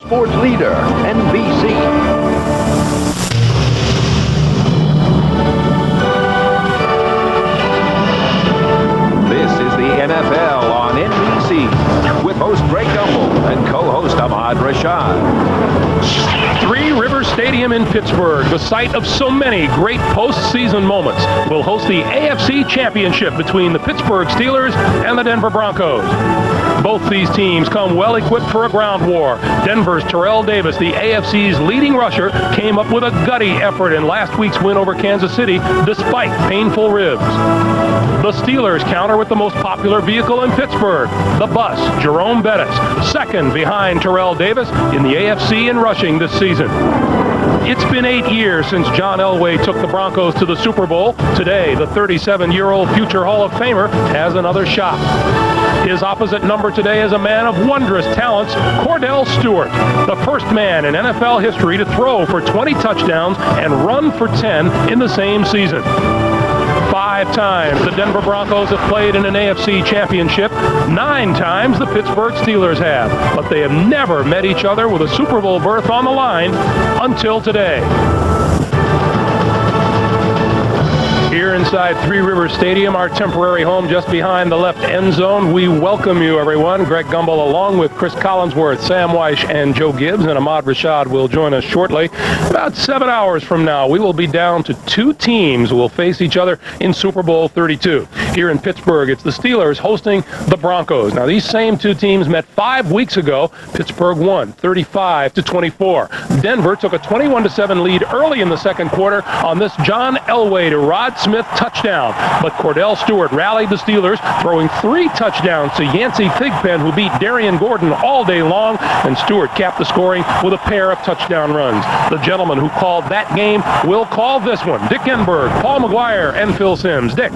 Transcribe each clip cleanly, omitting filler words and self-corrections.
sports leader, NBC. This is the NFL on NBC with host Greg Gumbel and co-host Ahmad Rashad. Three River Stadium in Pittsburgh, the site of so many great postseason moments, will host the AFC Championship between the Pittsburgh Steelers and the Denver Broncos. Both these teams come well equipped for a ground war. Denver's Terrell Davis, the AFC's leading rusher, came up with a gutty effort in last week's win over Kansas City despite painful ribs. The Steelers counter with the most popular vehicle in Pittsburgh, the bus, Jerome Bettis, second behind Terrell Davis in the AFC in rushing this season. It's been 8 years since John Elway took the Broncos to the Super Bowl. Today, the 37-year-old future Hall of Famer has another shot. His opposite number today is a man of wondrous talents, Kordell Stewart, the first man in NFL history to throw for 20 touchdowns and run for 10 in the same season. 5 times the Denver Broncos have played in an AFC championship. 9 times the Pittsburgh Steelers have. But they have never met each other with a Super Bowl berth on the line until today. Here inside Three Rivers Stadium, our temporary home just behind the left end zone, we welcome you, everyone. Greg Gumbel along with Chris Collinsworth, Sam Weish, and Joe Gibbs, and Ahmad Rashad will join us shortly. About 7 hours from now, we will be down to 2 teams who will face each other in Super Bowl 32. Here in Pittsburgh, it's the Steelers hosting the Broncos. Now, these same 2 teams met 5 weeks ago. Pittsburgh won 35-24. Denver took a 21-7 lead early in the second quarter on this John Elway to Rod Smith touchdown, but Kordell Stewart rallied the Steelers, throwing 3 touchdowns to Yancey Thigpen, who beat Darian Gordon all day long, and Stewart capped the scoring with a pair of touchdown runs. The gentleman who called that game will call this one. Dick Enberg, Paul McGuire, and Phil Simms. Dick.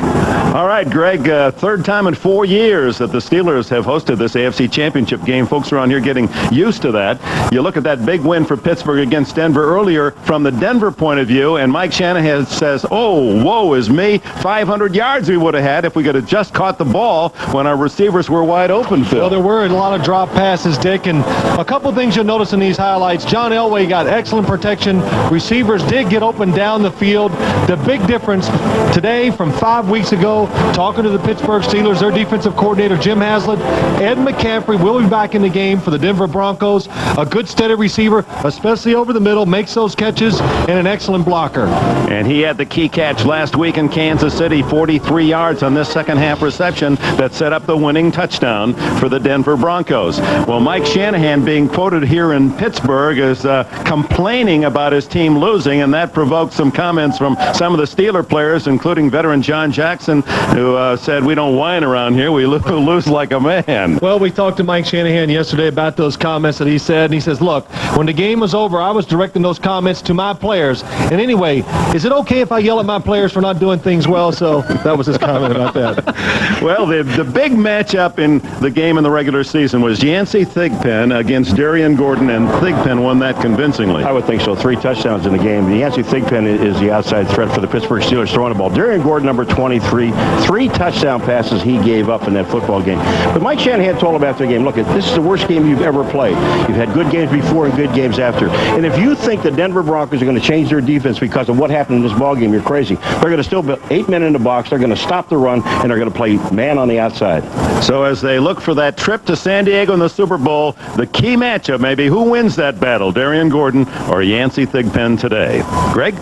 All right, Greg, third time in 4 years that the Steelers have hosted this AFC Championship game. Folks around here getting used to that. You look at that big win for Pittsburgh against Denver earlier from the Denver point of view, and Mike Shanahan says, oh, woe is me, 500 yards we would have had if we could have just caught the ball when our receivers were wide open, Phil. Well, there were a lot of drop passes, Dick, and a couple things you'll notice in these highlights. John Elway got excellent protection. Receivers did get open down the field. The big difference today from 5 weeks ago, talking to the Pittsburgh Steelers, their defensive coordinator, Jim Haslett, Ed McCaffrey will be back in the game for the Denver Broncos. A good, steady receiver, especially over the middle, makes those catches, and an excellent blocker. And he had the key catch last week in Kansas City, 43 yards on this second half reception that set up the winning touchdown for the Denver Broncos. Well, Mike Shanahan, being quoted here in Pittsburgh, is complaining about his team losing, and that provoked some comments from some of the Steeler players, including veteran John Jackson, who said, we don't whine around here, we lose like a man. Well, we talked to Mike Shanahan yesterday about those comments that he said, and he says, look, when the game was over, I was directing those comments to my players. And anyway, is it okay if I yell at my players for not doing things well? So that was his comment about that. Well, the big matchup in the game in the regular season was Yancey Thigpen against Darian Gordon, and Thigpen won that convincingly. I would think so. 3 touchdowns in the game. Yancey Thigpen is the outside threat for the Pittsburgh Steelers throwing the ball. Darian Gordon, number 23, 3 touchdown passes he gave up in that football game. But Mike Shanahan told him after the game, look, this is the worst game you've ever played. You've had good games before and good games after. And if you think the Denver Broncos are going to change their defense because of what happened in this ball game, you're crazy. They're going to still put 8 men in the box. They're going to stop the run, and they're going to play man on the outside. So as they look for that trip to San Diego in the Super Bowl, the key matchup may be who wins that battle, Darian Gordon or Yancey Thigpen today. Greg?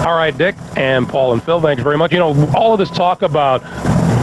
All right, Dick and Paul and Phil, thanks very much. You know, all of this talk about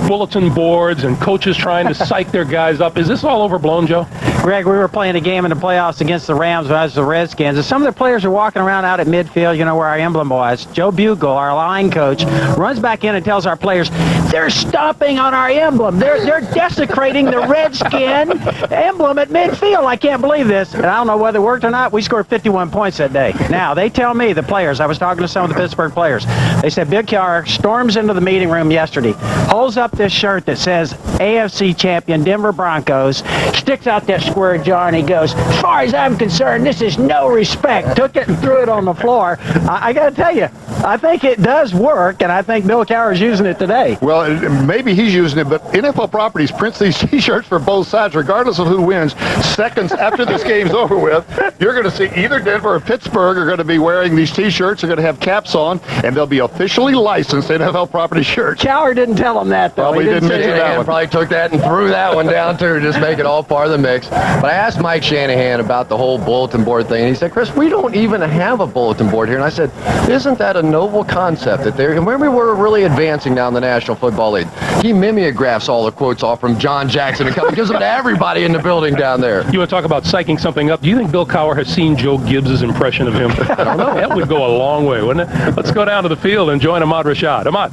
bulletin boards and coaches trying to psych their guys up, is this all overblown, Joe? Greg, we were playing a game in the playoffs against the Rams as the Redskins, and some of the players are walking around out at midfield, you know, where our emblem was. Joe Bugle, our line coach, runs back in and tells our players, they're stomping on our emblem. They're desecrating the Redskin emblem at midfield. I can't believe this. And I don't know whether it worked or not. We scored 51 points that day. Now, they tell me, the players, I was talking to some of the Pittsburgh players, they said Big Carr storms into the meeting room yesterday, holds up this shirt that says AFC champion Denver Broncos, sticks out that square jaw, and he goes, as far as I'm concerned, this is no respect. Took it and threw it on the floor. I got to tell you, I think it does work, and I think Bill Cowher's using it today. Well, maybe he's using it, but NFL Properties prints these T-shirts for both sides, regardless of who wins. Seconds after this game's over with, you're going to see either Denver or Pittsburgh are going to be wearing these T-shirts. They're going to have caps on, and they'll be officially licensed NFL Properties shirts. Cowher didn't tell him that, though. Probably didn't mention that one. Probably took that and threw that one down, too, just make it all part of the mix. But I asked Mike Shanahan about the whole bulletin board thing, and he said, Chris, we don't even have a bulletin board here. And I said, isn't that a noble concept that they're, and when we were really advancing down the National Football League, he mimeographs all the quotes off from John Jackson and gives them to everybody in the building down there. You want to talk about psyching something up? Do you think Bill Cowher has seen Joe Gibbs' impression of him? I don't know. That would go a long way, wouldn't it? Let's go down to the field and join Ahmad Rashad. Ahmad.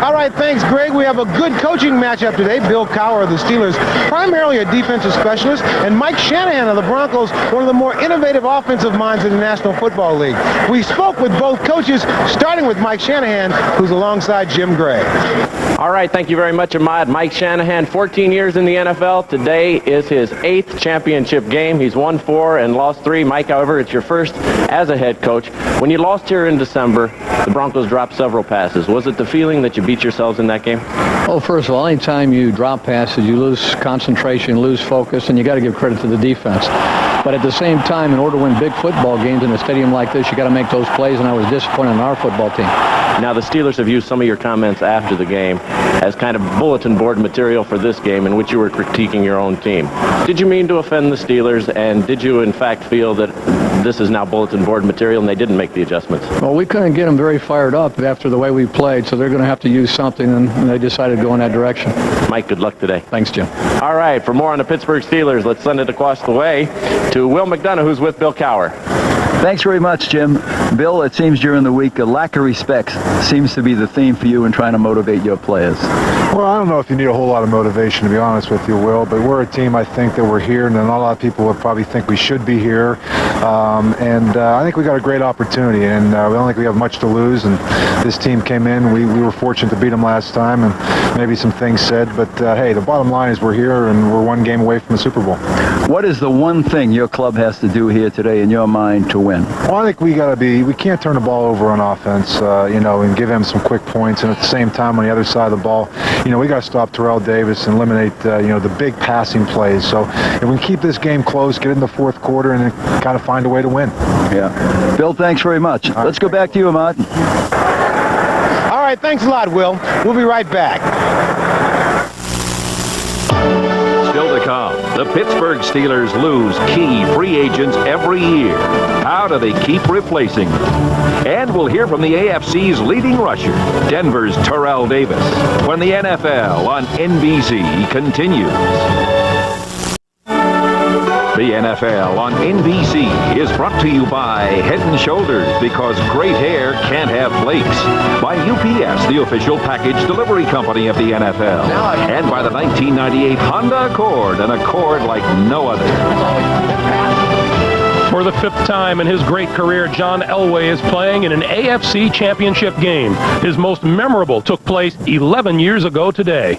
All right, thanks, Greg. We have a good coaching matchup today. Bill Cowher of the Steelers, primarily a defensive specialist, and Mike Shanahan of the Broncos, one of the more innovative offensive minds in the National Football League. We spoke with both coaches, starting with Mike Shanahan, who's alongside Jim Gray. All right, thank you very much, Ahmad. Mike Shanahan, 14 years in the NFL. Today is his 8th championship game. He's won 4 and lost 3. Mike, however, it's your first as a head coach. When you lost here in December, the Broncos dropped several passes. Was it the feeling that you beat yourselves in that game? Well, first of all, anytime you drop passes, you lose concentration, lose focus, and you got to give credit to the defense. But at the same time, in order to win big football games in a stadium like this, you got to make those plays, and I was disappointed in our football team. Now, the Steelers have used some of your comments after the game as kind of bulletin board material for this game in which you were critiquing your own team. Did you mean to offend the Steelers, and did you, in fact, feel that this is now bulletin board material and they didn't make the adjustments? Well, we couldn't get them very fired up after the way we played, so they're going to have to use something, and they decided to go in that direction. Mike, good luck today. Thanks, Jim. All right, for more on the Pittsburgh Steelers, let's send it across the way to Will McDonough, who's with Bill Cowher. Thanks very much, Jim. Bill, it seems during the week a lack of respect seems to be the theme for you in trying to motivate your players. Well, I don't know if you need a whole lot of motivation, to be honest with you, Will, but we're a team, I think, that we're here, and not a lot of people would probably think we should be here. I think we got a great opportunity, and we don't think we have much to lose, and this team came in. We were fortunate to beat them last time, and maybe some things said, but hey, the bottom line is we're here, and we're one game away from the Super Bowl. What is the one thing your club has to do here today in your mind to win? Well, I think we can't turn the ball over on offense, and give them some quick points, and at the same time on the other side of the ball, we got to stop Terrell Davis and eliminate, the big passing plays. So if we can keep this game close, get in the fourth quarter, and then kind of find a way to win. Yeah. Bill, thanks very much. Let's go back to you, Ahmad. All right, thanks a lot, Will. We'll be right back. Still to come, the Pittsburgh Steelers lose key free agents every year. How do they keep replacing them? And we'll hear from the AFC's leading rusher, Denver's Terrell Davis, when the NFL on NBC continues. The NFL on NBC is brought to you by Head & Shoulders, because great hair can't have flakes. By UPS, the official package delivery company of the NFL. And by the 1998 Honda Accord, an Accord like no other. For the 5th time in his great career, John Elway is playing in an AFC championship game. His most memorable took place 11 years ago today.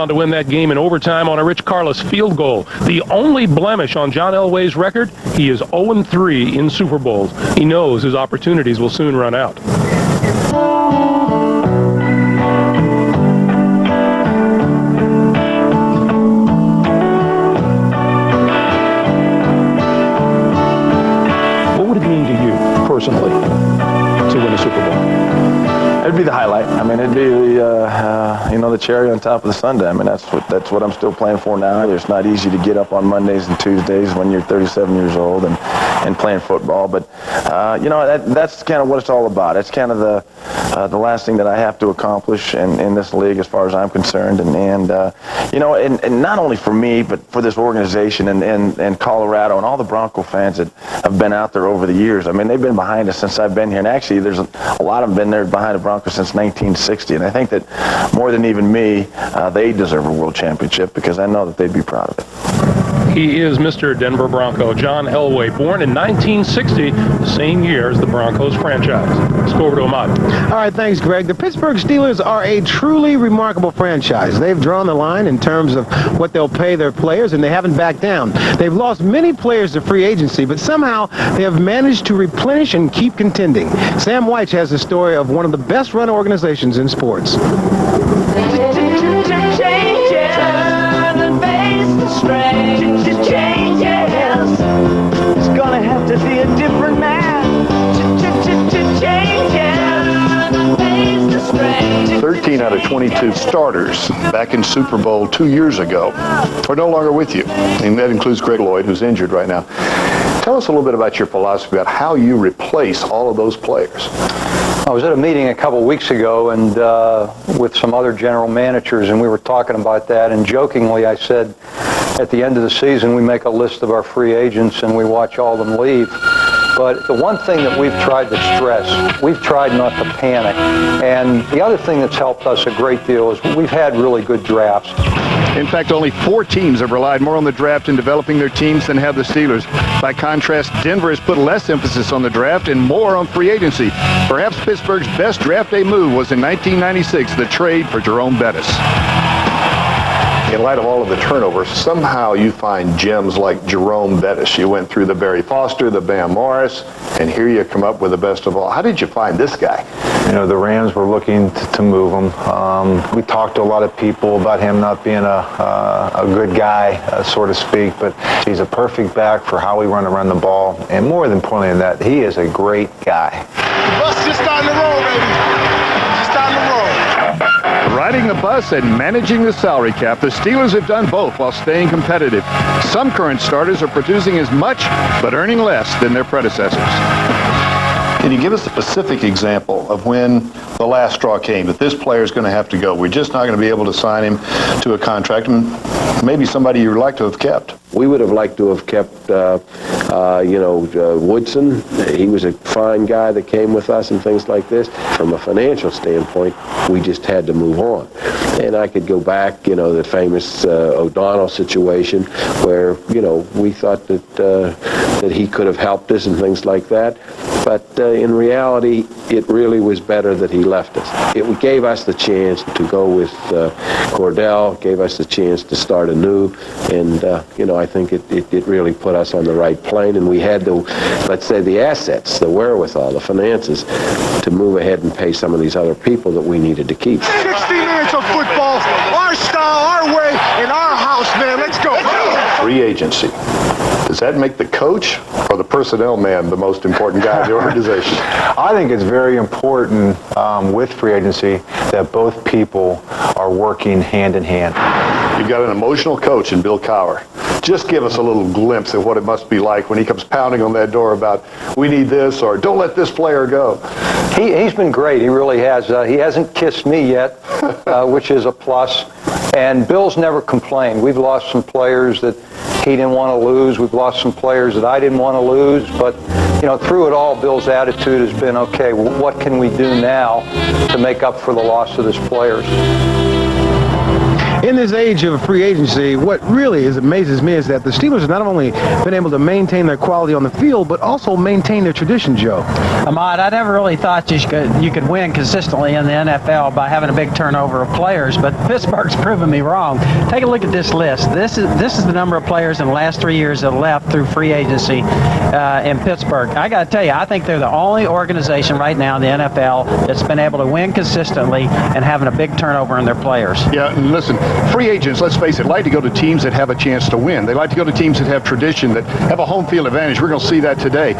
To win that game in overtime on a Rich Carlos field goal. The only blemish on John Elway's record, he is 0-3 in Super Bowls. He knows his opportunities will soon run out. What would it mean to you personally to win a Super Bowl? It'd be the highlight. I mean, it'd be the cherry on top of the sundae. I mean, that's what I'm still playing for now. It's not easy to get up on Mondays and Tuesdays when you're 37 years old and playing football. But that's kind of what it's all about. It's kind of the last thing that I have to accomplish in this league, as far as I'm concerned. And not only for me, but for this organization and Colorado and all the Bronco fans that have been out there over the years. I mean, they've been behind us since I've been here. And actually, there's a lot of them been there behind the Broncos since 1960. And I think that more than even me, they deserve a world championship, because I know that they'd be proud of it. He is Mr. Denver Bronco, John Elway, born in 1960, the same year as the Broncos franchise. Let's go over to Ahmad. All right, thanks, Greg. The Pittsburgh Steelers are a truly remarkable franchise. They've drawn the line in terms of what they'll pay their players, and they haven't backed down. They've lost many players to free agency, but somehow they have managed to replenish and keep contending. Sam White has the story of one of the best-run organizations in sports. It's gonna have to be a different man. 13 out of 22 starters back in Super Bowl 2 years ago are no longer with you. And that includes Greg Lloyd, who's injured right now. Tell us a little bit about your philosophy about how you replace all of those players. I was at a meeting a couple weeks ago and with some other general managers, and we were talking about that, and jokingly I said, at the end of the season we make a list of our free agents and we watch all of them leave. But the one thing that we've tried to stress, we've tried not to panic. And the other thing that's helped us a great deal is we've had really good drafts. In fact, only 4 teams have relied more on the draft in developing their teams than have the Steelers. By contrast, Denver has put less emphasis on the draft and more on free agency. Perhaps Pittsburgh's best draft day move was in 1996, the trade for Jerome Bettis. In light of all of the turnovers, somehow you find gems like Jerome Bettis. You went through the Barry Foster, the Bam Morris, and here you come up with the best of all. How did you find this guy? You know, the Rams were looking to move him. We talked to a lot of people about him not being a good guy, so to speak, but he's a perfect back for how we want to run the ball. And more than importantly than that, he is a great guy. The bus just starting to roll, baby. Just starting to roll. Riding the bus and managing the salary cap, the Steelers have done both while staying competitive. Some current starters are producing as much, but earning less than their predecessors. Can you give us a specific example of when the last straw came, that this player is going to have to go? We're just not going to be able to sign him to a contract, and maybe somebody you'd like to have kept. We would have liked to have kept, Woodson. He was a fine guy that came with us and things like this. From a financial standpoint, we just had to move on. And I could go back, the famous O'Donnell situation where, we thought that he could have helped us and things like that. But in reality, it really was better that he left us. It gave us the chance to go with Cordell, gave us the chance to start anew, and I think it really put us on the right plane, and we had the, let's say, the assets, the wherewithal, the finances to move ahead and pay some of these other people that we needed to keep. 60 minutes of football, our style, our way, in our house, man. Let's go. Free agency. Does that make the coach or the personnel man the most important guy in the organization? I think it's very important with free agency that both people are working hand in hand. You've got an emotional coach in Bill Cowher. Just give us a little glimpse of what it must be like when he comes pounding on that door about, we need this, or don't let this player go. He's been great. He really has. He hasn't kissed me yet, which is a plus. And Bill's never complained. We've lost some players that he didn't want to lose. We've lost some players that I didn't want to lose. But, through it all, Bill's attitude has been, okay, what can we do now to make up for the loss of his players? In this age of free agency, what really amazes me is that the Steelers have not only been able to maintain their quality on the field, but also maintain their tradition, Joe. Ahmad, I never really thought you could win consistently in the NFL by having a big turnover of players, but Pittsburgh's proven me wrong. Take a look at this list. This is the number of players in the last 3 years that left through free agency in Pittsburgh. I got to tell you, I think they're the only organization right now in the NFL that's been able to win consistently and having a big turnover in their players. Yeah, and listen, free agents, let's face it, like to go to teams that have a chance to win. They like to go to teams that have tradition, that have a home field advantage. We're going to see that today.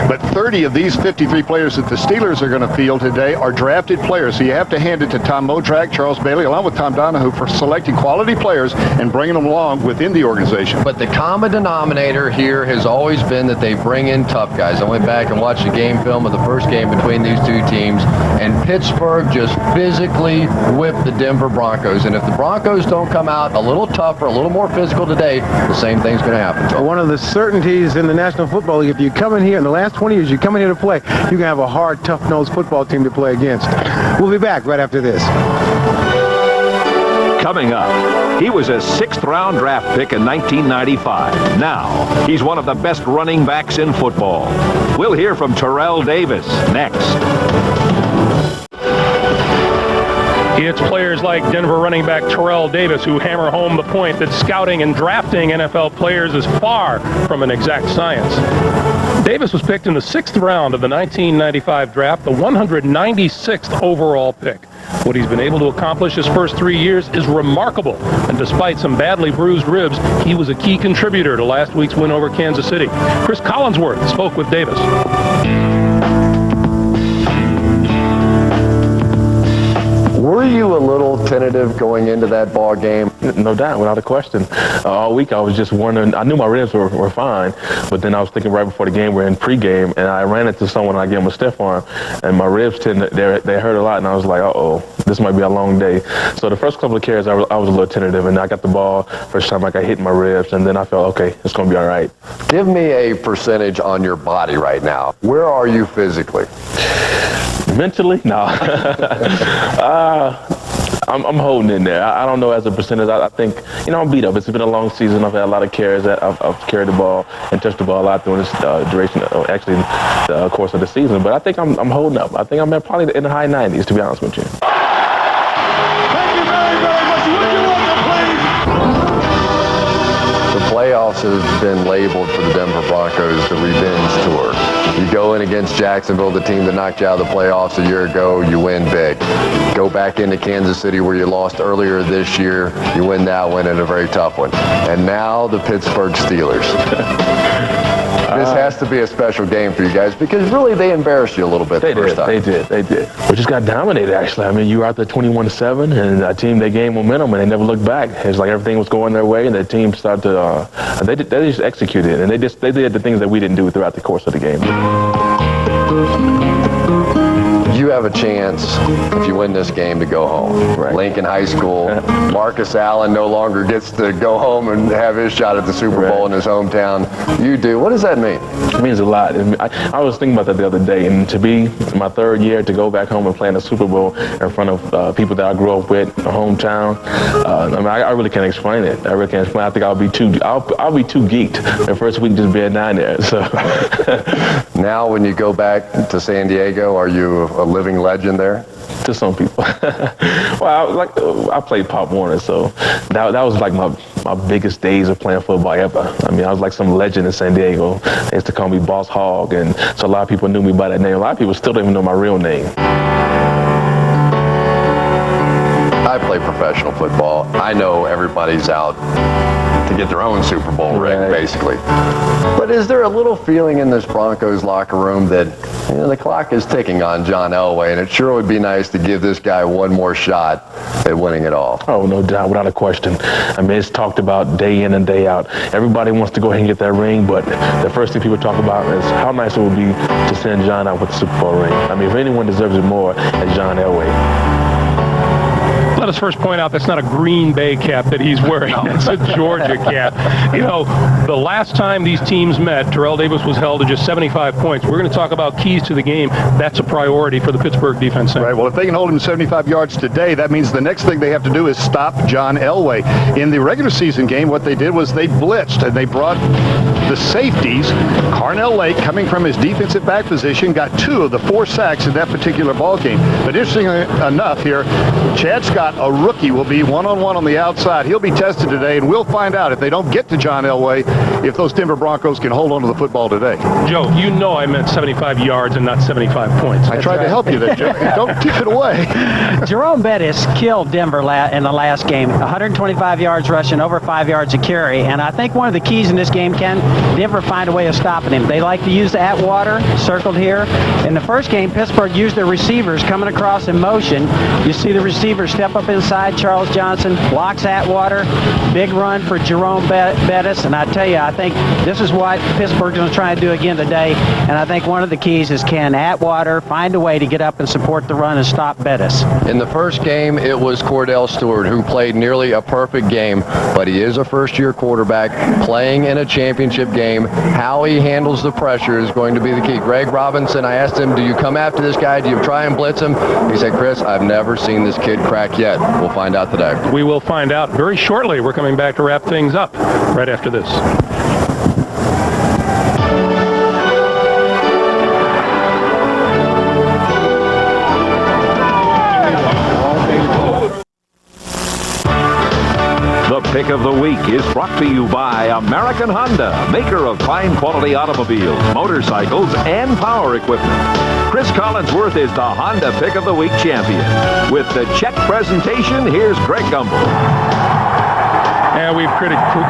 But 30 of these 53 players that the Steelers are going to field today are drafted players. So you have to hand it to Tom Modrak, Charles Bailey, along with Tom Donahue for selecting quality players and bringing them along within the organization. But the common denominator here has always been that they bring in tough guys. I went back and watched the game film of the first game between these two teams, and Pittsburgh just physically whipped the Denver Broncos. And if the Broncos don't come out a little tougher, a little more physical today, the same thing's going to happen. One of the certainties in the National Football League, if you come in here in the last 20 years, you come in here to play, you're going to have a hard, tough-nosed football team to play against. We'll be back right after this. Coming up, he was a 6th-round draft pick in 1995. Now, he's one of the best running backs in football. We'll hear from Terrell Davis next. It's players like Denver running back Terrell Davis who hammer home the point that scouting and drafting NFL players is far from an exact science. Davis was picked in the 6th round of the 1995 draft, the 196th overall pick. What he's been able to accomplish his first 3 years is remarkable, and despite some badly bruised ribs, he was a key contributor to last week's win over Kansas City. Chris Collinsworth spoke with Davis. Were you a little tentative going into that ball game? No doubt, without a question. All week I was just wondering. I knew my ribs were fine, but then I was thinking right before the game, we're in pregame, and I ran into someone and I gave him a stiff arm, and my ribs they hurt a lot, and I was like, uh-oh, this might be a long day. So the first couple of carries, I was a little tentative, and I got the ball. First time I got hit in my ribs, and then I felt, okay, it's going to be all right. Give me a percentage on your body right now. Where are you physically? Mentally? No. I'm holding in there. I don't know as a percentage. I think, I'm beat up. It's been a long season. I've had a lot of carries. I've carried the ball and touched the ball a lot during this duration, actually the course of the season. But I think I'm holding up. I think I'm at probably in the high 90s, to be honest with you. Thank you very, very much. Would you welcome, please? The playoffs have been labeled for the Denver Broncos the revenge tour. You go in against Jacksonville, the team that knocked you out of the playoffs a year ago, you win big. Go back into Kansas City where you lost earlier this year, you win that one in a very tough one. And now the Pittsburgh Steelers. This has to be a special game for you guys because really they embarrassed you a little bit the first time. They did. We just got dominated, actually. I mean, you were out there 21-7, and a team, they gained momentum, and they never looked back. It's like everything was going their way, and the team started to, they just executed, and they did the things that we didn't do throughout the course of the game. You have a chance, if you win this game, to go home. Right. Lincoln High School, Marcus Allen no longer gets to go home and have his shot at the Super Bowl in his hometown. You do. What does that mean? It means a lot. I was thinking about that the other day, and to be my 3rd year, to go back home and play in a Super Bowl in front of people that I grew up with, a hometown, I really can't explain it. I really can't explain it. I think I'll be too geeked the first week just being down there. So now when you go back to San Diego, are you a living legend there? To some people. Well, I played Pop Warner, so that was like my biggest days of playing football ever. I mean, I was like some legend in San Diego. They used to call me Boss Hog, and so a lot of people knew me by that name. A lot of people still don't even know my real name. I play professional football. I know everybody's out to get their own Super Bowl ring, basically. But is there a little feeling in this Broncos locker room that the clock is ticking on John Elway, and it sure would be nice to give this guy one more shot at winning it all? Oh, no doubt, without a question. I mean, it's talked about day in and day out. Everybody wants to go ahead and get that ring, but the first thing people talk about is how nice it would be to send John out with the Super Bowl ring. I mean, if anyone deserves it more, it's John Elway. Let us first point out that's not a Green Bay cap that he's wearing. It's a Georgia cap. The last time these teams met, Terrell Davis was held to just 75 points. We're going to talk about keys to the game. That's a priority for the Pittsburgh defense. Right. Well, if they can hold him to 75 yards today, that means the next thing they have to do is stop John Elway. In the regular season game, what they did was they blitzed, and they brought the safeties. Carnell Lake, coming from his defensive back position, got 2 of the 4 sacks in that particular ball game. But interestingly enough here, Chad Scott, a rookie, will be one-on-one on the outside. He'll be tested today, and we'll find out if they don't get to John Elway, if those Denver Broncos can hold on to the football today. Joe, you know I meant 75 yards and not 75 points. I tried to help you there, Joe. Don't keep it away. Jerome Bettis killed Denver in the last game. 125 yards rushing, over 5 yards a carry. And I think one of the keys in this game, can Denver find a way of stopping him? They like to use the Atwater, circled here. In the first game, Pittsburgh used their receivers coming across in motion. You see the receiver step up inside. Charles Johnson blocks Atwater. Big run for Jerome Bettis. And I tell you, I think this is what Pittsburgh's going to try to do again today. And I think one of the keys is, can Atwater find a way to get up and support the run and stop Bettis? In the first game, it was Cordell Stewart who played nearly a perfect game, but he is a first-year quarterback playing in a championship game. How he handles the pressure is going to be the key. Greg Robinson, I asked him, do you come after this guy? Do you try and blitz him? He said, Chris, I've never seen this kid crack yet. We'll find out today. We will find out very shortly. We're coming back to wrap things up right after this. The pick of the week is brought to you by American Honda, maker of fine quality automobiles, motorcycles, and power equipment. Chris Collinsworth is the Honda Pick of the Week champion. With the check presentation, here's Greg Gumbel. And we've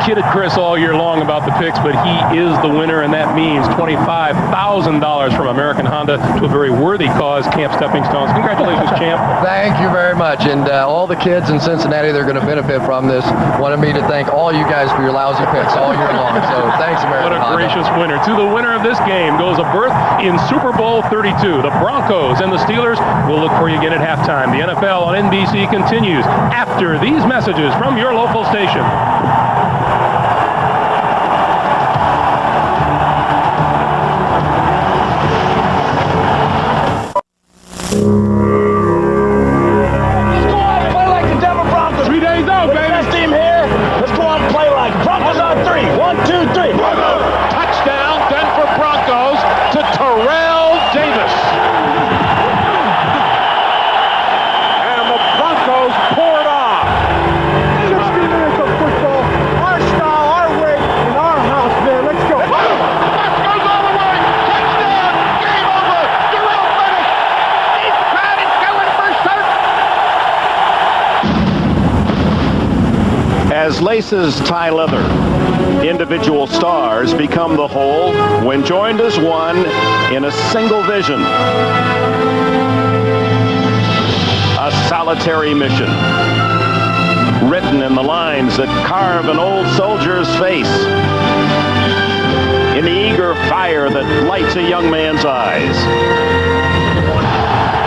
kidded Chris all year long about the picks, but he is the winner, and that means $25,000 from American Honda to a very worthy cause, Camp Stepping Stones. Congratulations, champ. Thank you very much. And all the kids in Cincinnati, they're going to benefit from this. Wanted me to thank all you guys for your lousy picks all year long. So thanks, American Honda. What a gracious winner. To the winner of this game goes a berth in Super Bowl 32. The Broncos and the Steelers will look for you again at halftime. The NFL on NBC continues after these messages from your local station. As laces tie leather, individual stars become the whole when joined as one in a single vision. A solitary mission, written in the lines that carve an old soldier's face, in the eager fire that lights a young man's eyes.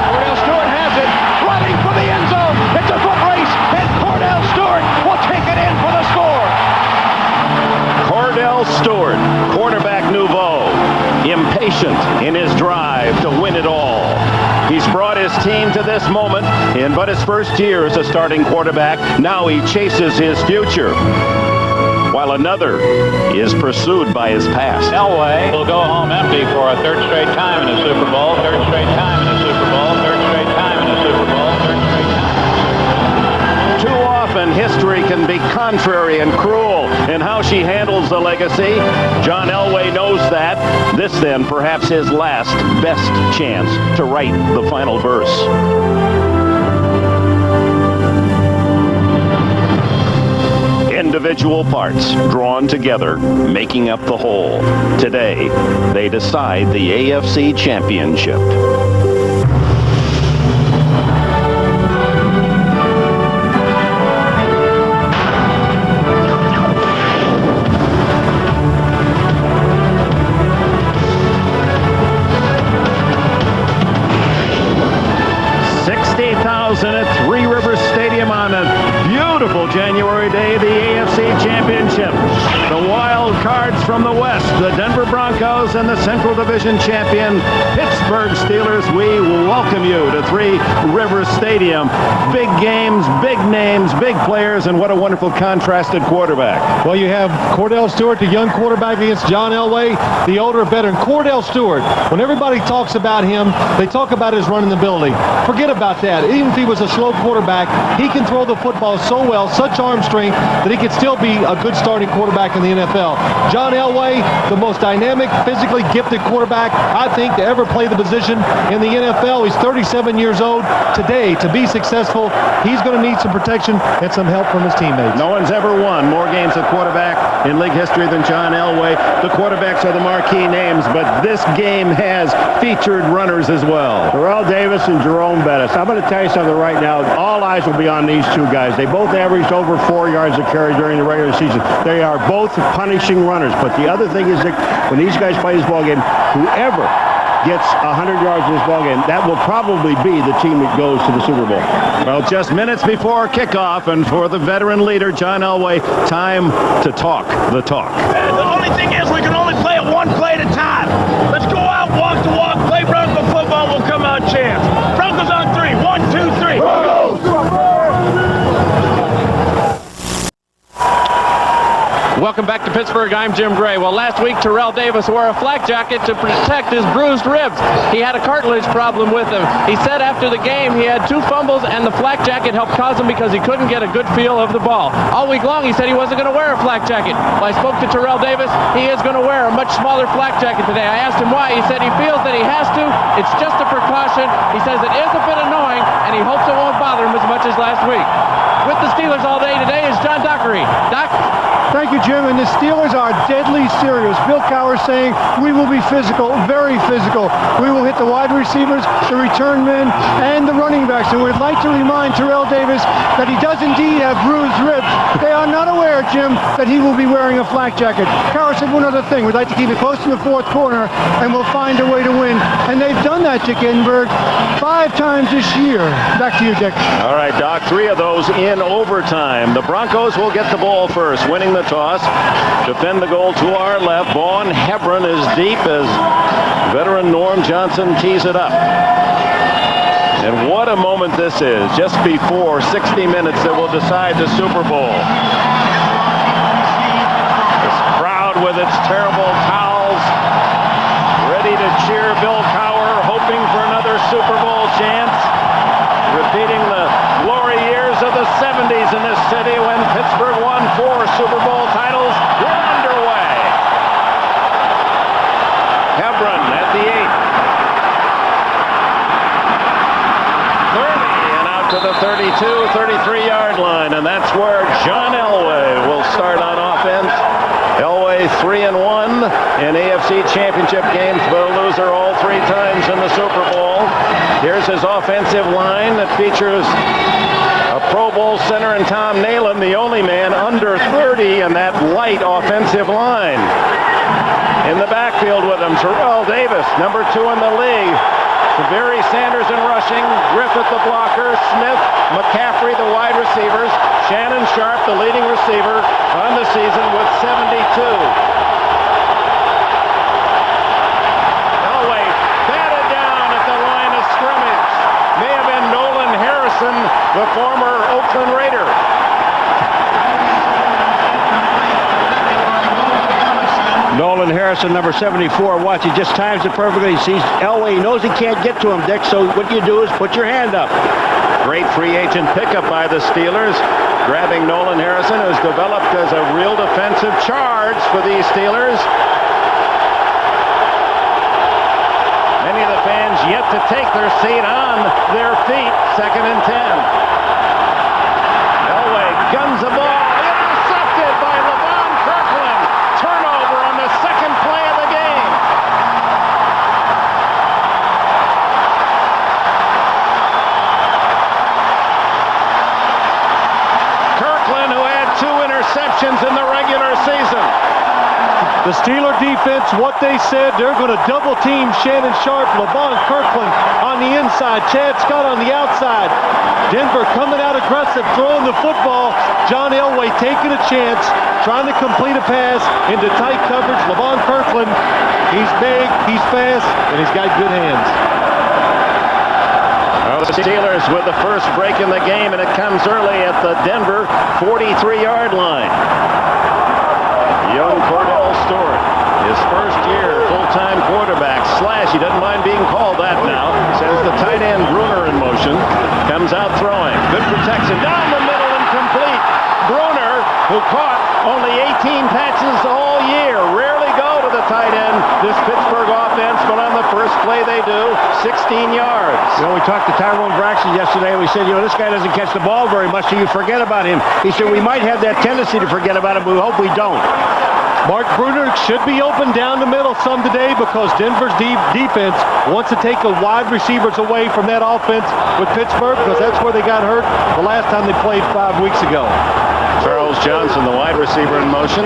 Cordell Stewart has it, running for the end zone. It's a foot race, and Cordell Stewart will take it in for the score. Cordell Stewart, quarterback nouveau, impatient in his drive to win it all. He's brought his team to this moment in but his first year as a starting quarterback. Now he chases his future, while another is pursued by his past. Elway will go home empty for a third straight time in a Super Bowl, third straight time in a Super Bowl, third straight time in a Super Bowl, third straight time. Too often history can be contrary and cruel in how she handles the legacy. John Elway knows that. This then perhaps his last best chance to write the final verse. Individual parts drawn together, making up the whole. Today, they decide the AFC Championship. At Three Rivers Stadium on a beautiful January day, the AFC Championship. The wild cards from the West, the Denver Broncos and the Central Division champion Pittsburgh Steelers. We welcome you to Three Rivers Stadium. Big games, big names, big players, and what a wonderful contrasted quarterback. Well, you have Cordell Stewart, the young quarterback, against John Elway, the older veteran. Cordell Stewart, when everybody talks about him, they talk about his run in the building. Forget about that. Even if he was a slow quarterback, he can throw the football so well, such arm strength, that he could still be a good starting quarterback in the NFL. John Elway, the most dynamic, physically gifted quarterback, I think, to ever play the position in the NFL. He's 37 years old. Today, to be successful, he's going to need some protection and some help from his teammates. No one's ever won more games at quarterback in league history than John Elway. The quarterbacks are the marquee names, but this game has featured runners as well. Terrell Davis and Jerome Bettis. I'm going to tell you something right now. All eyes will be on these two guys. They both averaged over 4 yards a carry during the regular season. They are both punishing runners. But the other thing is that when these guys play this ball game, whoever gets 100 yards in this ball game, that will probably be the team that goes to the Super Bowl. Well, just minutes before kickoff, and for the veteran leader, John Elway, time to talk the talk. The only thing is we can only play it one play at a time. Let's go out, walk the walk, play Bronco football, we'll come out champs. Broncos on 3. 1, 2, 3. Broncos! Pittsburgh, I'm Jim Gray. Well, last week, Terrell Davis wore a flak jacket to protect his bruised ribs. He had a cartilage problem with him. He said after the game he had 2 fumbles, and the flak jacket helped cause him because he couldn't get a good feel of the ball. All week long, he said he wasn't going to wear a flak jacket. Well, I spoke to Terrell Davis. He is going to wear a much smaller flak jacket today. I asked him why. He said he feels that he has to. It's just a precaution. He says it is a bit annoying, and he hopes it won't bother him as much as last week. With the Steelers all day today is John Dockery. Doc? Thank you, Jim. And the Steelers are deadly serious. Bill Cowher saying we will be physical, very physical. We will hit the wide receivers, the return men, and the running backs. And we'd like to remind Terrell Davis that he does indeed have bruised ribs. They are not aware, Jim, that he will be wearing a flak jacket. Cowher said one other thing. We'd like to keep it close to the 4th quarter, and we'll find a way to win. And they've done that, Dick Edinburgh, 5 times this year. Back to you, Dick. All right, Doc, 3 of those in overtime. The Broncos will get the ball first, winning the toss. Defend the goal to our left. Vaughn Hebron is deep as veteran Norm Johnson tees it up. And what a moment this is, just before 60 minutes that will decide the Super Bowl. This crowd with its terrible towels, ready to cheer Bill Cowher, hoping for another Super Bowl chance. Repeating the glory years of the 70s in this city when Pittsburgh won 4 Super Bowl titles. We're underway. Hebron at the 8. 30 and out to the 32, 33-yard line, and that's where John Elway will start on offense. Elway 3-1 in AFC championship games, but a loser all 3 times in the Super Bowl. Here's his offensive line that features a Pro Bowl center in Tom Nalen, the only man under 30 in that light offensive line. In the backfield with him, Terrell Davis, number 2 in the league. Severi Sanders in rushing, Griffith the blocker, Smith, McCaffrey the wide receivers, Shannon Sharp the leading receiver on the season with 72. Elway batted down at the line of scrimmage. May have been Nolan Harrison, the former Oakland Raider. Nolan Harrison, number 74, watch, he just times it perfectly. He sees Elway, he knows he can't get to him, Dick, so what you do is put your hand up. Great free agent pickup by the Steelers, grabbing Nolan Harrison, who's developed as a real defensive charge for these Steelers. Many of the fans yet to take their seat on their feet. 2nd and 10. Elway guns the ball. Intercepted by LeVon Kirkland. Turnover on the 2nd play of the game. Kirkland, who had 2 interceptions in the regular season. The Steeler defense, what they said, they're going to double team Shannon Sharp, LeVon Kirkland on the inside, Chad Scott on the outside. Denver coming out aggressive, throwing the football. John Elway taking a chance, trying to complete a pass into tight coverage. LeVon Kirkland, he's big, he's fast, and he's got good hands. Well, the Steelers with the first break in the game, and it comes early at the Denver 43-yard line. Young Cordell Stewart, his first year full-time quarterback. Slash, he doesn't mind being called that now. Sends the tight end Bruner in motion. Comes out throwing. Good protection. Down the middle and complete. Bruner, who caught only 18 passes all year. Rarely go to the tight end, this Pittsburgh offense, but on the first play they do, 16 yards. You know, we talked to Tyrone Braxton yesterday, and we said, you know, this guy doesn't catch the ball very much, so you forget about him. He said, we might have that tendency to forget about him, but we hope we don't. Mark Bruner should be open down the middle some today because Denver's defense wants to take the wide receivers away from that offense with Pittsburgh because that's where they got hurt the last time they played 5 weeks ago. Charles Johnson, the wide receiver in motion,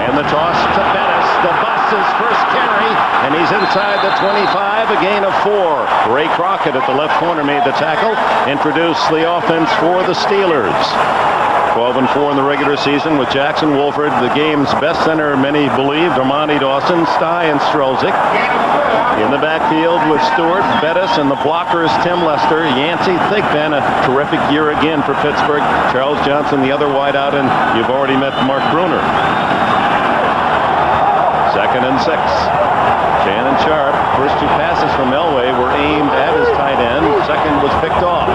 and the toss to Bettis. The bus is first carry, and he's inside the 25, a gain of 4. Ray Crockett at the left corner made the tackle, introduced the offense for the Steelers. 12-4 in the regular season with Jackson Wolford, the game's best center, many believe, Armani Dawson, Stye, and Strelzik. In the backfield with Stewart, Bettis, and the blockers Tim Lester, Yancey Thigpen, a terrific year again for Pittsburgh. Charles Johnson, the other wideout, and you've already met Mark Bruner. 2nd and 6. Shannon Sharp, first 2 passes from Elway were aimed at his tight end. Second was picked off.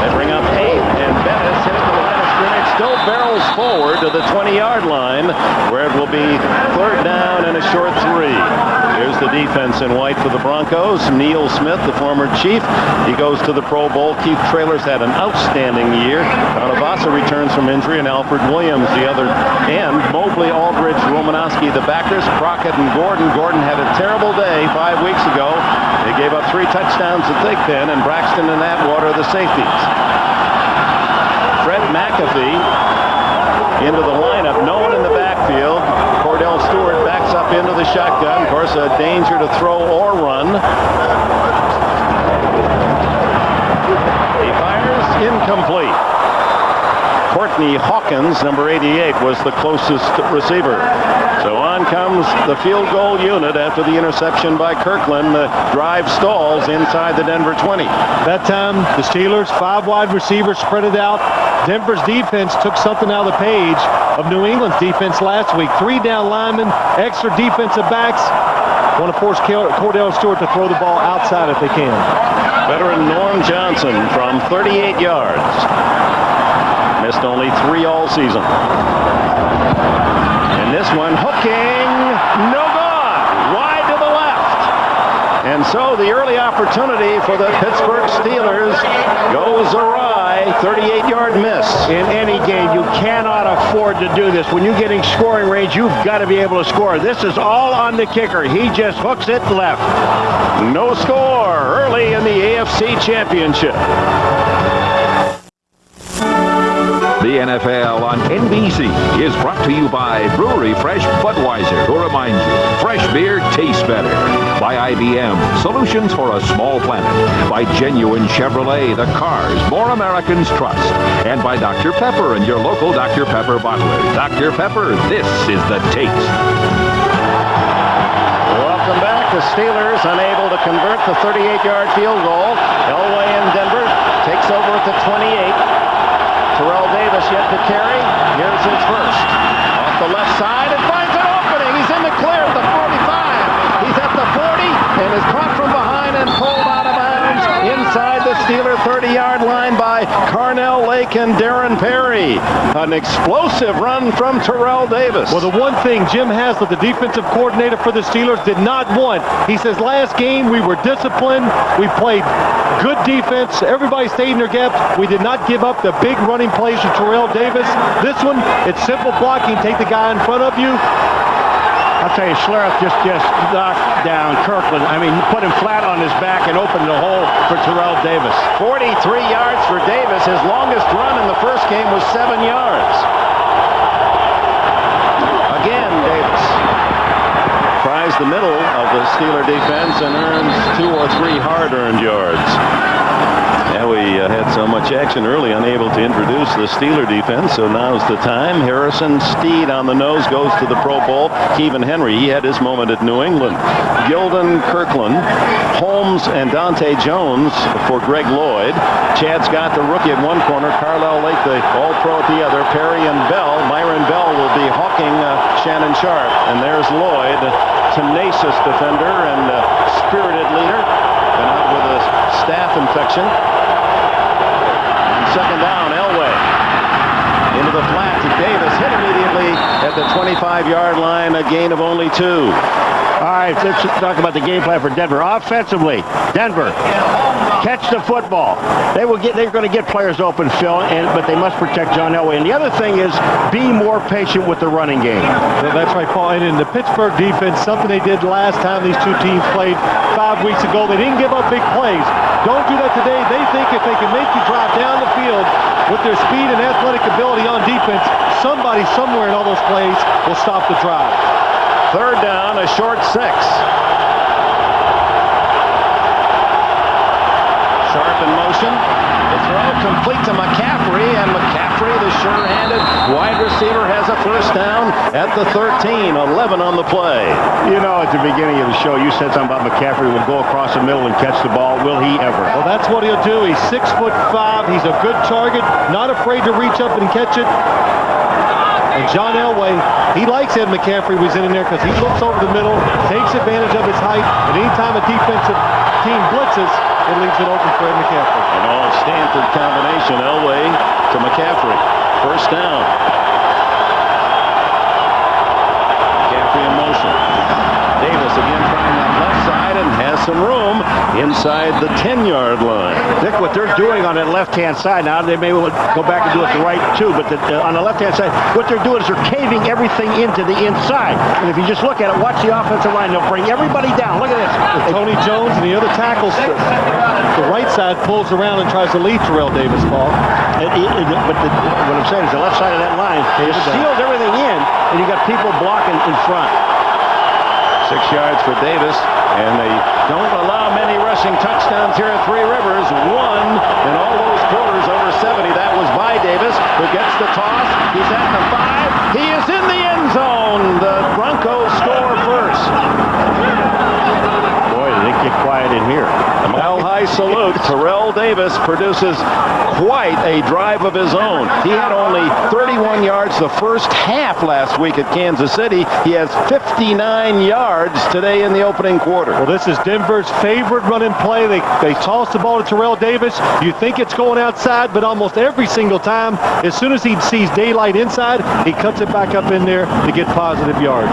They bring up 8, and Bettis hits the line of scrimmage, still barrels forward to the 20-yard line, where it will be 3rd down and a short 3. Here's the defense in white for the Broncos. Neil Smith, the former Chief, he goes to the Pro Bowl. Keith Traylor's had an outstanding year. Donavasa returns from injury, and Alfred Williams, the other end. Mobley, Aldridge, Romanowski, the backers. Crockett and Gordon. Gordon had a terrible day 5 weeks ago. They gave up 3 touchdowns to Thigpen, and Braxton and Atwater the safeties. Fred McAfee into the lineup. No one in the backfield. Cordell Stewart backs up into the shotgun. Of course, a danger to throw or run. He fires incomplete. Courtney Hawkins, number 88, was the closest receiver. So on comes the field goal unit after the interception by Kirkland. The drive stalls inside the Denver 20. That time, the Steelers, 5 wide receivers spread it out. Denver's defense took something out of the page of New England's defense last week. 3 down linemen, extra defensive backs. Want to force Cordell Stewart to throw the ball outside if they can. Veteran Norm Johnson from 38 yards. Missed only 3 all season. And this one hooking, no good, wide to the left. And so the early opportunity for the Pittsburgh Steelers goes awry. 38-yard miss. In any game, you cannot afford to do this. When you get in scoring range, you've got to be able to score. This is all on the kicker. He just hooks it left. No score early in the AFC Championship. The NFL on NBC is brought to you by Brewery Fresh Budweiser, who reminds you, fresh beer tastes better. By IBM, solutions for a small planet. By Genuine Chevrolet, the cars more Americans trust. And by Dr. Pepper and your local Dr. Pepper bottler. Dr. Pepper, this is the taste. Welcome back. The Steelers unable to convert the 38-yard field goal. Elway in Denver takes over at the 28. Terrell Davis yet to carry. Here's his first. Off the left side and finds an opening. He's in the clear at the 45. He's at the 40 and is caught from behind and pulled out of bounds inside the Steeler 30-yard line by Carnell Lake and Darren Perry. An explosive run from Terrell Davis. Well, the one thing Jim Haslett, the defensive coordinator for the Steelers, did not want. He says, last game we were disciplined. We played good defense. Everybody stayed in their gaps. We did not give up the big running plays to Terrell Davis. This one, it's simple blocking. Take the guy in front of you. I'll tell you, Schlereth just knocked down Kirkland. I mean, put him flat on his back and opened the hole for Terrell Davis. 43 yards for Davis. His longest run in the first game was 7 yards. Again, Davis tries the middle of the Steeler defense and earns 2 or 3 hard-earned yards. Yeah, we had so much action early, unable to introduce the Steeler defense, so now's the time. Harrison Steed on the nose goes to the Pro Bowl. Kevin Henry, he had his moment at New England. Gilden Kirkland, Holmes, and Dante Jones for Greg Lloyd. Chad Scott, the rookie at one corner. Carlisle Lake, the All-Pro at the other. Perry and Bell. Myron Bell will be hawking Shannon Sharp. And there's Lloyd, tenacious defender and spirited leader. Been out with a staph infection. Second down, Elway. Into the flat to Davis. Hit immediately at the 25-yard line, a gain of only 2. All right, let's talk about the game plan for Denver. Offensively, Denver, catch the football. They're going to get players open, Phil, but they must protect John Elway. And the other thing is, be more patient with the running game. Well, that's right, Paul. And in the Pittsburgh defense, something they did last time these two teams played 5 weeks ago, they didn't give up big plays. Don't do that today. They think if they can make you drive down the field with their speed and athletic ability on defense, somebody somewhere in all those plays will stop the drive. Third down, a short 6. Sharp in motion. The throw complete to McCaffrey, and McCaffrey, the sure-handed wide receiver, has a first down at the 13. 11 on the play. You know, at the beginning of the show, you said something about McCaffrey will go across the middle and catch the ball. Will he ever? Well, that's what he'll do. He's 6'5". He's a good target, not afraid to reach up and catch it. And John Elway, he likes Ed McCaffrey was in there because he looks over the middle, takes advantage of his height, and anytime a defensive team blitzes, it leaves it open for Ed McCaffrey. An all-Stanford combination, Elway to McCaffrey. First down. McCaffrey in motion. Davis again trying that left side and has some room inside the 10-yard line. Dick, what they're doing on that left-hand side now, they may go back and do it the right too, but on the left-hand side, what they're doing is they're caving everything into the inside. And if you just look at it, watch the offensive line. They'll bring everybody down. Look at this. Tony Jones and the other tackles, the right side pulls around and tries to lead Terrell Davis, Paul. But what I'm saying is the left side of that line seals everything in, and you got people blocking in front. 6 yards for Davis, and they don't allow many rushing touchdowns here at Three Rivers. One in all those quarters over 70. That was by Davis, who gets the toss. He's at the 5. He is in the end zone. The Broncos score first. Boy, did it get quiet in here. A mile-high salute. Terrell Davis produces quite a drive of his own. He had only 31 yards the first half last week at Kansas City. He has 59 yards today in the opening quarter. Well, this is Denver's favorite running play. They toss the ball to Terrell Davis. You think it's going outside, but almost every single time, as soon as he sees daylight inside, he cuts it back up in there to get positive yards.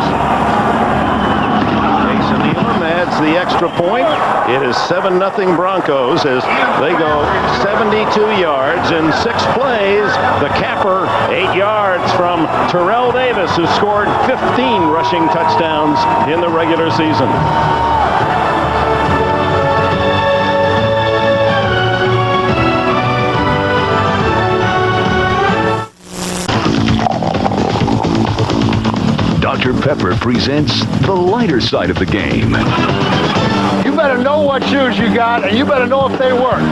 Adds the extra point. It is 7-0 Broncos as they go 72 yards in 6 plays. The capper, 8 yards from Terrell Davis, who scored 15 rushing touchdowns in the regular season. Dr. Pepper presents the lighter side of the game. You better know what shoes you got, and you better know if they work.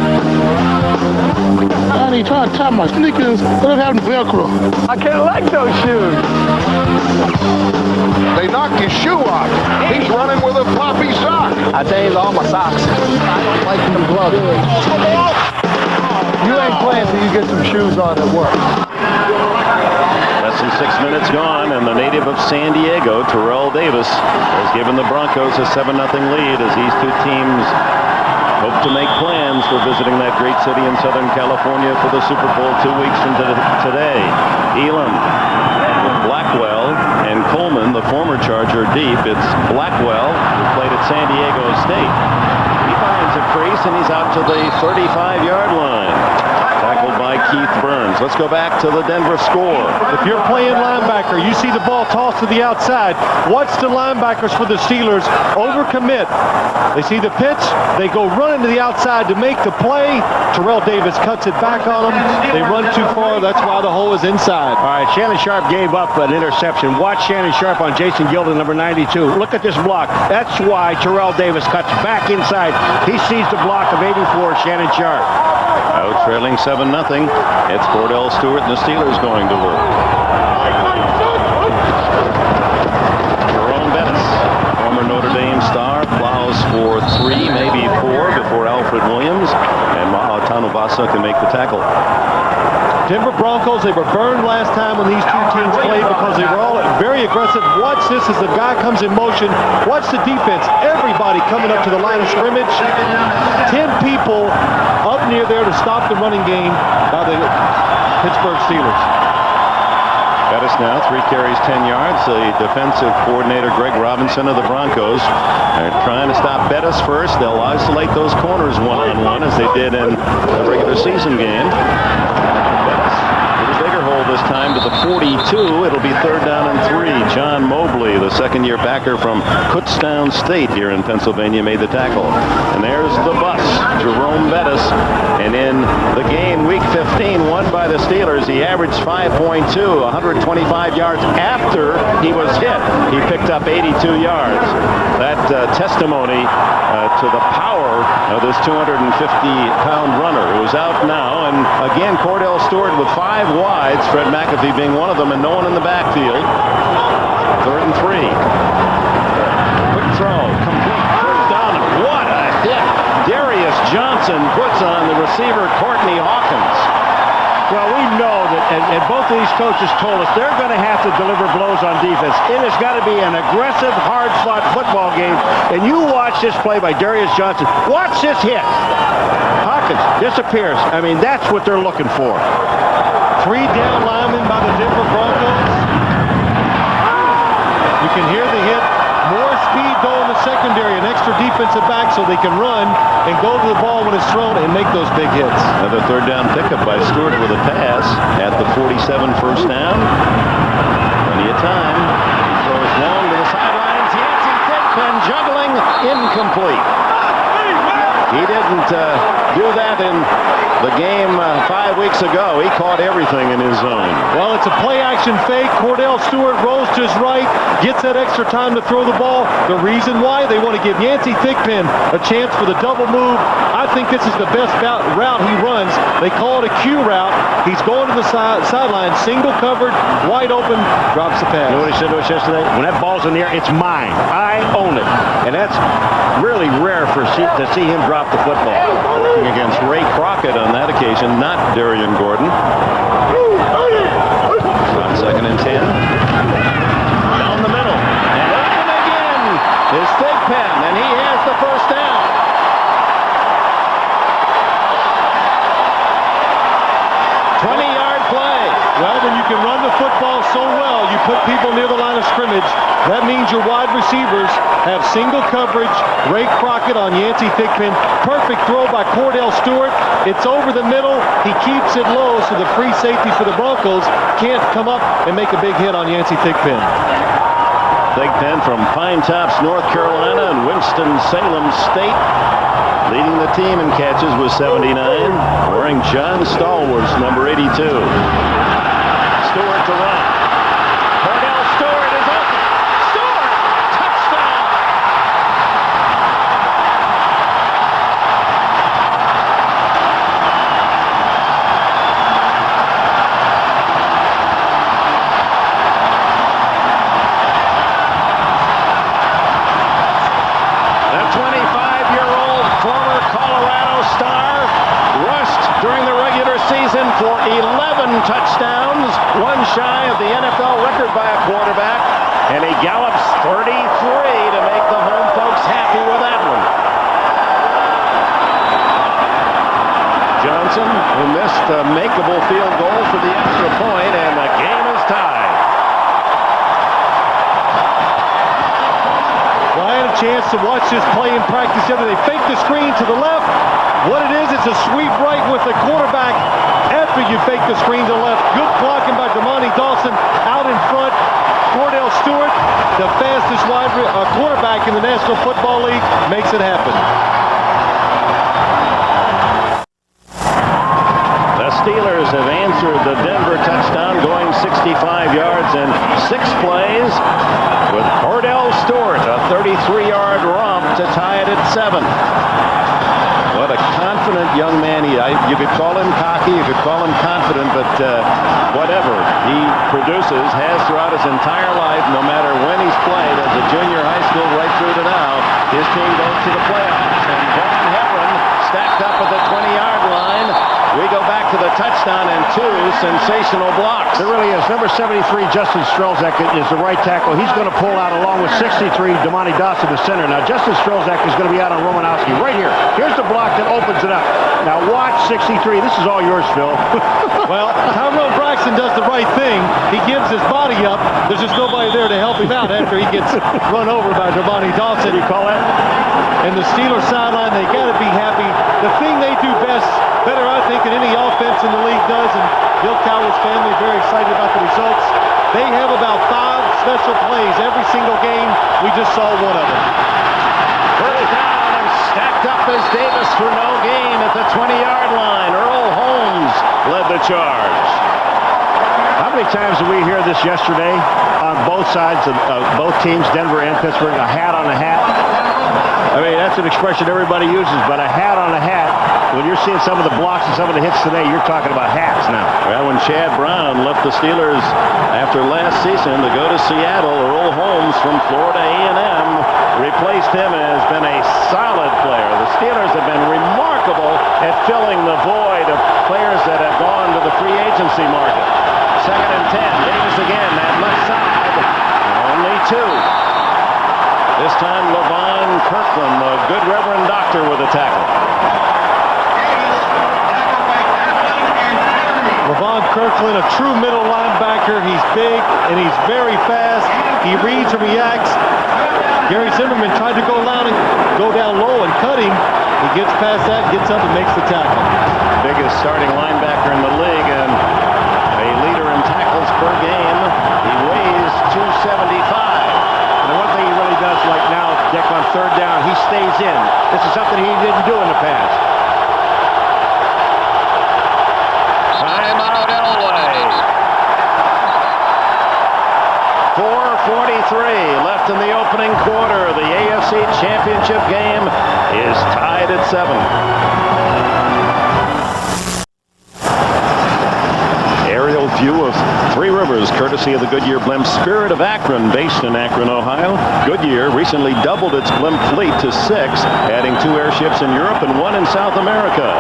I ain't trying to tie my sneakers. What if having Velcro? I can't like those shoes. They knock your shoe off. He's running with a floppy sock. I changed all my socks. I don't like them gloves. You ain't playing till you get some shoes on that work. Less than 6 minutes gone, and the native of San Diego, Terrell Davis, has given the Broncos a 7-0 lead as these two teams hope to make plans for visiting that great city in Southern California for the Super Bowl 2 weeks from today. Elam with Blackwell and Coleman, the former Charger, deep. It's Blackwell, who played at San Diego State. He finds a crease, and he's out to the 35-yard line. Tackled by Keith Burns. Let's go back to the Denver score. If you're playing linebacker, you see the ball tossed to the outside. Watch the linebackers for the Steelers overcommit. They see the pitch. They go running to the outside to make the play. Terrell Davis cuts it back on them. They run too far. That's why the hole is inside. All right, Shannon Sharp gave up an interception. Watch Shannon Sharp on Jason Gilden, number 92. Look at this block. That's why Terrell Davis cuts back inside. He sees the block of 84, Shannon Sharp. Out trailing 7-0. It's Cordell Stewart and the Steelers going to work. Jerome Bettis, former Notre Dame star, plows for 3, maybe 4 before Alfred Williams, and Mahatanuvasa can make the tackle. Denver Broncos, they were burned last time when these two teams played because they were all very aggressive. Watch this as the guy comes in motion. Watch the defense. Everybody coming up to the line of scrimmage. 10 people up near there to stop the running game by the Pittsburgh Steelers. Bettis now, 3 carries, 10 yards. The defensive coordinator, Greg Robinson of the Broncos, are trying to stop Bettis first. They'll isolate those corners one-on-one as they did in the regular season game. This time to the 42. It'll be 3rd down and 3. John Mobley, the second-year backer from Kutztown State here in Pennsylvania, made the tackle. And there's the bus, Jerome Bettis. And in the game, Week 15, won by the Steelers, he averaged 5.2, 125 yards after he was hit. He picked up 82 yards. That testimony to the power of this 250-pound runner who's out now. And again, Cordell Stewart with 5 wides, Fred McAfee being one of them, and no one in the backfield. 3rd and 3. Quick throw, complete, 1st down, and what a hit Darius Johnson puts on the receiver Courtney Hawkins. Well, we know that and both of these coaches told us they're going to have to deliver blows on defense. It has got to be an aggressive, hard-fought football game. And you watch this play by Darius Johnson. Watch this hit. Hawkins disappears. I mean, that's what they're looking for. 3 down linemen by the Denver Broncos. You can hear the hit. More speed though in the secondary, an extra defensive back so they can run and go to the ball when it's thrown and make those big hits. Another third down pickup by Stewart with a pass at the 47, first down. Plenty of time. He throws long to the sidelines. Yancey Thigpen juggling, incomplete. He didn't do that in the game 5 weeks ago. He caught everything in his zone. Well, it's a play-action fake. Cordell Stewart rolls to his right, gets that extra time to throw the ball. The reason why, they want to give Yancey Thigpen a chance for the double move. I think this is the best route he runs. They call it a Q route. He's going to the sideline, single covered, wide open, drops the pass. You know what he said to us yesterday? When that ball's in the air, it's mine. I own it. And that's really rare to see him drop the football. Working against Ray Crockett on that occasion, not Darian Gordon. On 2nd and 10. Down the middle. And open again is Thigpen, and he has the first down. Well, when you can run the football so well, you put people near the line of scrimmage. That means your wide receivers have single coverage. Ray Crockett on Yancey Thigpen. Perfect throw by Cordell Stewart. It's over the middle. He keeps it low so the free safety for the Broncos can't come up and make a big hit on Yancey Thigpen. Thigpen from Pine Tops, North Carolina, and Winston-Salem State. Leading the team in catches with 79, wearing John Stallworth's number 82. Stewart to run. Cordell Stewart is open. Stewart! Touchdown! The 25-year-old former Colorado star rushed during the regular season for 11 touchdowns, one shy of the NFL record by a quarterback, and he gallops 33 to make the home folks happy with that one. Johnson, who missed a makeable field goal for the extra point, and the game is tied. Well, I had a chance to watch this play in practice the other day. They fake the screen to the left. What it is, it's a sweep right with the quarterback after you fake the screen to the left. Good blocking by Damani Dawson out in front. Cordell Stewart, the fastest quarterback in the National Football League, makes it happen. The Steelers have answered the Denver touchdown, going 65 yards in 6 plays, with Cordell Stewart, a 33-yard romp to tie it at 7. What a confident young man you could call him cocky, you could call him confident, but whatever he produces has throughout his entire life, no matter when he's played, as a junior high school right through to now, his team goes to the playoffs. And John Hebron stacked up at the 20-yard line. We go back to the touchdown and 2 sensational blocks. There really is. Number 73, Justin Strelzak, is the right tackle. He's going to pull out along with 63, Damani Dawson, the center. Now, Justin Strelzak is going to be out on Romanowski right here. Here's the block that opens it up. Now, watch 63. This is all yours, Phil. Well, Tyrell Braxton does the right thing. He gives his body up. There's just nobody there to help him out after he gets run over by Damani Dawson. What do you call that? And the Steelers sideline, they got to be happy. The thing they do best, better I think than any offense in the league does, and Bill Cowher's family very excited about the results. They have about 5 special plays every single game. We just saw one of them. First down and stacked up as Davis for no gain at the 20-yard line. Earl Holmes led the charge. How many times did we hear this yesterday on both sides of both teams, Denver and Pittsburgh, a hat on a hat? I mean, that's an expression everybody uses, but a hat on a hat, when you're seeing some of the blocks and some of the hits today, you're talking about hats now. Well, when Chad Brown left the Steelers after last season to go to Seattle, Earl Holmes from Florida A&M replaced him and has been a solid player. The Steelers have been remarkable at filling the void of players that have gone to into the free agency market. 2nd and 10. Davis again, that left side. Only 2. This time, Levon Kirkland, the good Reverend Doctor, with a tackle. Levon Kirkland, a true middle linebacker. He's big and he's very fast. He reads and reacts. Gary Zimmerman tried to go down low and cut him. He gets past that, gets up and makes the tackle. Biggest starting linebacker in the league and a leader in tackles per game. He weighs 275. And the one thing he really does like now, Dick, on 3rd down, he stays in. This is something he didn't do in the past. Timeout Elway. 4:43 left in the opening quarter. The AFC Championship game is tied at 7. Aerial view of Three Rivers, courtesy of the Goodyear blimp Spirit of Akron, based in Akron, Ohio. Goodyear recently doubled its blimp fleet to 6, adding 2 airships in Europe and 1 in South America.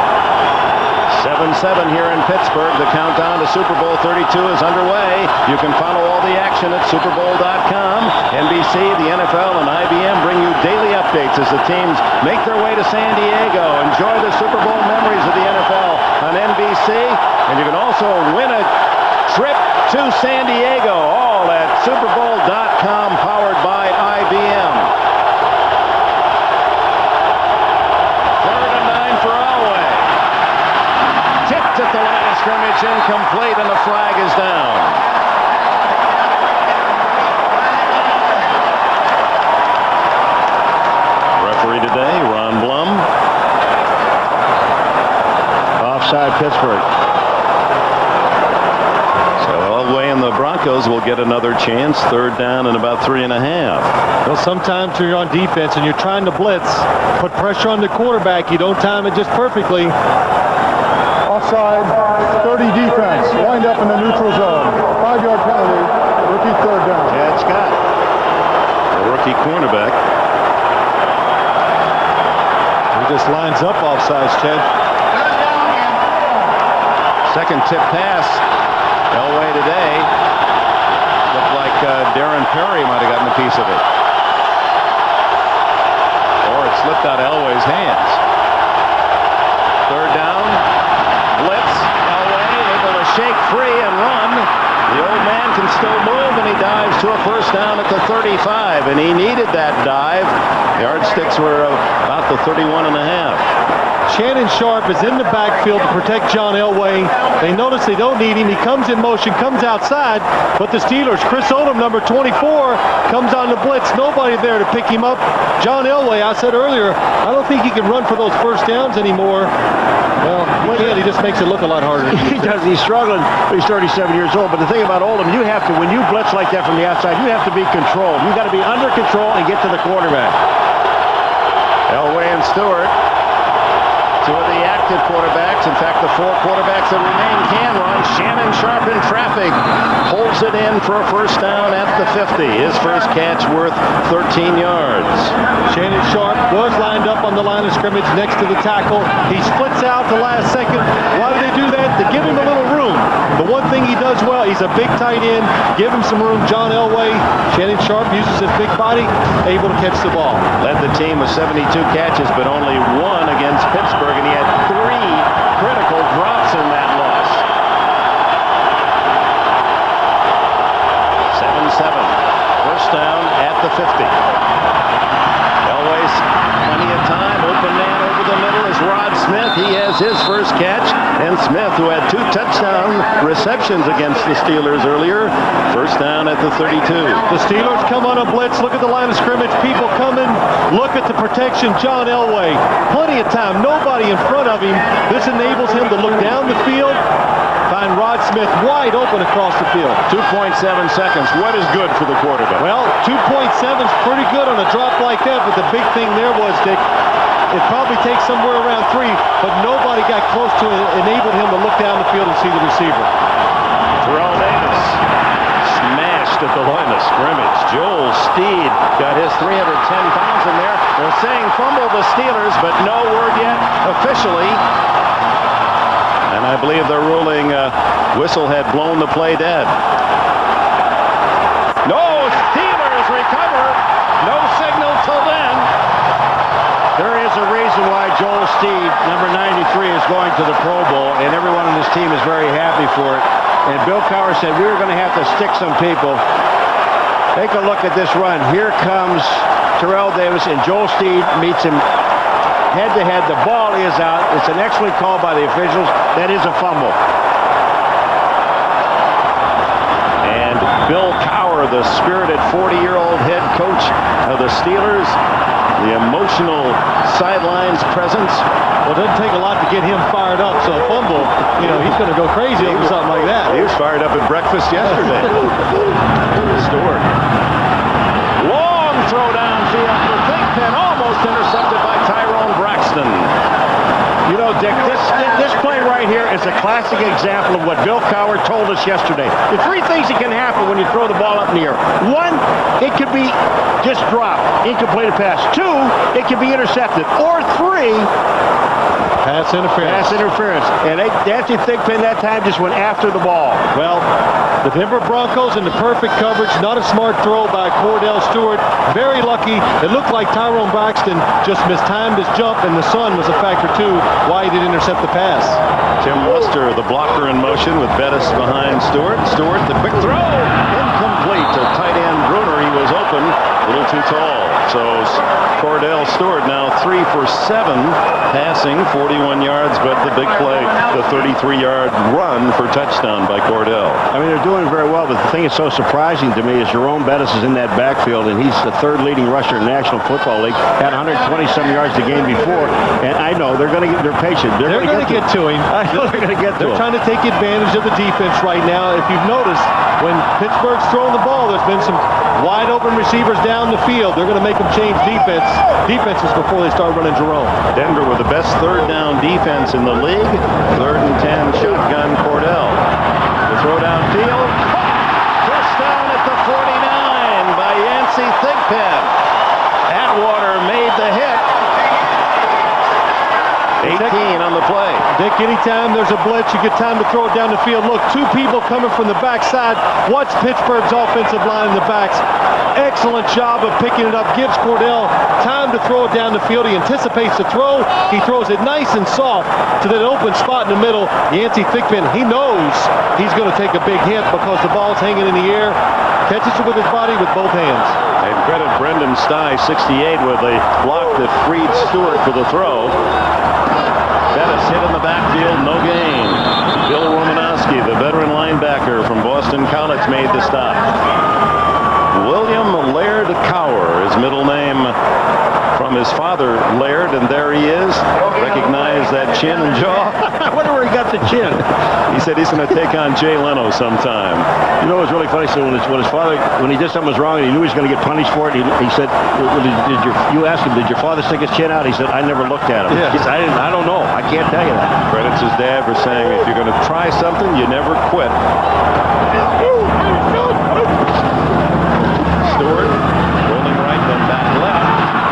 7-7 here in Pittsburgh. The countdown to Super Bowl 32 is underway. You can follow all the action at superbowl.com. NBC, the NFL, and IBM bring you daily updates as the teams make their way to San Diego. Enjoy the Super Bowl memories of the NFL on NBC. And you can also win a trip to San Diego, all at superbowl.com, powered by IBM. 3rd and 9 for Elway. Tipped at the line of scrimmage, incomplete, and the flag is down. Referee today, Ron Blum. Offside, Pittsburgh. So Elway and the Broncos will get another chance. 3rd down and about 3.5. Well, sometimes you're on defense and you're trying to blitz, put pressure on the quarterback. You don't time it just perfectly. Offside, 30 defense, wind up in the neutral zone. 5-yard penalty, rookie 3rd down. Chad Scott, the rookie cornerback. He just lines up offsides, Chad. Second tip pass. Elway today. Looked like Darren Perry might have gotten a piece of it. Or it slipped out of Elway's hands. 3rd down. Blitz. Elway able to shake free and run. The old man can still move, and he dives to a 1st down at the 35, and he needed that dive. Yardsticks were about the 31.5. Shannon Sharp is in the backfield to protect John Elway. They notice they don't need him. He comes in motion, comes outside, but the Steelers, Chris Odom, number 24, comes on the blitz. Nobody there to pick him up. John Elway, I said earlier, I don't think he can run for those 1st downs anymore. Well, he just makes it look a lot harder. He does. He's struggling. He's 37 years old. But the thing about Oldham, you have to, when you blitz like that from the outside, you have to be controlled. You got to be under control and get to the quarterback. Elway and Stewart, 2 of the active quarterbacks. In fact, the 4 quarterbacks that remain can run. Shannon Sharp in traffic holds it in for a 1st down at the 50. His first catch worth 13 yards. Shannon Sharp was lined up on the line of scrimmage next to the tackle. He splits out the last second. Why do they do that? To give him a little room. The one thing he does well, he's a big tight end. Give him some room. John Elway, Shannon Sharp uses his big body, able to catch the ball. Led the team with 72 catches, but only 1 against Pittsburgh, and he had 3 critical drops in that loss. 7-7. 1st down at the 50. Elway's plenty of time. Open man over the middle is Rod Smith. He has his first catch. And Smith, who had 2 touchdown receptions against the Steelers earlier, 1st down at the 32. The Steelers come on a blitz. Look at the line of scrimmage. People coming. Look at the protection. John Elway. Plenty of time. Nobody in front of him. This enables him to look down the field. Find Rod Smith wide open across the field. 2.7 seconds. What is good for the quarterback? Well, 2.7 is pretty good on a drop like that, but the big thing there was, Dick, it probably takes somewhere around 3, but nobody got close to it, enabled him to look down the field and see the receiver. Terrell Davis smashed at the line of scrimmage. Joel Steed got his 310 pounds in there. They're saying fumble the Steelers, but no word yet officially. And I believe they're ruling Whistle had blown the play dead. No, Steelers recover. No signal till then. There is a reason why Joel Steed, number 93, is going to the Pro Bowl, and everyone on this team is very happy for it. And Bill Cowher said we were going to have to stick some people. Take a look at this run. Here comes Terrell Davis, and Joel Steed meets him head-to-head. The ball is out. It's an excellent call by the officials. That is a fumble. And Bill Cowher, the spirited 40-year-old head coach of the Steelers, the emotional sidelines presence. Well, it doesn't take a lot to get him fired up, so a fumble, he's going to go crazy over something like that. He was fired up at breakfast yesterday. Stewart. Long throw downfield for Thigpen, almost intercepted by Tyrone Braxton. You know, Dick, this play right here is a classic example of what Bill Cowher told us yesterday. The three things that can happen when you throw the ball up in the air. One, it could be just dropped, incomplete pass. Two, it could be intercepted. Or three, pass interference. And Anthony Thigpen that time just went after the ball. Well, the Denver Broncos in the perfect coverage. Not a smart throw by Cordell Stewart. Very lucky. It looked like Tyrone Braxton just mistimed his jump, and the sun was a factor too why he didn't intercept the pass. Tim Luster, the blocker in motion with Bettis behind Stewart. Stewart, the quick throw. Incomplete to tight end Bruner. He was open. A little too tall. So Cordell Stewart now 3 for 7 passing, 41 yards, but the big play, the 33-yard run for touchdown by Cordell. I mean, they're doing very well, but the thing that's so surprising to me is Jerome Bettis is in that backfield, and he's the third leading rusher in the National Football League. Had 120-some yards the game before, and I know they're going to get. They're patient. They're going to get to him. I know they're going to get to him. They're trying to take advantage of the defense right now. If you've noticed, when Pittsburgh's throwing the ball, there's been some wide open receivers down the field. They're going to make them change defenses before they start running Jerome. Denver with the best third down defense in the league. 3rd and 10, shotgun Cordell. The throw downfield. First down at the 49 by Yancey Thigpen. Atwater made the hit. 18 on the play. Dick, anytime there's a blitz, you get time to throw it down the field. Look, 2 people coming from the backside. Watch Pittsburgh's offensive line in the backs. Excellent job of picking it up. Gives Cordell time to throw it down the field. He anticipates the throw. He throws it nice and soft to that open spot in the middle. Yancey Thigpen, he knows he's going to take a big hit because the ball's hanging in the air. Catches it with his body with both hands. And credit Brendan Stye, 68, with a block that freed Stewart for the throw. Bettis hit in the backfield, no gain. Bill Romanowski, the veteran linebacker from Boston College, made the stop. William Laird Cowher, his middle name from his father, Laird, and there he is. Recognize that chin and jaw. I wonder where he got the chin. He said he's going to take on Jay Leno sometime. You know, it was really funny. So when his father, when he did something was wrong and he knew he was going to get punished for it, he said, you asked him, did your father stick his chin out? He said, I never looked at him. Yeah. He said, I don't know. I can't tell you that. Credits his dad for saying, if you're going to try something, you never quit. Stewart rolling right, then back left.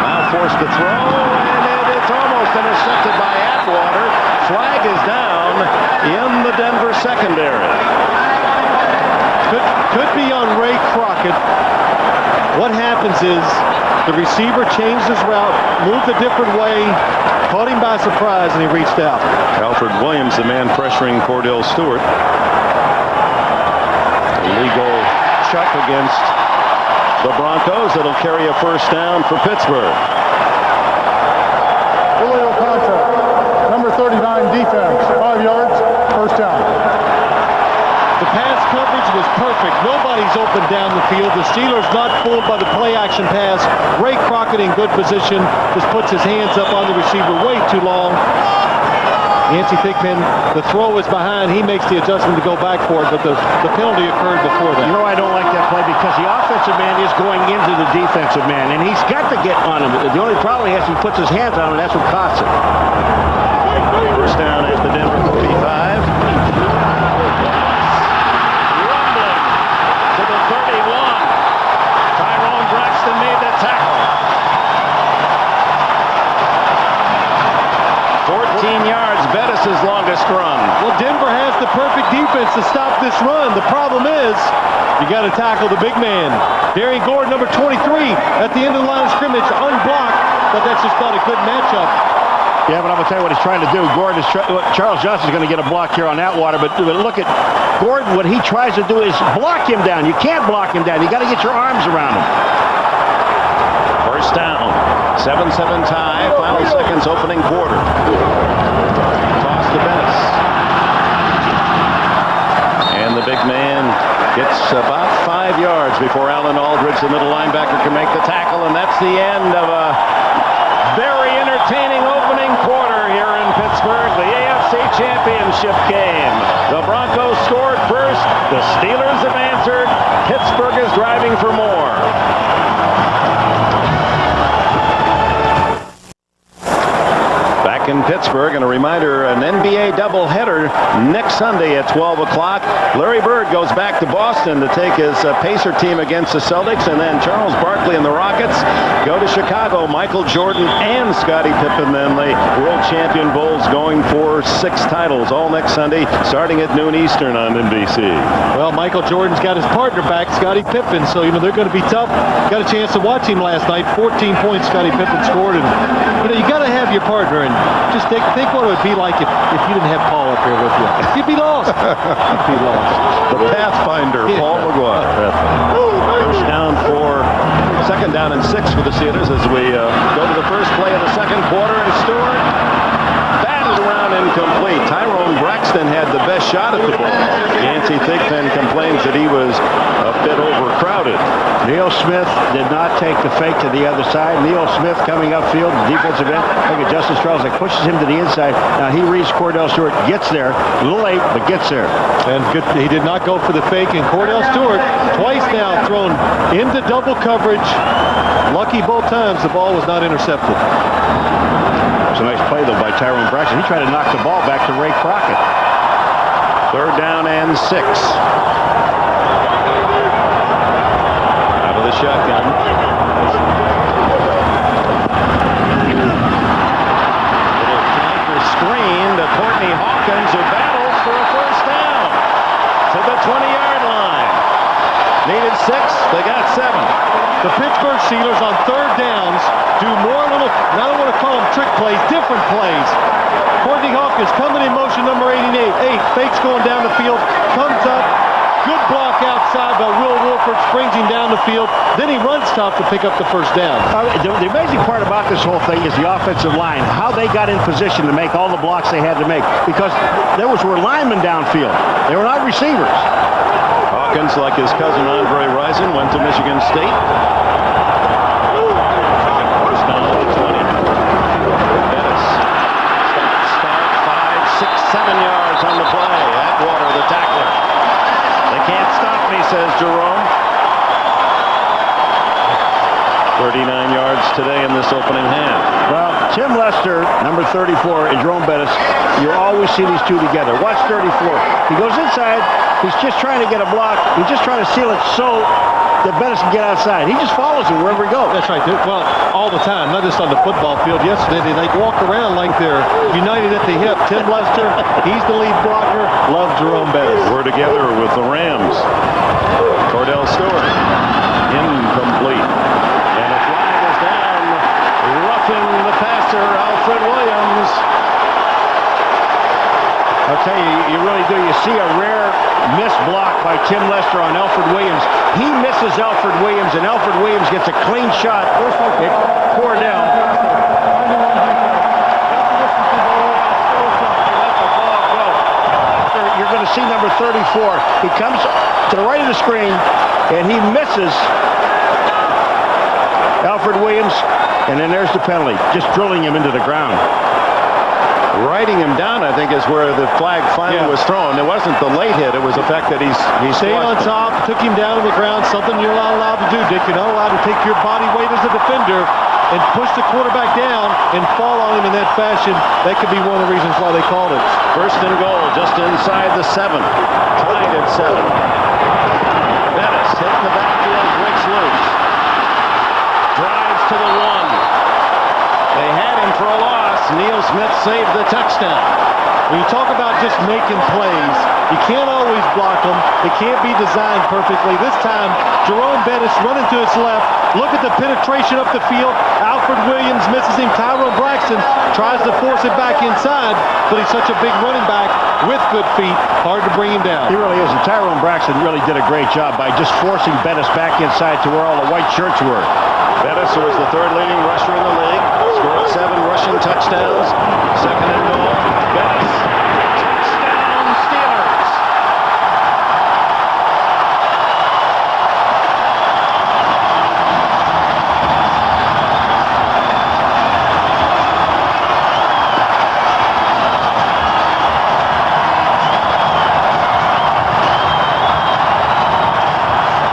Now forced to throw, and it's almost intercepted by Atwater. Flag is down in the Denver secondary. Could be on Ray Crockett. What happens is the receiver changed his route, moved a different way, caught him by surprise, and he reached out. Alfred Williams, the man pressuring Cordell Stewart. Illegal chuck against the Broncos. It'll carry a first down for Pittsburgh. Illegal contact. Number 39 defense. 5 yards. First down. The pass coverage was perfect. Nobody's open down the field. The Steelers not fooled by the play-action pass. Ray Crockett in good position. Just puts his hands up on the receiver way too long. Yancey Thigpen, the throw is behind. He makes the adjustment to go back for it, but the penalty occurred before that. You know, I don't like that play because the offensive man is going into the defensive man, and he's got to get on him. The only problem he has, he puts his hands on him, and that's what costs it. First down at the Denver 45. Rumbling to the 31. Tyrone Braxton made the tackle. 14 yards. Bettis' long longest run. Well, Denver has the perfect defense to stop this run. The problem is you got to tackle the big man. Darian Gordon, number 23, at the end of the line of scrimmage, unblocked, but that's just not a good matchup. Yeah, but I'm going to tell you what he's trying to do. Gordon is Charles Johnson's going to get a block here on Atwater, but look at Gordon. What he tries to do is block him down. You can't block him down. You got to get your arms around him. First down. 7-7 tie. Final seconds, opening quarter. Toss to Bennis. And the big man gets about 5 yards before Alan Aldridge, the middle linebacker, can make the tackle, and that's the end of a very entertaining opening quarter here in Pittsburgh. The AFC Championship game. The Broncos scored first. The Steelers have answered. Pittsburgh is driving for more. Back in Pittsburgh, and a reminder, an NBA doubleheader next Sunday at 12 o'clock. Larry Bird goes back to Boston to take his Pacer team against the Celtics, and then Charles Barkley and the Rockets go to Chicago. Michael Jordan and Scottie Pippen, then the world champion Bulls, going for 6 titles, all next Sunday, starting at noon Eastern on NBC. Well, Michael Jordan's got his partner back, Scottie Pippen, so, they're going to be tough. Got a chance to watch him last night. 14 points Scottie Pippen scored, and, you got to have your partner, and just think what it would be like if you didn't have Paul up here with you. You'd be lost. You'd be lost. The Pathfinder, Paul McGuire. First down for second down and 6 for the Steelers as we go to the first play of the second quarter, and Stewart batted around incomplete. Tyrone Braxton had the best shot at the ball. Yancey Thigpen complains that he was a bit overcrowded. Neil Smith did not take the fake to the other side. Neil Smith coming upfield, defensive end. Look at Justin Strauss, pushes him to the inside. Now he reads Cordell Stewart, gets there. A little late, but gets there. And good, he did not go for the fake, and Cordell Stewart twice now thrown into double coverage. Lucky both times the ball was not intercepted. It's a nice play, though, by Tyrone Braxton. He tried to knock the ball back to Ray Crockett. Third down and 6. Out of the shotgun. Little flanker screen to Courtney Hawkins, who battles for a first down to the 20-yard line. Needed 6. They got 7. The Pittsburgh Steelers on third downs do more little, I don't want to call them trick plays, different plays. Courtney Hawkins coming in motion, number 88. Fakes going down the field, comes up, good block outside by Will Wolford, springs him down the field. Then he runs tough to pick up the first down. The amazing part about this whole thing is the offensive line, how they got in position to make all the blocks they had to make. Because there were linemen downfield. They were not receivers. Hawkins, like his cousin Andre Rison, went to Michigan State. First down at the 20. Bettis. Start 5, 6, 7 yards on the play. Atwater, the tackler. They can't stop me, says Jerome. 39 yards today in this opening half. Well, Tim Lester, number 34, and Jerome Bettis, you always see these two together. Watch 34. He goes inside. He's just trying to get a block. He's just trying to seal it so that Bettis can get outside. He just follows him wherever he goes. That's right. Well, all the time, not just on the football field. Yesterday, they walk around like they're united at the hip. Tim Lester, he's the lead blocker. Love Jerome Bettis. We're together with the Rams. Cordell Stewart, incomplete. And a flag is down, roughing the passer, Alfred Williams. I'll tell you, you really do. You see a rare missed block by Tim Lester on Alfred Williams. He misses Alfred Williams, and Alfred Williams gets a clean shot at Cordell. You're going to see number 34. He comes to the right of the screen, and he misses Alfred Williams, and then there's the penalty, just drilling him into the ground. Riding him down, I think, is where the flag finally was thrown. It wasn't the late hit. It was the fact that he stayed on top, took him down to the ground, something you're not allowed to do, Dick. You're not allowed to take your body weight as a defender and push the quarterback down and fall on him in that fashion. That could be one of the reasons why they called it. First and goal, just inside the 7. Tied at 7. Bettis hitting the backfield, breaks loose. Drives to the 1. They had him for a loss. Neil Smith saved the touchdown. When you talk about just making plays, you can't always block them. They can't be designed perfectly. This time, Jerome Bettis running to his left. Look at the penetration up the field. Alfred Williams misses him. Tyrone Braxton tries to force it back inside, but he's such a big running back with good feet. Hard to bring him down. He really is. And Tyrone Braxton really did a great job by just forcing Bettis back inside to where all the white shirts were. Bettis, who was the third leading rusher in the league, scored 7 rushing touchdowns. Second and goal. Bettis. Touchdown, Steelers.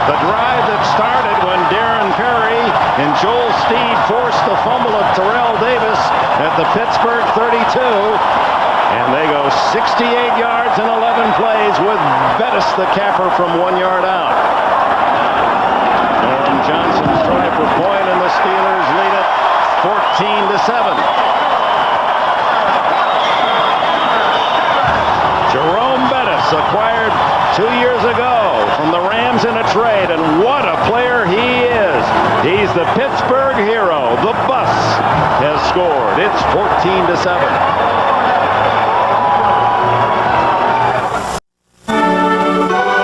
The drive that started when Darren Perry and Joel Steed forced the fumble of Terrell Davis at the Pittsburgh 32. And they go 68 yards in 11 plays with Bettis, the capper, from 1 yard out. Norm Johnson's try for point, and the Steelers lead it 14-7. Jerome Bettis, acquired 2 years ago from the Rams in a trade, and what a player he is. He's the Pittsburgh hero. The bus has scored. It's 14-7.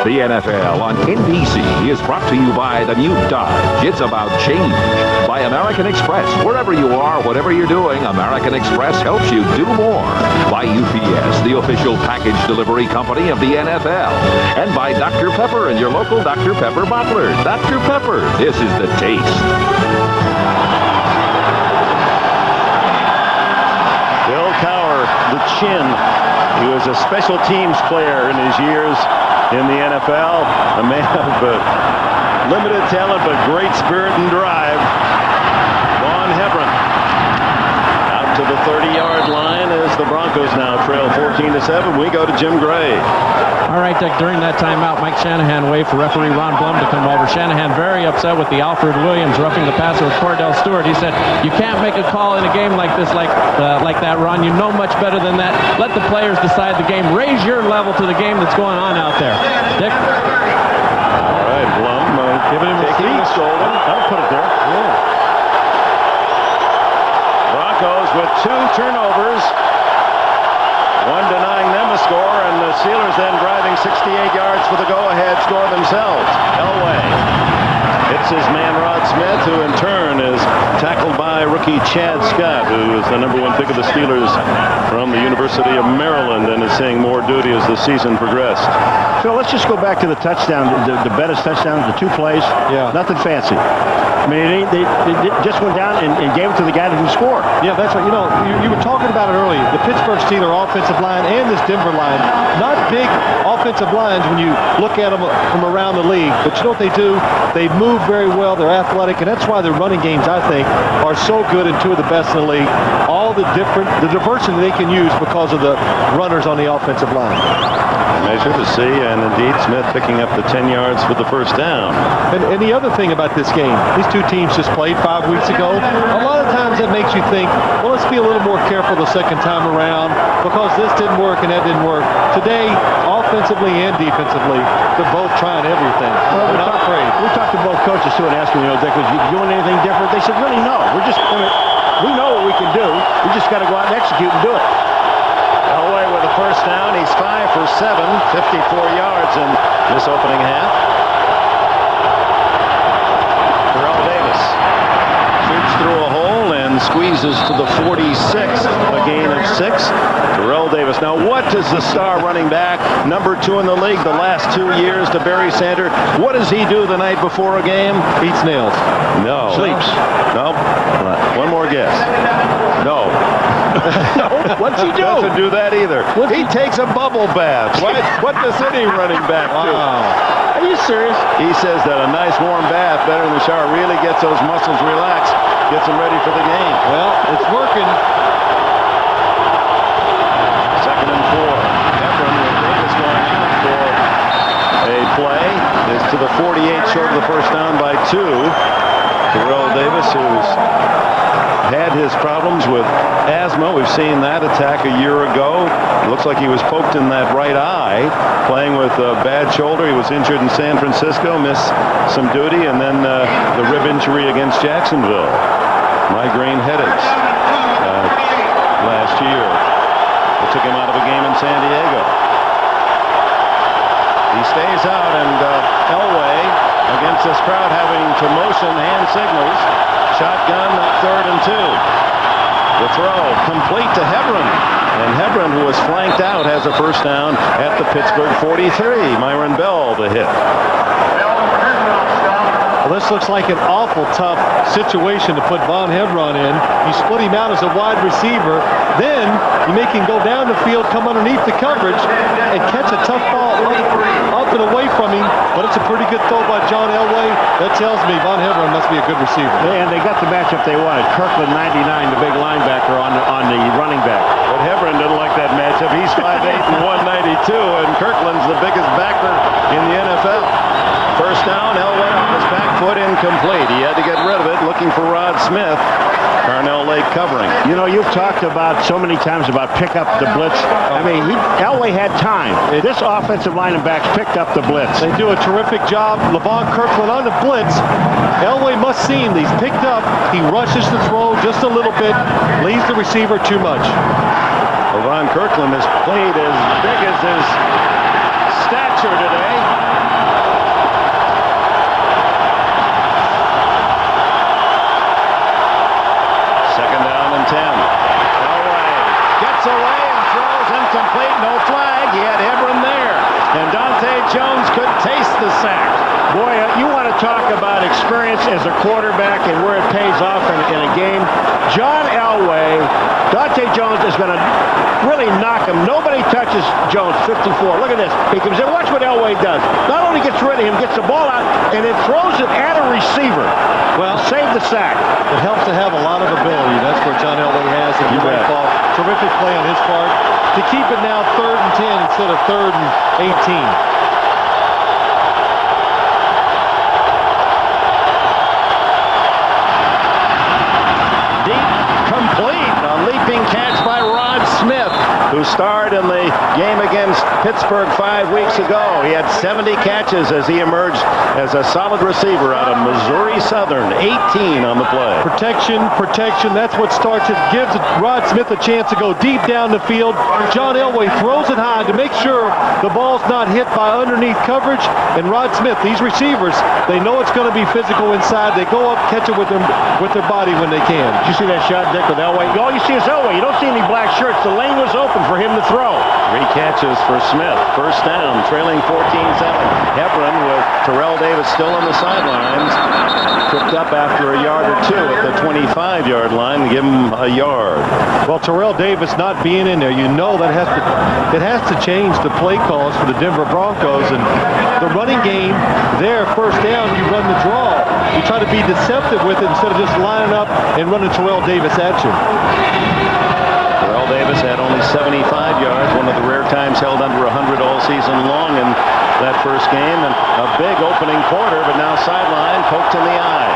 The NFL on NBC is brought to you by the new Dodge. It's about change. By American Express. Wherever you are, whatever you're doing, American Express helps you do more. By UPS, the official package delivery company of the NFL. And by Dr. Pepper and your local Dr. Pepper bottler. Dr. Pepper, this is the taste. Bill Cowher, the chin. He was a special teams player in his years in the NFL. A man of limited talent, but great spirit and drive. Vaughn Hebron out to the 30-yard line as the Broncos now trail 14-7. We go to Jim Gray. All right, Dick, during that timeout, Mike Shanahan waved for referee Ron Blum to come over. Shanahan very upset with the Alfred Williams roughing the passer with Cordell Stewart. He said, you can't make a call in a game like this, like that, Ron. You know much better than that. Let the players decide the game. Raise your level to the game that's going on out there. Dick? All right, Blum giving him a lead. I'll put it there. Yeah. Broncos with 2 turnovers. One denying them a score, and the Steelers then driving 68 yards for the go-ahead score themselves. Elway hits his man Rod Smith, who in turn is tackled by rookie Chad Scott, who is the #1 pick of the Steelers from the University of Maryland and is seeing more duty as the season progressed. Phil, let's just go back to the touchdown, the Bettis touchdown, the 2 plays. Yeah. Nothing fancy. I mean, they just went down and gave it to the guy that can score. Yeah, that's right. You know, you were talking about it earlier. The Pittsburgh Steelers offensive line and this Denver line, not big offensive lines when you look at them from around the league. But you know what they do? They move very well. They're athletic, and that's why their running games, I think, are so good and 2 of the best in the league. All the diversity they can use because of the runners on the offensive line. Measure to see, and indeed Smith picking up the 10 yards for the first down. And the other thing about this game, these 2 teams just played 5 weeks ago. A lot of times that makes you think, well, let's be a little more careful the second time around because this didn't work and that didn't work. Today, offensively and defensively, they're both trying everything. Well, they're not afraid. We talked to both coaches too and asked them, Dick, was you doing anything different? They said, really, no. We know what we can do. We just got to go out and execute and do it. Elway with a first down. He's 5 for 7, 54 yards in this opening half. Terrell Davis shoots through a hole and squeezes to the 46, a gain of 6. Terrell Davis. Now, what does the star running back, #2 in the league the last 2 years, to Barry Sanders, what does he do the night before a game? Eats nails. No. Sleeps. No. One more guess. No. No. What's he do? Doesn't do that either. He takes a bubble bath. What does any running back do? Are you serious? He says that a nice warm bath, better than the shower, really gets those muscles relaxed, gets them ready for the game. Well, it's working. 2nd and 4. Hebron with Davis going out for a play. Is to the 48, short of the first down by 2. Terrell Davis, who's had had his problems with asthma. We've seen that attack a year ago. It looks like he was poked in that right eye, playing with a bad shoulder. He was injured in San Francisco, missed some duty, and then the rib injury against Jacksonville. Migraine headaches last year. They took him out of a game in San Diego. He stays out, and Elway, against this crowd having to motion hand signals, shotgun, 3rd and 2. The throw complete to Hebron, and Hebron, who was flanked out, has a first down at the Pittsburgh 43. Myron Bell the hit. Well, this looks like an awful tough situation to put Von Hebron in. You split him out as a wide receiver. Then you make him go down the field, come underneath the coverage, and catch a tough ball up and away from him. But it's a pretty good throw by John Elway. That tells me Von Hebron must be a good receiver. And they got the matchup they wanted. Kirkland, 99, the big linebacker on the running back. But Hebron didn't like that matchup. He's 5'8" and 192, and Kirkland's the biggest backer in the NFL. First down, Elway on his back foot, incomplete. He had to get rid of it, looking for Rod Smith. Carnell Lake covering. You know, you've talked about so many times about pick up the blitz. I mean, Elway had time. This offensive line and backs picked up the blitz. They do a terrific job. LeVon Kirkland on the blitz. Elway must see him. He's picked up. He rushes the throw just a little bit, leaves the receiver too much. LeVon Kirkland has played as big as his stature today. Second down and 10. Elway gets away and throws incomplete. No flag. He had Hebron there. And Dante Jones could taste the sack. Boy, you want to talk about experience as a quarterback and where it pays off in a game. John Elway, Dante Jones is going to really knock him. Nobody touches Jones, 54. Look at this. He comes in. Watch what Elway does. Not only gets rid of him, gets the ball out, and then throws it at a receiver. Well, save the sack. It helps to have a lot of ability. That's what John Elway has. And you might fall. Terrific play on his part to keep it now 3rd and 10 instead of 3rd and 18. Leaping catch by Rod Smith, who starred in the game against Pittsburgh 5 weeks ago. He had 70 catches as he emerged as a solid receiver out of Missouri Southern. 18 on the play. Protection. That's what starts it. Gives Rod Smith a chance to go deep down the field. John Elway throws it high to make sure the ball's not hit by underneath coverage. And Rod Smith, these receivers, they know it's going to be physical inside. They go up, catch it with their body when they can. Did you see that shot, Dick, with Elway? All you see is Elway. You don't see any black shirts. The lane was open for him to throw. 3 catches for Smith. First down, trailing 14-7. Hebron with Terrell Davis still on the sidelines. Tripped up after a yard or two at the 25-yard line to give him a yard. Well, Terrell Davis not being in there, you know that it has to change the play calls for the Denver Broncos. And the running game there, first down, you run the draw. You try to be deceptive with it instead of just lining up and running Terrell Davis at you. Terrell Davis had only 75 yards, one of the rare times held under 100 all season long in that first game. And a big opening quarter, but now sideline, poked in the eye.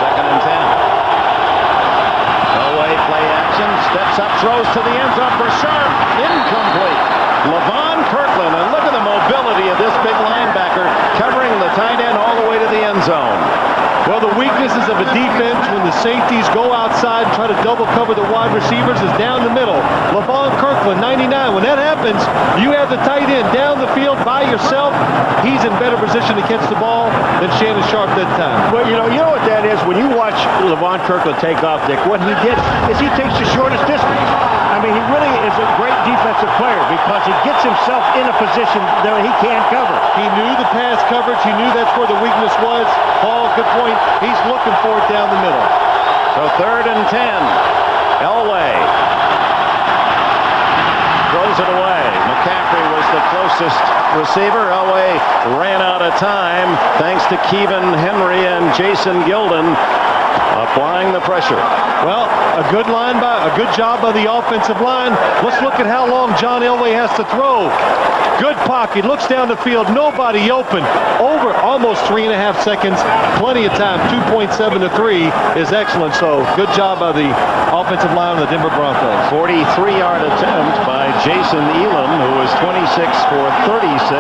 2nd and 10. Elway play action, steps up, throws to the end zone for Sharp. Incomplete. LeVon Kirkland, and look at the mobility of this big linebacker covering the tight end all the way to the end zone. Well, the weaknesses of a defense when the safeties go outside and try to double cover the wide receivers is down the middle. LeVon Kirkland, 99. When that happens, you have the tight end down the field by yourself. He's in better position to catch the ball than Shannon Sharp that time. Well, you know what that is? When you watch LeVon Kirkland take off, Dick, what he did is he takes the shortest distance. I mean, he really is a great defensive player because he gets himself in a position that he can't cover. He knew the pass coverage. He knew that's where the weakness was. Paul, good point. He's looking for it down the middle. So 3rd and 10. Elway throws it away. McCaffrey was the closest receiver. Elway ran out of time thanks to Kevin Henry and Jason Gilden. applying the pressure. Well, a good job by the offensive line. Let's look at how long John Elway has to throw. Good pocket, looks down the field, nobody open. Over almost 3.5 seconds, plenty of time. 2.7 to 3 is excellent. So good job by the offensive line of the Denver Broncos. 43-yard attempt by Jason Elam, who was 26 for 36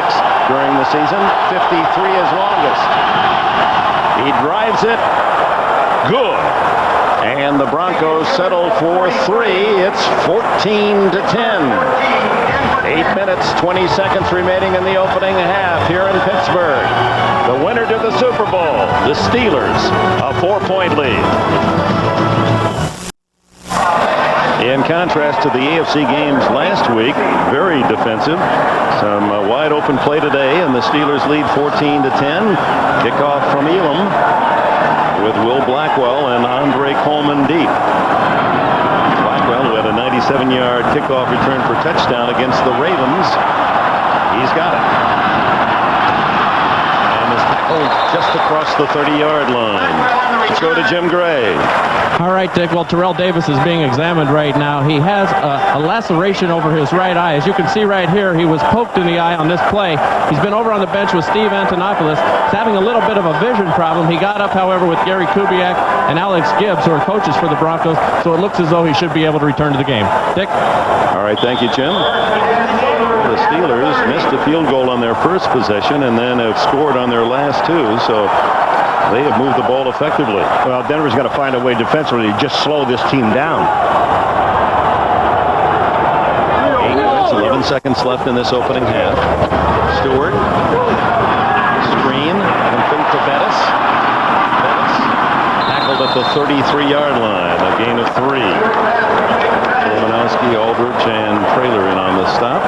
during the season. 53 is longest. He drives it. Good. And the Broncos settle for 3. It's 14 to 10. 8 minutes, 20 seconds remaining in the opening half here in Pittsburgh. The winner to the Super Bowl, the Steelers, a 4-point lead. In contrast to the AFC games last week, very defensive. Some wide open play today, and the Steelers lead 14 to 10. Kickoff from Elam with Will Blackwell and Andre Coleman deep. Blackwell, who had a 97-yard kickoff return for touchdown against the Ravens. He's got it. And is tackled just across the 30-yard line. Let's go to Jim Gray. All right, Dick. Well, Terrell Davis is being examined right now. He has a laceration over his right eye. As you can see right here, he was poked in the eye on this play. He's been over on the bench with Steve Antonopoulos. He's having a little bit of a vision problem. He got up, however, with Gary Kubiak and Alex Gibbs, who are coaches for the Broncos, so it looks as though he should be able to return to the game. Dick? All right, thank you, Jim. The Steelers missed a field goal on their first possession and then have scored on their last 2, so they have moved the ball effectively. Well, Denver's got to find a way defensively to just slow this team down. 8 minutes, 11 seconds left in this opening half. Stewart. Screen. Complete to Bettis. Bettis tackled at the 33-yard line. A gain of 3. Romanowski, Aldridge, and Traylor in on the stop.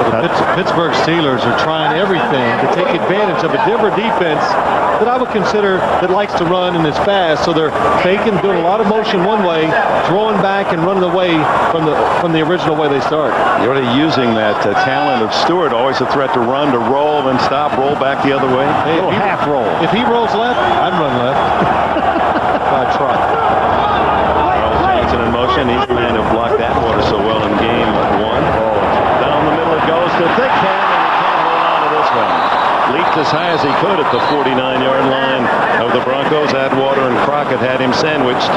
The Pittsburgh Steelers are trying everything to take advantage of a Denver defense that I would consider that likes to run and is fast. So they're faking, doing a lot of motion one way, throwing back and running away from the original way they start. You're really using that talent of Stewart, always a threat to run, to roll, then stop, roll back the other way. Hey, a little half roll. If he rolls left, I'd run left. I'd try. Charles Johnson in motion. He's the man who blocked that water so well in game 1. Down the middle it goes to Thigpen, and he can't hold on to this one. Leaped as high as he could at the 49-yard line of the Broncos. Atwater and Crockett had him sandwiched.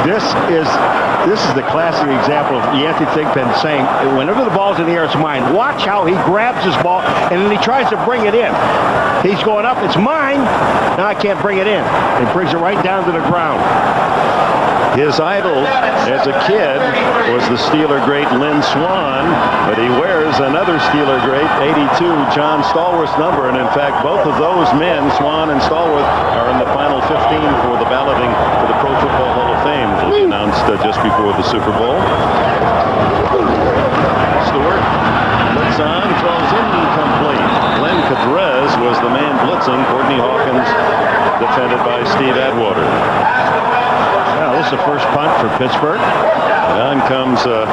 This is the classic example of Yancey Thigpen saying, whenever the ball's in the air, it's mine. Watch how he grabs his ball, and then he tries to bring it in. He's going up, it's mine. Now I can't bring it in. He brings it right down to the ground. His idol as a kid was the Steeler great Lynn Swann, but he wears another Steeler great, 82, John Stallworth's number. And in fact, both of those men, Swann and Stallworth, are in the final 15 for the balloting for the Pro Football Hall of Fame, which was announced just before the Super Bowl. Stewart blitz on, throws incomplete. Glenn Cadrez was the man blitzing. Courtney Hawkins defended by Steve Atwater. Well, this is the first punt for Pittsburgh. On comes the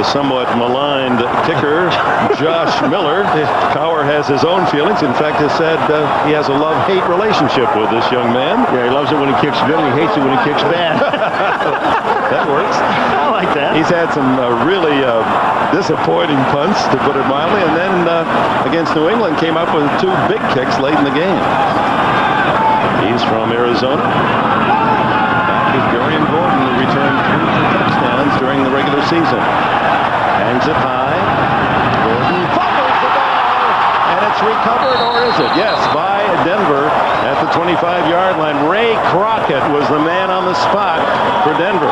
somewhat maligned kicker, Josh Miller. Cowher has his own feelings. In fact, has said he has a love-hate relationship with this young man. Yeah, he loves it when he kicks good, and he hates it when he kicks bad. That works. I like that. He's had some really disappointing punts, to put it mildly, and then against New England came up with 2 big kicks late in the game. He's from Arizona. Dorian Gordon, who returned 3 touchdowns during the regular season. Hangs it high. Gordon fumbles the ball, and it's recovered, or is it? Yes, by Denver at the 25-yard line. Ray Crockett was the man on the spot for Denver.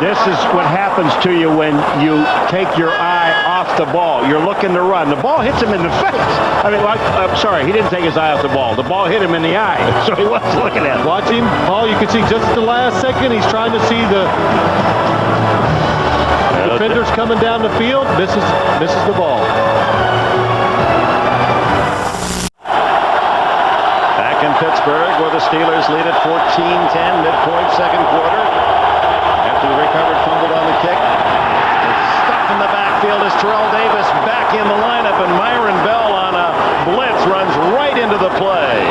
This is what happens to you when you take your eye off the ball. You're looking to run. The ball hits him in the face. I mean, I'm sorry, he didn't take his eye off the ball. The ball hit him in the eye, so he wasn't looking at it. Watch him. Paul, you can see just at the last second, he's trying to see the defenders coming down the field. Misses the ball. Back in Pittsburgh, where the Steelers lead at 14-10, midpoint second quarter. After the recovered fumbled on the kick. It's stuck in the backfield as Terrell Davis back in the lineup, and Myron Bell on a blitz runs right into the play.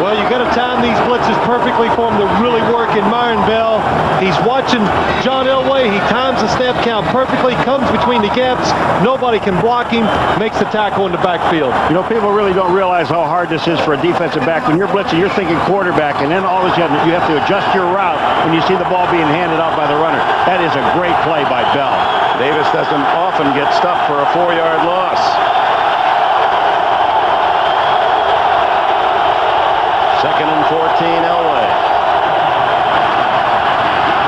Well, you got to time these blitzes perfectly. perfectly for him to really work. And Myron Bell, he's watching John Elway. He times the snap count perfectly, comes between the gaps. Nobody can block him, makes the tackle in the backfield. You know, people really don't realize how hard this is for a defensive back. When you're blitzing, you're thinking quarterback, and then all of a sudden you have to adjust your route when you see the ball being handed out by the runner. That is a great play by Bell. Davis doesn't often get stuffed for a 4-yard loss. Second and 14, Elway.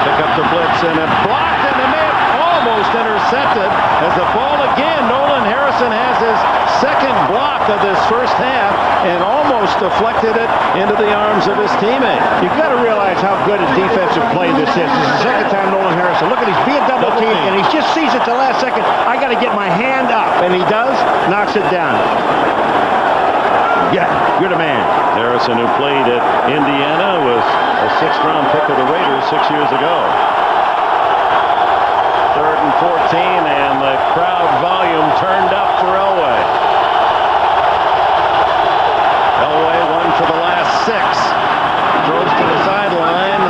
Pick up the blitz, and it blocked, and the man almost intercepted as the ball again. Nolan Harrison has his second block of this first half and almost deflected it into the arms of his teammate. You've got to realize how good a defensive play this is. This is the second time Nolan Harrison. Look at he's being double teamed, and he just sees it the last second. I got to get my hand up, and he does. Knocks it down. Yeah, you're the man. Harrison, who played at Indiana, was a 6th-round pick of the Raiders 6 years ago. 3rd and 14, and the crowd volume turned up for Elway. Elway, one for the last 6. Throws to the sideline,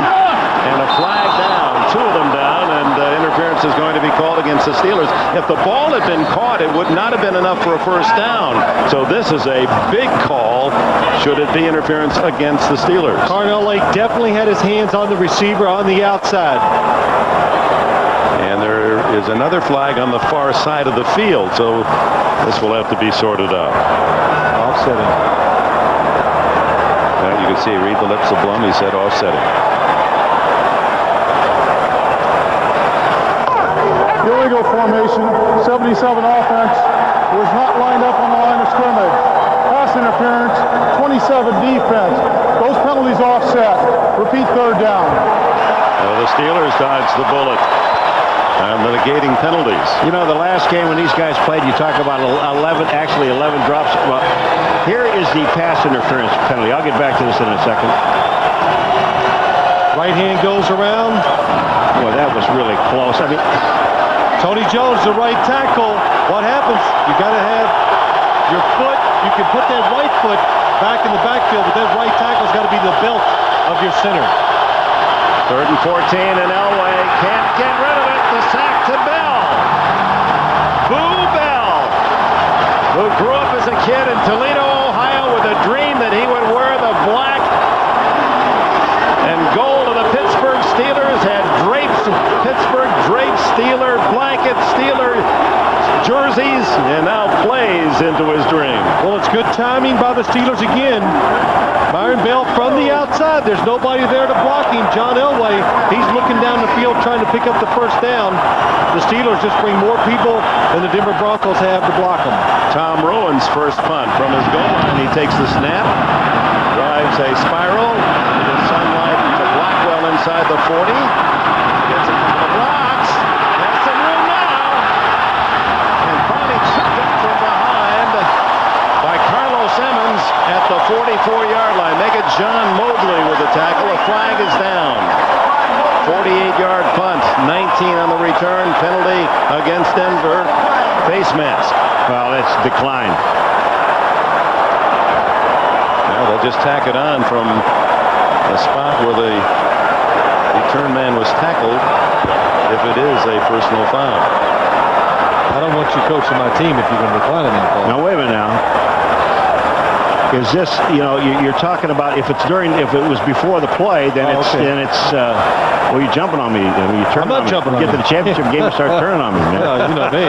and a flag down. 2 of them down, and interference is going to be called against the Steelers. If the ball had been caught, it would not have been enough for a first down. So this is a big call, should it be interference against the Steelers. Carnell Lake definitely had his hands on the receiver on the outside. And there is another flag on the far side of the field, so this will have to be sorted out. Offsetting. Well, you can see, read the lips of Blum, he said offsetting. Illegal formation, 77 offense, was not lined up on the line of scrimmage. Pass interference, 27 defense. Those penalties offset. Repeat 3rd down. Well, the Steelers dodged the bullet on the negating penalties. You know, the last game when these guys played, you talk about 11 drops. Well, here is the pass interference penalty. I'll get back to this in a second. Right hand goes around. Well, that was really close. I mean, Tony Jones, the right tackle. What happens? You got to have your foot. You can put that right foot back in the backfield, but that right tackle's got to be the belt of your center. 3rd and 14, and Elway can't get rid of it. The sack to Bell. Boo Bell, who grew up as a kid in Toledo, Ohio, with a dream that he would wear the black and gold of the Pittsburgh Steelers, had Pittsburgh draped Steeler blanket, Steeler jerseys, and now plays into his dream. Well, it's good timing by the Steelers again. Myron Bell from the outside. There's nobody there to block him. John Elway, he's looking down the field trying to pick up the first down. The Steelers just bring more people than the Denver Broncos have to block them. Tom Rowan's first punt from his goal line. He takes the snap, drives a spiral into sunlight to Blackwell inside the 40. Gets a couple of blocks. Has some room now. And finally chipped up from behind by Carlos Emmons at the 44-yard line. Make it John Mobley with the tackle. A flag is down. 48-yard punt. 19 on the return. Penalty against Denver. Face mask. well, it's declined. Well, they'll just tack it on from the spot where the return man was tackled if it is a personal foul. I don't want you coaching my team if you're going to decline any call. Now, wait a minute now. Is this, you know, you're talking about if it's during, if it was before the play, then well, you're jumping on me. You turn I'm not jumping on you. Get to the championship game and start turning on me, man. No, you know me.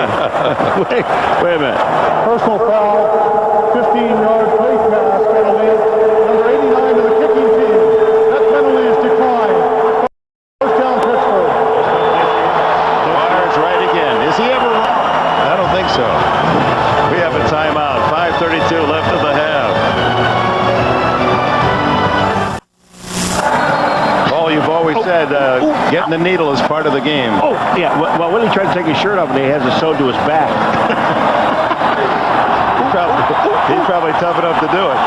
wait a minute. Personal foul, 15-yard face mask penalty. Number 89 to the kicking team. That penalty is declined. First down, Pittsburgh. Waters right again. Is he ever wrong? I don't think so. We have a timeout. 5:32 left of the half. Paul, you've always said getting the needle is part of the game. Oh, yeah. Well, when he tried to take his shirt off, and he has it sewed to his back. He's probably tough enough to do it.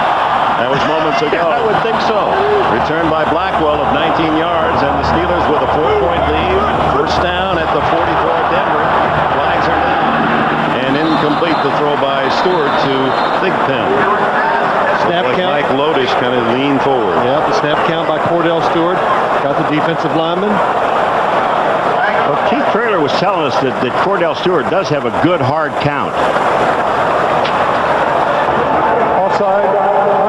That was moments ago. I would think so. Returned by Blackwell of 19 yards, and the Steelers with a 4-point lead. First down at the 44 of Denver. Flags are down. And incomplete the throw by Stewart to Thigpen. Snap count. Mike Lodish kind of leaned forward. Yep, the snap count by Cordell defensive lineman. Well, Keith Traylor was telling us that Cordell Stewart does have a good hard count. Offside,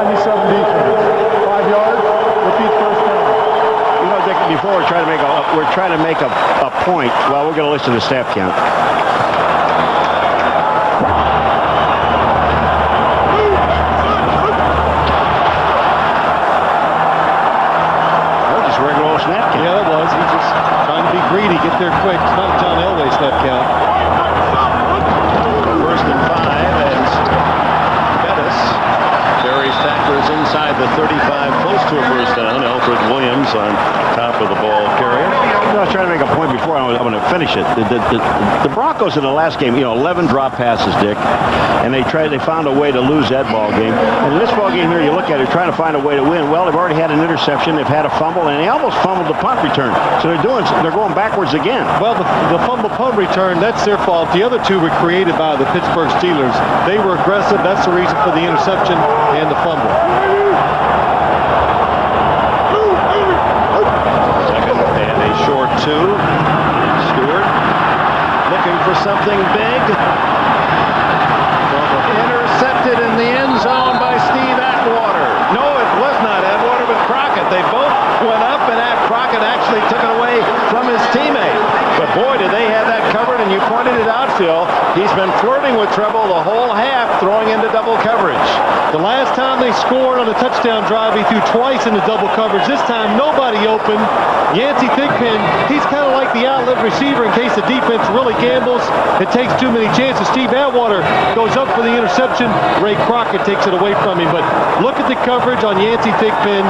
97 defense. 5 yards, repeat first down. You know, Dick, before we're trying to make a point. Well, we're going to listen to the snap count. That was just regular old snap count. Yeah, it was. He's just trying to be greedy, get there quick. It's not a John Elway snap count. First and 5 as Bettis buries tacklers inside the 35, close to a first down. Alfred Williams on top of the ball carrier. I was trying to make a point before. I'm going to finish it. The Broncos in the last game, 11 drop passes, Dick, and they found a way to lose that ball game. And in this ball game here, you look at it, trying to find a way to win. Well, they've already had an interception, they've had a fumble, and they almost fumbled the punt return. So they're going backwards again. Well, the fumble punt return, that's their fault. The other two were created by the Pittsburgh Steelers. They were aggressive. That's the reason for the interception and the fumble. Second and a short 2. Stewart looking for something big. Intercepted in the end zone by Steve Atwater. No, it was not Atwater, but Crockett. They both went up, and Crockett actually took it away from his teammate. But boy, did they have that covered, and you pointed it out, Phil. He's been flirting with trouble the whole half, throwing into double coverage. The last time they scored on a touchdown drive, he threw twice into double coverage. This time, nobody open. Yancey Thigpen, he's kind of like the outlet receiver in case the defense really gambles. It takes too many chances. Steve Atwater goes up for the interception. Ray Crockett takes it away from him. But look at the coverage on Yancey Thigpen.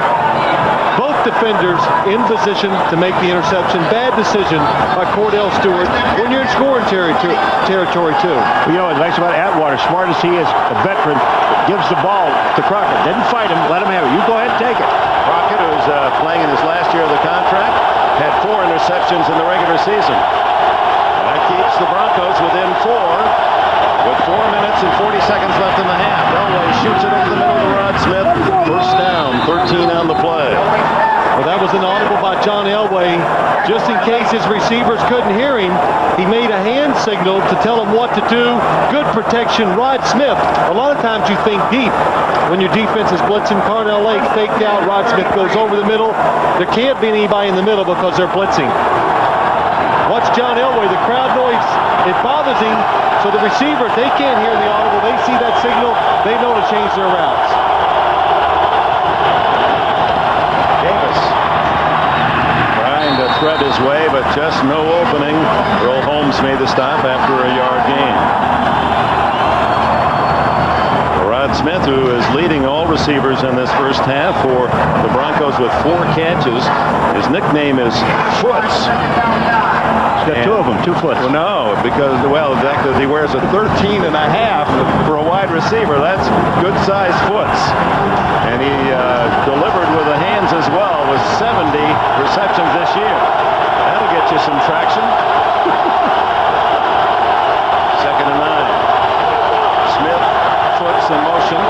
Both defenders in position to make the interception. Bad decision by Cordell Stewart when you're in scoring territory too. You know, what's nice about Atwater, smart as he is, a veteran, gives the ball to Crockett. Didn't fight him, let him have it. You go ahead and take it. Crockett, who's playing in his last year of the contract, had 4 interceptions in the regular season. That keeps the Broncos within 4 with 4 minutes and 40 seconds left in the half. Elway shoots it over the middle to Rod Smith. First down, 13 on the play. Well, that was an audible by John Elway. Just in case his receivers couldn't hear him, he made a hand signal to tell them what to do. Good protection. Rod Smith, a lot of times you think deep when your defense is blitzing. Carnell Lake faked out. Rod Smith goes over the middle. There can't be anybody in the middle because they're blitzing. Watch John Elway. The crowd noise, it bothers him. So the receivers, they can't hear the audible. They see that signal. They know to change their routes. Davis trying to thread his way, but just no opening. Earl Holmes made the stop after a yard gain. Rod Smith, who is leading all receivers in this first half for the Broncos with 4 catches. His nickname is Foots. He's got 2 of them, 2 Foots. Well, no, because, the fact that he wears a 13 and a half for a wide receiver, that's good-sized Foots. And he delivered with the hands as well with 70 receptions this year. That'll get you some traction. Second and 9. Smith, Foots in motion.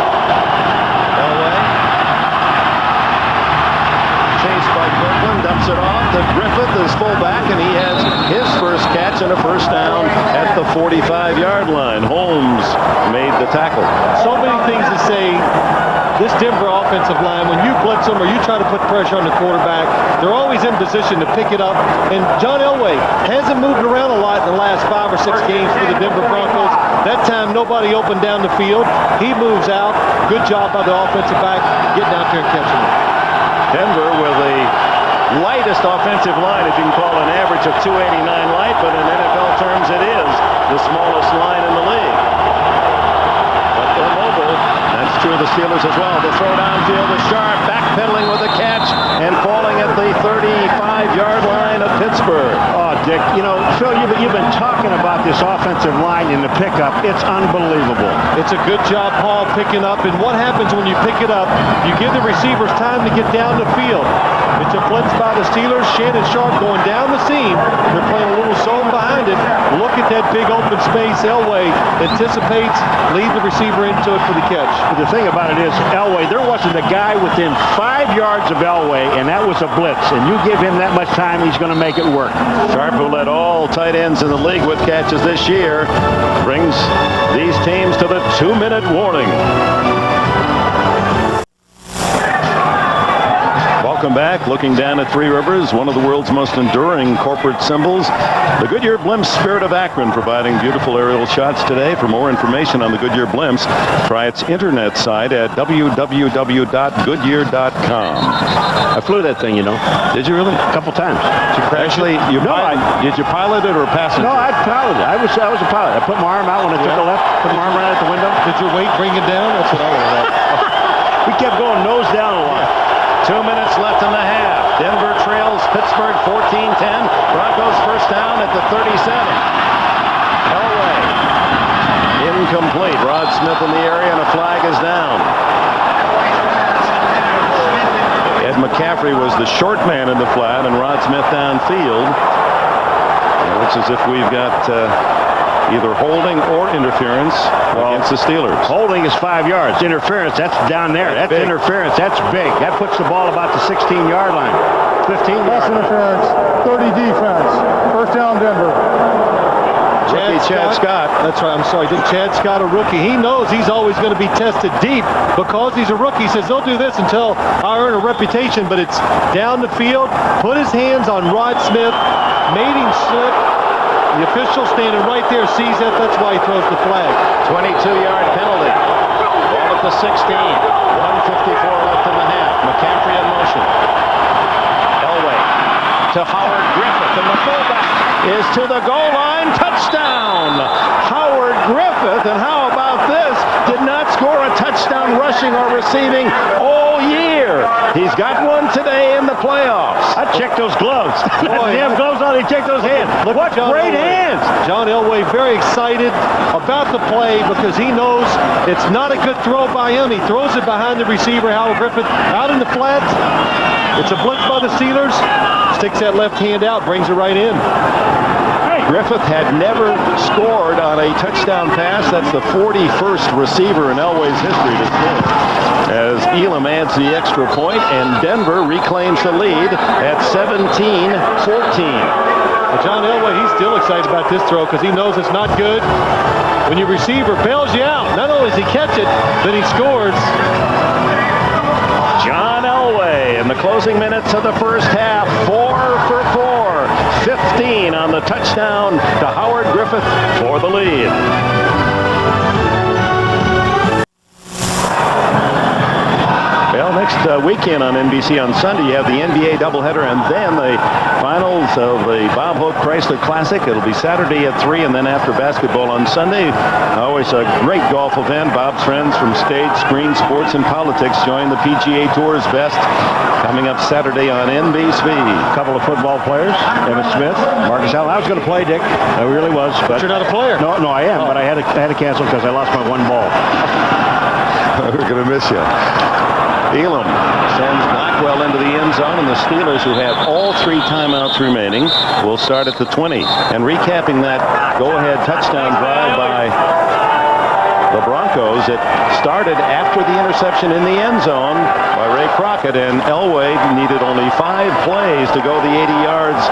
Elway. Chased by Kirkland, dumps it off to Griffith, his fullback, and he has his first catch and a first down at the 45-yard line. Holmes made the tackle. So many things to say. This Denver offensive line, when you blitz them or you try to put pressure on the quarterback, they're always in position to pick it up. And John Elway hasn't moved around a lot in the last 5 or 6 games for the Denver Broncos. That time, nobody opened down the field. He moves out. Good job by the offensive back getting out there and catching it. Denver with the lightest offensive line, if you can call an average of 289 light, but in NFL terms, it is the smallest line in the league. But they're mobile. That's true of the Steelers as well. The throw downfield is sharp, backpedaling with a catch, and falling at the 35-yard line of Pittsburgh. Oh, Dick. You know, Phil, you've been talking about this offensive line in the pickup. It's unbelievable. It's a good job, Paul, picking up. And what happens when you pick it up? You give the receivers time to get down the field. It's a blitz by the Steelers. Shannon Sharp going down the seam. They're playing a little zone behind it. Look at that big open space. Elway anticipates, leads the receiver into it for the catch. But the thing about it is, Elway, there wasn't a guy within 5 yards of Elway, and that was a blitz. And you give him that much time, he's going to make it work. Sharp, who led all tight ends in the league with catches this year, brings these teams to the 2-minute warning. Welcome back. Looking down at Three Rivers, one of the world's most enduring corporate symbols. The Goodyear Blimps Spirit of Akron, providing beautiful aerial shots today. For more information on the Goodyear Blimps, try its internet site at www.goodyear.com. I flew that thing, you know. Did you really? A couple times. Actually, did you pilot it or passenger? No, I piloted it. I was a pilot. I put my arm out when I took a left, put my arm right out the window. Did your weight bring it down? That's what I want to know. We kept going nose down a lot. 2 minutes left in the half. Denver trails Pittsburgh 14-10. Broncos first down at the 37. Elway. Incomplete. Rod Smith in the area, and a flag is down. Ed McCaffrey was the short man in the flat, and Rod Smith downfield. It looks as if we've got either holding or interference against the Steelers. Holding is 5 yards. Interference, that's down there. That's interference. That's big. That puts the ball about the 16-yard line. 15 Pass interference, 30 defense. First down, Denver. Chad Scott. That's right. I'm sorry. Chad Scott, a rookie. He knows he's always going to be tested deep because he's a rookie. He says, they'll do this until I earn a reputation, but it's down the field. Put his hands on Rod Smith. Made him slip. The official standing right there sees that. That's why he throws the flag. 22-yard penalty. Ball at the 16. 1:54 left in the half. McCaffrey in motion. Elway to Howard Griffith, and the fullback is to the goal line. Touchdown! Howard Griffith, and how about this? Did not score a touchdown rushing or receiving all year. He's got one today in the playoffs. I checked those gloves. Damn gloves on. He checked those hands. Look what great hands! John Elway very excited about the play because he knows it's not a good throw by him. He throws it behind the receiver, Howard Griffith, out in the flat. It's a blitz by the Steelers. Sticks that left hand out, brings it right in. Griffith had never scored on a touchdown pass. That's the 41st receiver in Elway's history to score. As Elam adds the extra point, and Denver reclaims the lead at 17-14. Well, John Elway, he's still excited about this throw because he knows it's not good. When your receiver bails you out, not only does he catch it, then he scores. John Elway in the closing minutes of the first half, 4 for 4. 15 on the touchdown to Howard Griffith for the lead. Well, next weekend on NBC on Sunday, you have the NBA doubleheader and then the finals of the Bob Hope Chrysler Classic. It'll be Saturday at 3 and then after basketball on Sunday. Always a great golf event. Bob's friends from Stage, Screen, Sports, and Politics join the PGA Tour's best coming up Saturday on NBC. A couple of football players, Emmitt Smith, Marcus Allen. I was going to play, Dick. I really was. But you're not a player. No, I am, but I had to cancel because I lost my one ball. We're going to miss you. Elam sends Blackwell into the end zone, and the Steelers, who have all 3 timeouts remaining, will start at the 20. And recapping that go-ahead touchdown drive by the Broncos, it started after the interception in the end zone by Ray Crockett, and Elway needed only 5 plays to go the 80 yards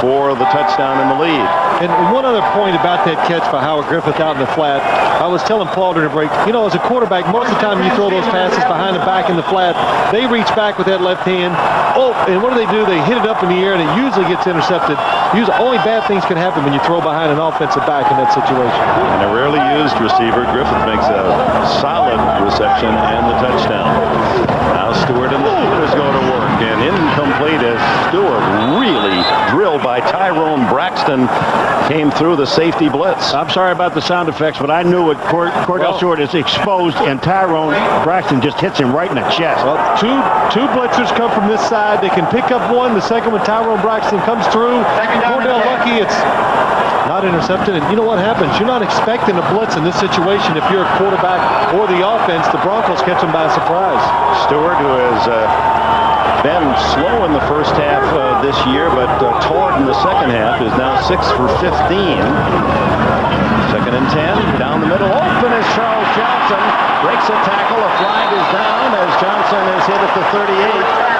for the touchdown in the lead. And one other point about that catch by Howard Griffith out in the flat, I was telling Paul during the break, you know, as a quarterback, most of the time you throw those passes behind the back in the flat, they reach back with that left hand. Oh, and what do? They hit it up in the air, and it usually gets intercepted. Usually, only bad things can happen when you throw behind an offensive back in that situation. And a rarely used receiver, Griffith makes a solid reception and the touchdown. Now Stewart and the Steelers go to work, and incomplete as Stewart really drilled by Tyrone Braxton came through the safety blitz. I'm sorry about the sound effects, but I knew it. Cordell Stewart is exposed, and Tyrone Braxton just hits him right in the chest. Well, two blitzers come from this side. They can pick up one. The second one, Tyrone Braxton comes through. Cordell lucky it's not intercepted. And you know what happens? You're not expecting a blitz in this situation if you're a quarterback or the offense. The Broncos catch them by surprise. Stewart, who has been slow in the first half this year, but torrid in the second half, is now 6 for 15. Second and 10. Down the middle. Open is Charles Johnson. Breaks a tackle. A flag is down as Johnson is hit at the 38.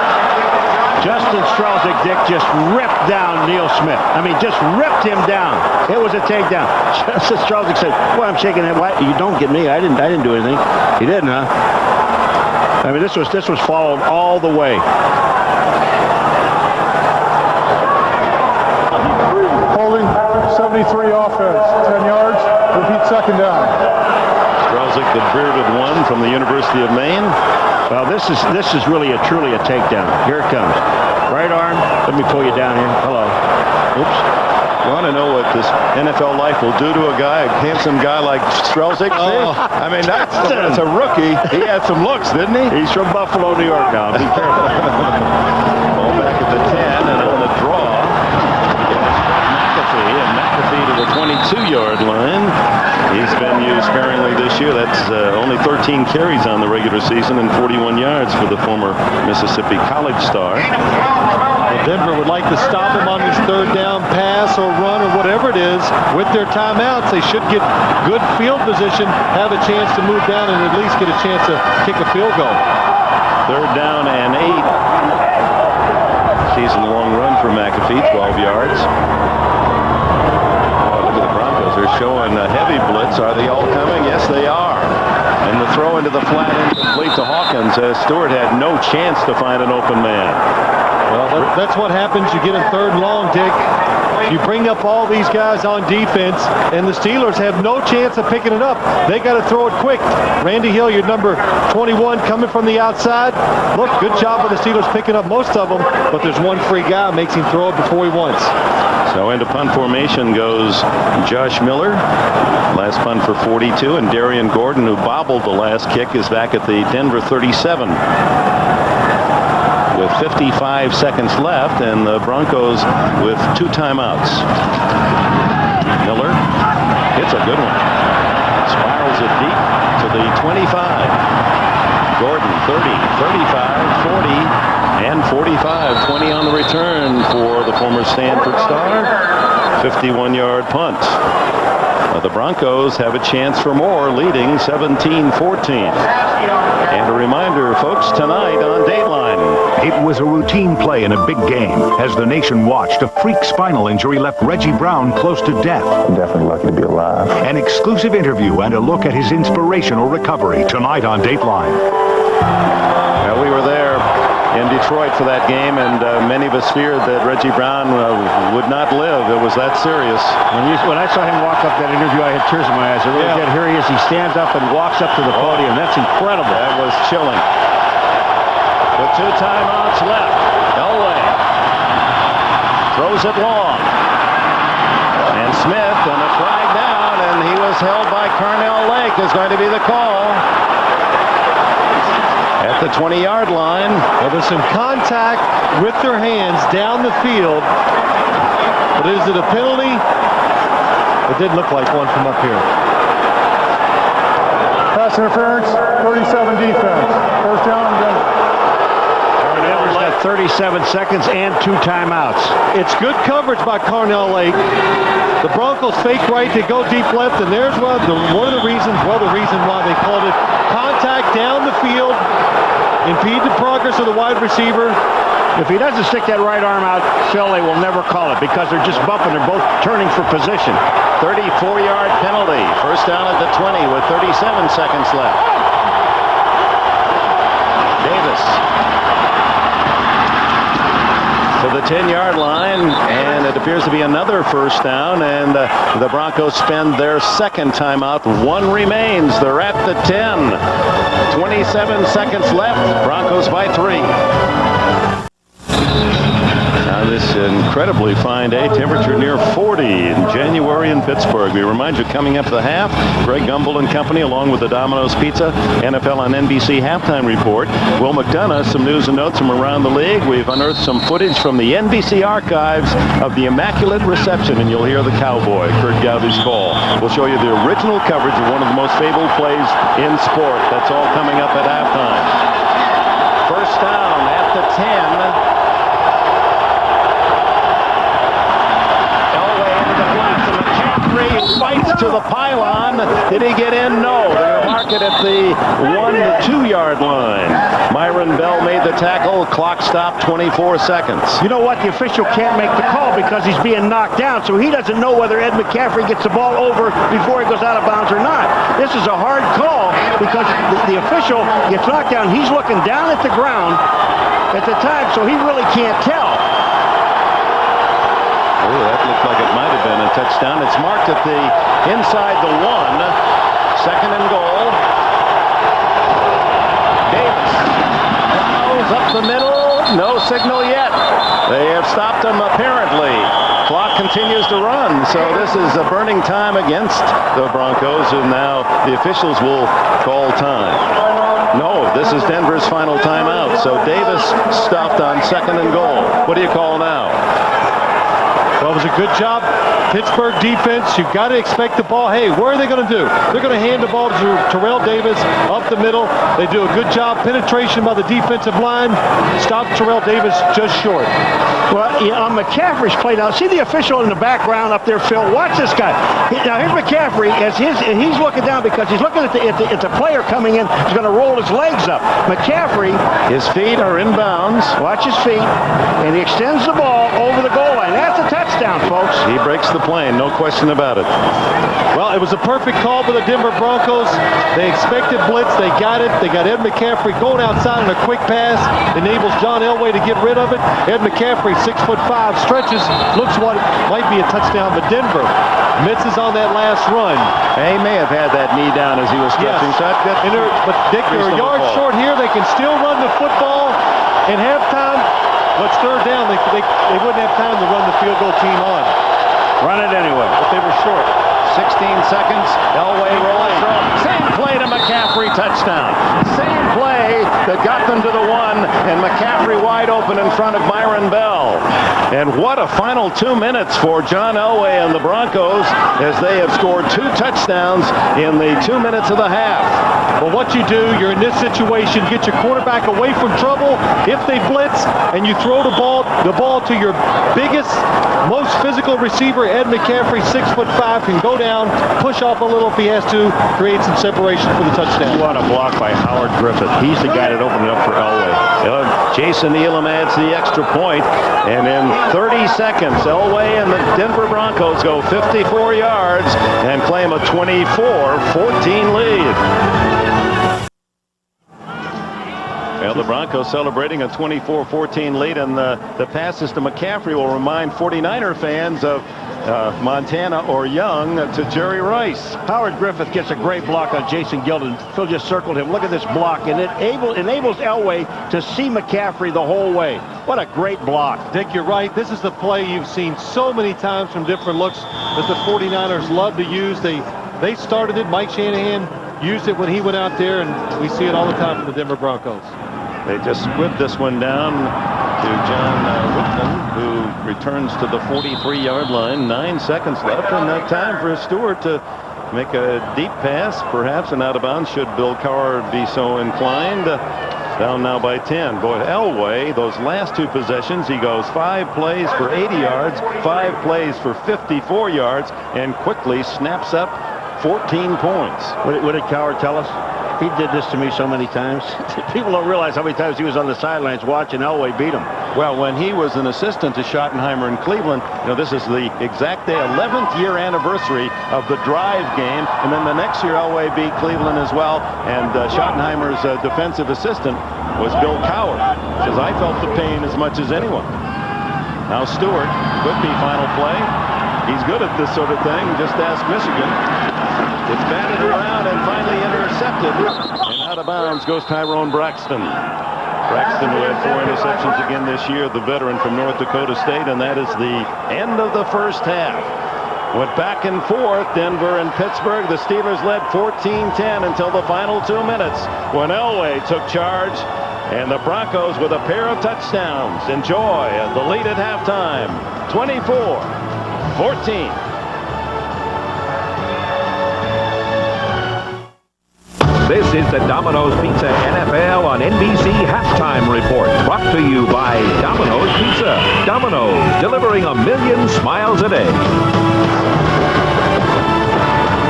Justin Strelzik, Dick, just ripped down Neil Smith. I mean, just ripped him down. It was a takedown. Justin Strelzik said, "Boy, I'm shaking that. Why? You don't get me. I didn't do anything." He didn't, huh? I mean, this was followed all the way. Holding 73 offense, 10 yards. Repeat second down. Strelzik, the bearded one from the University of Maine. Well, this is really truly a takedown. Here it comes. Right arm. Let me pull you down here. Hello. Oops. You want to know what this NFL life will do to a handsome guy like Strelzik? Oh. I mean, that's a rookie. He had some looks, didn't he? He's from Buffalo, New York now. Be careful. Ball back at the 10, and on the draw, McAfee, and McAfee to the 22-yard line. He's been used sparingly this year. That's only 13 carries on the regular season and 41 yards for the former Mississippi College star. Well, Denver would like to stop him on his third down pass or run or whatever it is. With their timeouts, they should get good field position, have a chance to move down, and at least get a chance to kick a field goal. Third down and 8. Season-long run for McAfee, 12 yards. They're showing a heavy blitz. Are they all coming? Yes, they are. And the throw into the flat incomplete to Hawkins as Stewart had no chance to find an open man. Well, that's what happens. You get a third and long, Dick. You bring up all these guys on defense, and the Steelers have no chance of picking it up. They got to throw it quick. Randy Hill, your number 21, coming from the outside. Look, good job of the Steelers picking up most of them, but there's one free guy makes him throw it before he wants. So into punt formation goes Josh Miller. Last punt for 42, and Darian Gordon, who bobbled the last kick, is back at the Denver 37. With 55 seconds left, and the Broncos with 2 timeouts. Miller hits a good one. Spirals it deep to the 25. Gordon 30, 35, 40, and 45. 20 on the return for the former Stanford star. 51-yard punt. The Broncos have a chance for more, leading 17-14. And a reminder, folks, tonight on Dateline. It was a routine play in a big game. As the nation watched, a freak spinal injury left Reggie Brown close to death. I'm definitely lucky to be alive. An exclusive interview and a look at his inspirational recovery tonight on Dateline. Well, we were there in Detroit for that game, and many of us feared that Reggie Brown would not live. It was that serious. When I saw him walk up that interview, I had tears in my eyes. I really did. Here he is. He stands up and walks up to the podium. That's incredible. That was chilling. With 2 timeouts left. Elway throws it long. And Smith and a flag down, and he was held by Carnell Lake is going to be the call. At the 20-yard line. Well, there's some contact with their hands down the field. But is it a penalty? It did look like one from up here. Pass interference, 37 defense. First down, Denver. Denver's got 37 seconds and 2 timeouts. It's good coverage by Carnell Lake. The Broncos fake right to go deep left, and there's one of the reasons why they called it contact down the field, impede the progress of the wide receiver. If he doesn't stick that right arm out, Phil, they will never call it because they're just bumping. They're both turning for position. 34-yard penalty. First down at the 20 with 37 seconds left. Davis. to the 10-yard line, and it appears to be another first down, and the Broncos spend their second timeout. One remains. They're at the 10. 27 seconds left. Broncos by 3. Now this incredibly fine day, temperature near 40 in January in Pittsburgh. We remind you, coming up the half, Greg Gumbel and company, along with the Domino's Pizza NFL on NBC halftime report. Will McDonough, some news and notes from around the league. We've unearthed some footage from the NBC archives of the Immaculate Reception, and you'll hear the Cowboy, Kurt Gowdy's call. We'll show you the original coverage of one of the most fabled plays in sport. That's all coming up at halftime. First down at the 10. Fights to the pylon. Did he get in? No. They're going to mark it at the 1 to 2 yard line. Myron Bell made the tackle. Clock stopped, 24 seconds. You know what? The official can't make the call because he's being knocked down, so he doesn't know whether Ed McCaffrey gets the ball over before he goes out of bounds or not. This is a hard call because the official gets knocked down. He's looking down at the ground at the time, so he really can't tell. Oh, that looked like it might have been a touchdown. It's marked at the inside the 1. Second and goal. Davis goes up the middle. No signal yet. They have stopped him apparently. Clock continues to run. So this is a burning time against the Broncos, and now the officials will call time. No, this is Denver's final timeout. So Davis stopped on second and goal. What do you call now? Well, it was a good job. Pittsburgh defense, you've got to expect the ball. Hey, what are they going to do? They're going to hand the ball to Terrell Davis up the middle. They do a good job. Penetration by the defensive line. Stop Terrell Davis just short. Well, yeah, on McCaffrey's play now, see the official in the background up there, Phil. Watch this guy. Now, here's McCaffrey. He's looking down because he's looking at the player coming in. He's going to roll his legs up. McCaffrey. His feet are in bounds. Watch his feet. And he extends the ball over the goal line. That's a touchdown, folks. He breaks the plane, no question about it. Well, it was a perfect call by the Denver Broncos. They expected blitz. They got it. They got Ed McCaffrey going outside on a quick pass. Enables John Elway to get rid of it. Ed McCaffrey, 6'5", stretches. Looks what might be a touchdown, but Denver misses on that last run. He may have had that knee down as he was stretching. Yes. But Dick, they're a yard short here. They can still run the football in halftime. But third down, they wouldn't have time to run the field goal team on. Run it anyway. But they were short. 16 seconds. Elway rolling. Same play to McCaffrey, touchdown. Same play that got them to the 1, and McCaffrey wide open in front of Myron Bell. And what a final 2 minutes for John Elway and the Broncos as they have scored 2 touchdowns in the 2 minutes of the half. Well, what you do, you're in this situation, get your quarterback away from trouble. If they blitz and you throw the ball to your biggest, most physical receiver, Ed McCaffrey, 6'5", can go down, push off a little if he has to, create some separation for the touchdown. What a block by Howard Griffith. He's the guy that opened it up for Elway. Jason Elam adds the extra point, and in 30 seconds, Elway and the Denver Broncos go 54 yards and claim a 24-14 lead. Well, the Broncos celebrating a 24-14 lead, and the passes to McCaffrey will remind 49er fans of Montana or Young to Jerry Rice. Howard Griffith gets a great block on Jason Gilden. Phil just circled him. Look at this block, and it enables Elway to see McCaffrey the whole way. What a great block. Dick, you're right. This is the play you've seen so many times from different looks that the 49ers love to use. They started it. Mike Shanahan used it when he went out there, and we see it all the time from the Denver Broncos. They just squibbed this one down to John Whitman, who returns to the 43-yard line. 9 seconds left, and time for Stewart to make a deep pass, perhaps an out of bounds, should Bill Cowher be so inclined. Down now by 10. Boy, Elway, those last 2 possessions, he goes 5 plays for 80 yards, 5 plays for 54 yards, and quickly snaps up 14 points. What did Cowher tell us? He did this to me so many times. People don't realize how many times he was on the sidelines watching Elway beat him. Well, when he was an assistant to Schottenheimer in Cleveland, this is the exact day, 11th year anniversary of the drive game. And then the next year, Elway beat Cleveland as well. And Schottenheimer's defensive assistant was Bill Cowher. Says, I felt the pain as much as anyone. Now Stewart could be final play. He's good at this sort of thing. Just ask Michigan. It's batted around and finally intercepted. And out of bounds goes Tyrone Braxton. Braxton, who had 4 interceptions again this year, the veteran from North Dakota State, and that is the end of the first half. Went back and forth, Denver and Pittsburgh. The Steelers led 14-10 until the final 2 minutes when Elway took charge, and the Broncos with a pair of touchdowns enjoy the lead at halftime, 24-14. This is the Domino's Pizza NFL on NBC Halftime Report, brought to you by Domino's Pizza. Domino's, delivering 1 million smiles a day.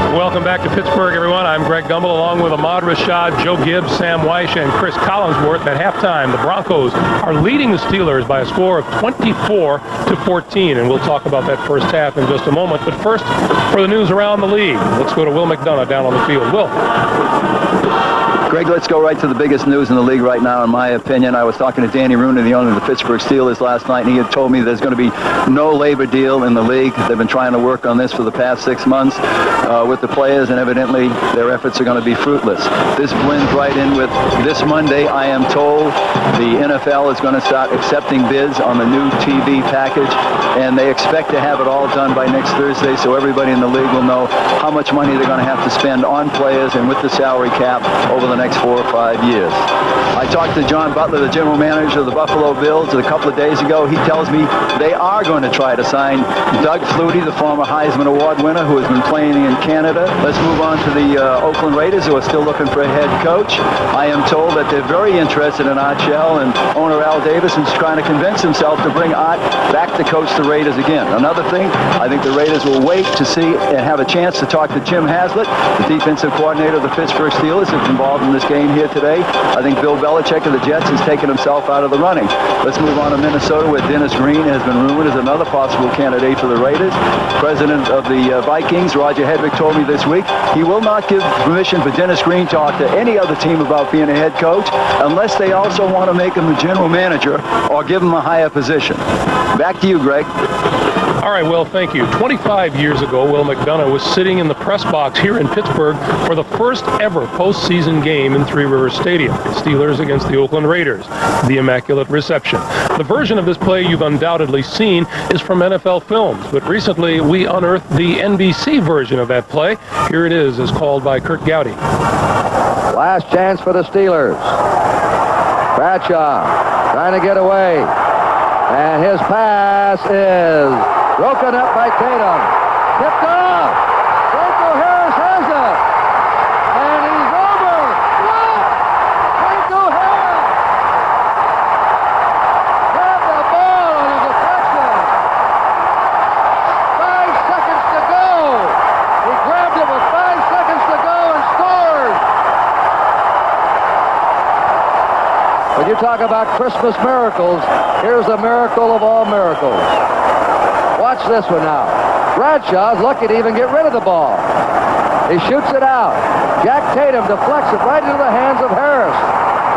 Welcome back to Pittsburgh, everyone. I'm Greg Gumbel, along with Ahmad Rashad, Joe Gibbs, Sam Weish, and Chris Collinsworth. At halftime, the Broncos are leading the Steelers by a score of 24-14, and we'll talk about that first half in just a moment. But first, for the news around the league, let's go to Will McDonough down on the field. Will. Greg, let's go right to the biggest news in the league right now, in my opinion. I was talking to Danny Rooney, the owner of the Pittsburgh Steelers, last night, and he had told me there's going to be no labor deal in the league. They've been trying to work on this for the past 6 months with the players, and evidently their efforts are going to be fruitless. This blends right in with this Monday. I am told the NFL is going to start accepting bids on the new TV package, and they expect to have it all done by next Thursday, so everybody in the league will know how much money they're going to have to spend on players and with the salary cap over the next 4 or 5 years. I talked to John Butler, the general manager of the Buffalo Bills, a couple of days ago. He tells me they are going to try to sign Doug Flutie, the former Heisman Award winner who has been playing in Canada. Let's move on to the Oakland Raiders, who are still looking for a head coach. I am told that they're very interested in Art Shell, and owner Al Davison's trying to convince himself to bring Art back to coach the Raiders again. Another thing, I think the Raiders will wait to see and have a chance to talk to Jim Haslett, the defensive coordinator of the Pittsburgh Steelers, who's involved in this game here today. I think Bill Belichick of the Jets has taken himself out of the running. Let's move on to Minnesota, where Dennis Green has been rumored as another possible candidate for the Raiders. President of the Vikings, Roger Hedrick, told me this week he will not give permission for Dennis Green to talk to any other team about being a head coach unless they also want to make him the general manager or give him a higher position. Back to you, Greg. All right, Will, thank you. 25 years ago, Will McDonough was sitting in the press box here in Pittsburgh for the first ever postseason game in Three Rivers Stadium, Steelers against the Oakland Raiders, the Immaculate Reception. The version of this play you've undoubtedly seen is from NFL Films, but recently we unearthed the NBC version of that play. Here it is, as called by Kurt Gowdy. Last chance for the Steelers. Bradshaw trying to get away, and his pass is broken up by Tatum. Tipped off. Franco Harris has it. And he's over. What? Franco Harris. Grabbed the ball and is a touchdown. 5 seconds to go. He grabbed it with 5 seconds to go and scored. When you talk about Christmas miracles, here's the miracle of all miracles. Watch this one now. Bradshaw's lucky to even get rid of the ball. He shoots it out. Jack Tatum deflects it right into the hands of Harris.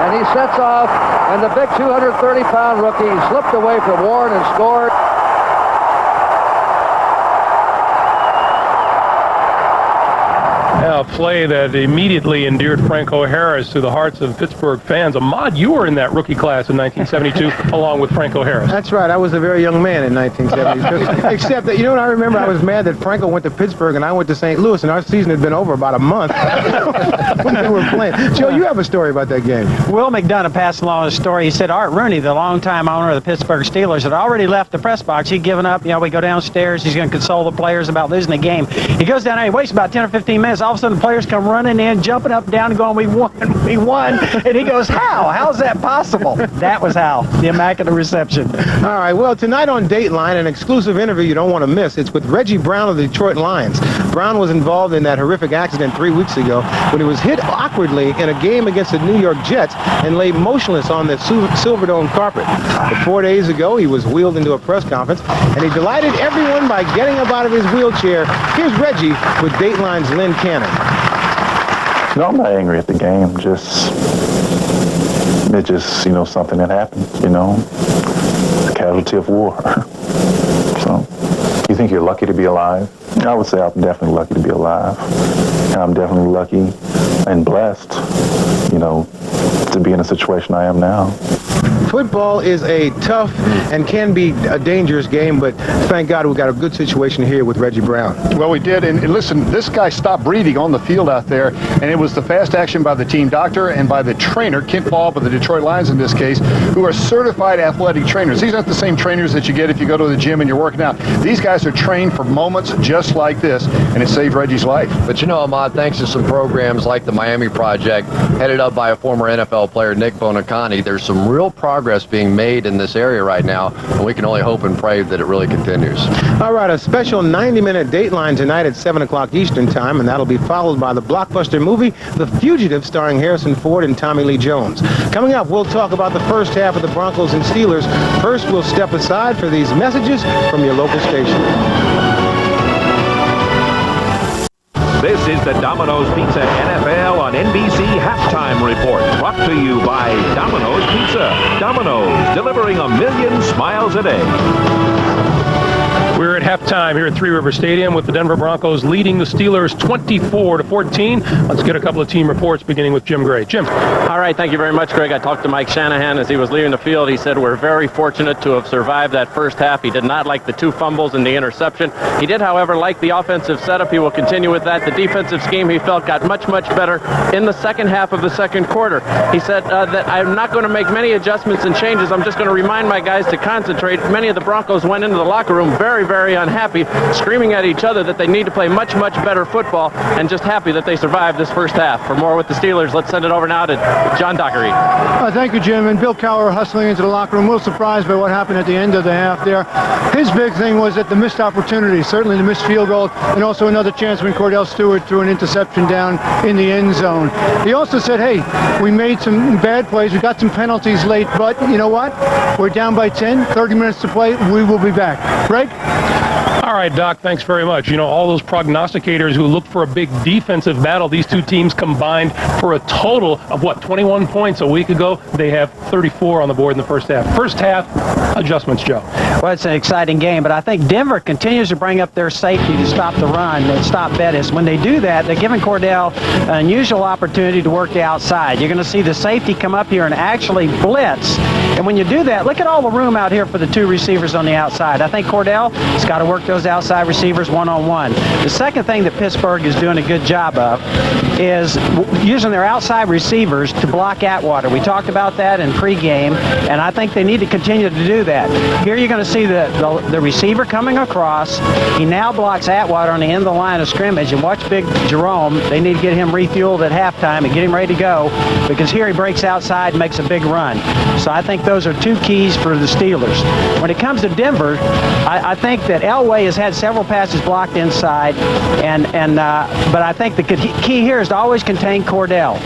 And he sets off, and the big 230-pound rookie slipped away from Warren and scored. A play that immediately endeared Franco Harris to the hearts of Pittsburgh fans. Ahmad, you were in that rookie class in 1972 along with Franco Harris. That's right. I was a very young man in 1972. Except that, you know what I remember? I was mad that Franco went to Pittsburgh and I went to St. Louis, and our season had been over about a month when they were playing. Joe, you have a story about that game. Will McDonough passed along a story. He said Art Rooney, the longtime owner of the Pittsburgh Steelers, had already left the press box. He'd given up. You know, we go downstairs. He's going to console the players about losing the game. He goes down there. He waits about 10 or 15 minutes. All of a sudden, the players come running in, jumping up and down and going, we won. And he goes, how? How's that possible? That was how. The Immaculate Reception. All right, well, tonight on Dateline, an exclusive interview you don't want to miss. It's with Reggie Brown of the Detroit Lions. Brown was involved in that horrific accident 3 weeks ago when he was hit awkwardly in a game against the New York Jets and lay motionless on the Silverdome carpet. But 4 days ago, he was wheeled into a press conference, and he delighted everyone by getting up out of his wheelchair. Here's Reggie with Dateline's Lynn Cannon. No, I'm not angry at the game. It's just, something that happened, a casualty of war. think you're lucky to be alive? I would say I'm definitely lucky to be alive. And I'm definitely lucky and blessed, you know, to be in a situation I am now. Football is a tough and can be a dangerous game, but thank God we got a good situation here with Reggie Brown. Well, we did, and listen, this guy stopped breathing on the field out there, and it was the fast action by the team doctor and by the trainer, Kent Paul, of the Detroit Lions in this case, who are certified athletic trainers. These aren't the same trainers that you get if you go to the gym and you're working out. These guys are trained for moments just like this, and it saved Reggie's life. But you know, Ahmad, thanks to some programs like the Miami Project, headed up by a former NFL player, Nick Bonacani, there's some real progress being made in this area right now, and we can only hope and pray that it really continues. All right, a special 90-minute Dateline tonight at 7 o'clock Eastern Time, and that'll be followed by the blockbuster movie The Fugitive, starring Harrison Ford and Tommy Lee Jones. Coming up, we'll talk about the first half of the Broncos and Steelers. First, we'll step aside for these messages from your local station. This is the Domino's Pizza NFL on NBC Halftime Report, brought to you by Domino's Pizza. Domino's, delivering 1 million smiles a day. We're at halftime here at Three River Stadium with the Denver Broncos leading the Steelers 24-14. Let's get a couple of team reports, beginning with Jim Gray. Jim. All right, thank you very much, Greg. I talked to Mike Shanahan as he was leaving the field. He said we're very fortunate to have survived that first half. He did not like the 2 fumbles and the interception. He did, however, like the offensive setup. He will continue with that. The defensive scheme, he felt, got much, much better in the second half of the second quarter. He said that I'm not going to make many adjustments and changes. I'm just going to remind my guys to concentrate. Many of the Broncos went into the locker room very, very unhappy, screaming at each other that they need to play much, much better football, and just happy that they survived this first half. For more with the Steelers, let's send it over now to John Dockery. Thank you, Jim. And Bill Cowher hustling into the locker room, a little surprised by what happened at the end of the half there. His big thing was that the missed opportunity, certainly the missed field goal, and also another chance when Cordell Stewart threw an interception down in the end zone. He also said, hey, we made some bad plays, we got some penalties late, but you know what? We're down by 10, 30 minutes to play, we will be back. Greg? All right, Doc, thanks very much. You know, all those prognosticators who look for a big defensive battle, these two teams combined for a total of, 21 points a week ago. They have 34 on the board in the first half. First half, adjustments, Joe. Well, it's an exciting game, but I think Denver continues to bring up their safety to stop the run and stop Bettis. When they do that, they're giving Cordell an unusual opportunity to work the outside. You're going to see the safety come up here and actually blitz. And when you do that, look at all the room out here for the 2 receivers on the outside. I think Cordell has got to work those outside receivers one-on-one. The second thing that Pittsburgh is doing a good job of is using their outside receivers to block Atwater. We talked about that in pregame, and I think they need to continue to do that. Here you're going to see the receiver coming across. He now blocks Atwater on the end of the line of scrimmage, and watch big Jerome. They need to get him refueled at halftime and get him ready to go, because here he breaks outside and makes a big run. So I think those are 2 keys for the Steelers. When it comes to Denver, I think that Elway has had several passes blocked inside, but I think the key here is to always contain Cordell.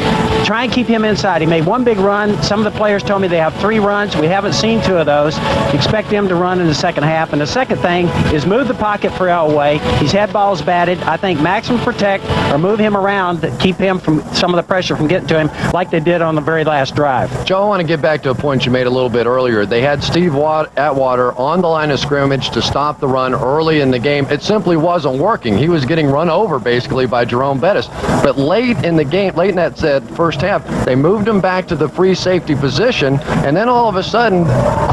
Try and keep him inside. He made 1 big run. Some of the players told me they have 3 runs. We haven't seen 2 of those. Expect him to run in the second half. And the second thing is move the pocket for Elway. He's had balls batted. I think maximum protect or move him around to keep him from some of the pressure from getting to him like they did on the very last drive. Joe, I want to get back to a point you made a little bit earlier. They had Steve Atwater on the line of scrimmage to stop the run early in the game. It simply wasn't working. He was getting run over basically by Jerome Bettis. But late in the game, late in that first half, they moved him back to the free safety position, and then all of a sudden,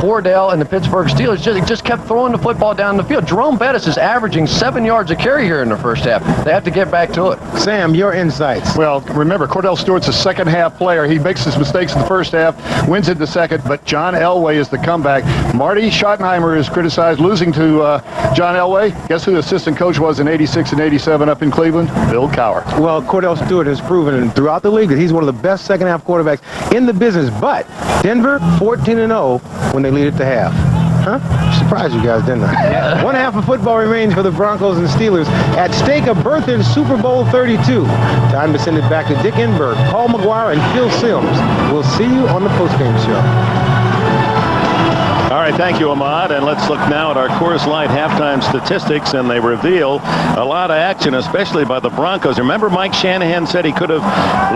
Cordell and the Pittsburgh Steelers just kept throwing the football down the field. Jerome Bettis is averaging 7 yards a carry here in the first half. They have to get back to it. Sam, your insights. Well, remember, Cordell Stewart's a second half player. He makes his mistakes in the first half, wins in the second, but John Elway is the comeback. Marty Schottenheimer is criticized losing to John Elway. Guess who the assistant coach was in 86 and 87 up in Cleveland? Bill Cowher. Well, Cordell Stewart has proven throughout the league that he's one of the best second half quarterbacks in the business, but Denver 14-0 when they lead at the half. Huh? Surprised you guys, didn't I? Yeah. 1 half of football remains for the Broncos and Steelers. At stake, a berth in Super Bowl 32. Time to send it back to Dick Enberg, Paul McGuire, and Phil Simms. We'll see you on the postgame show. All right, thank you, Ahmad. And let's look now at our Coors Light halftime statistics, and they reveal a lot of action, especially by the Broncos. Remember, Mike Shanahan said he could have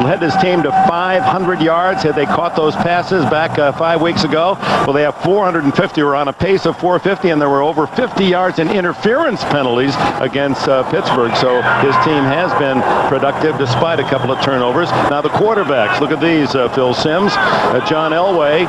led his team to 500 yards had they caught those passes back 5 weeks ago. Well, they have 450. We're on a pace of 450, and there were over 50 yards in interference penalties against Pittsburgh. So his team has been productive despite a couple of turnovers. Now the quarterbacks, look at these, Phil Simms. John Elway,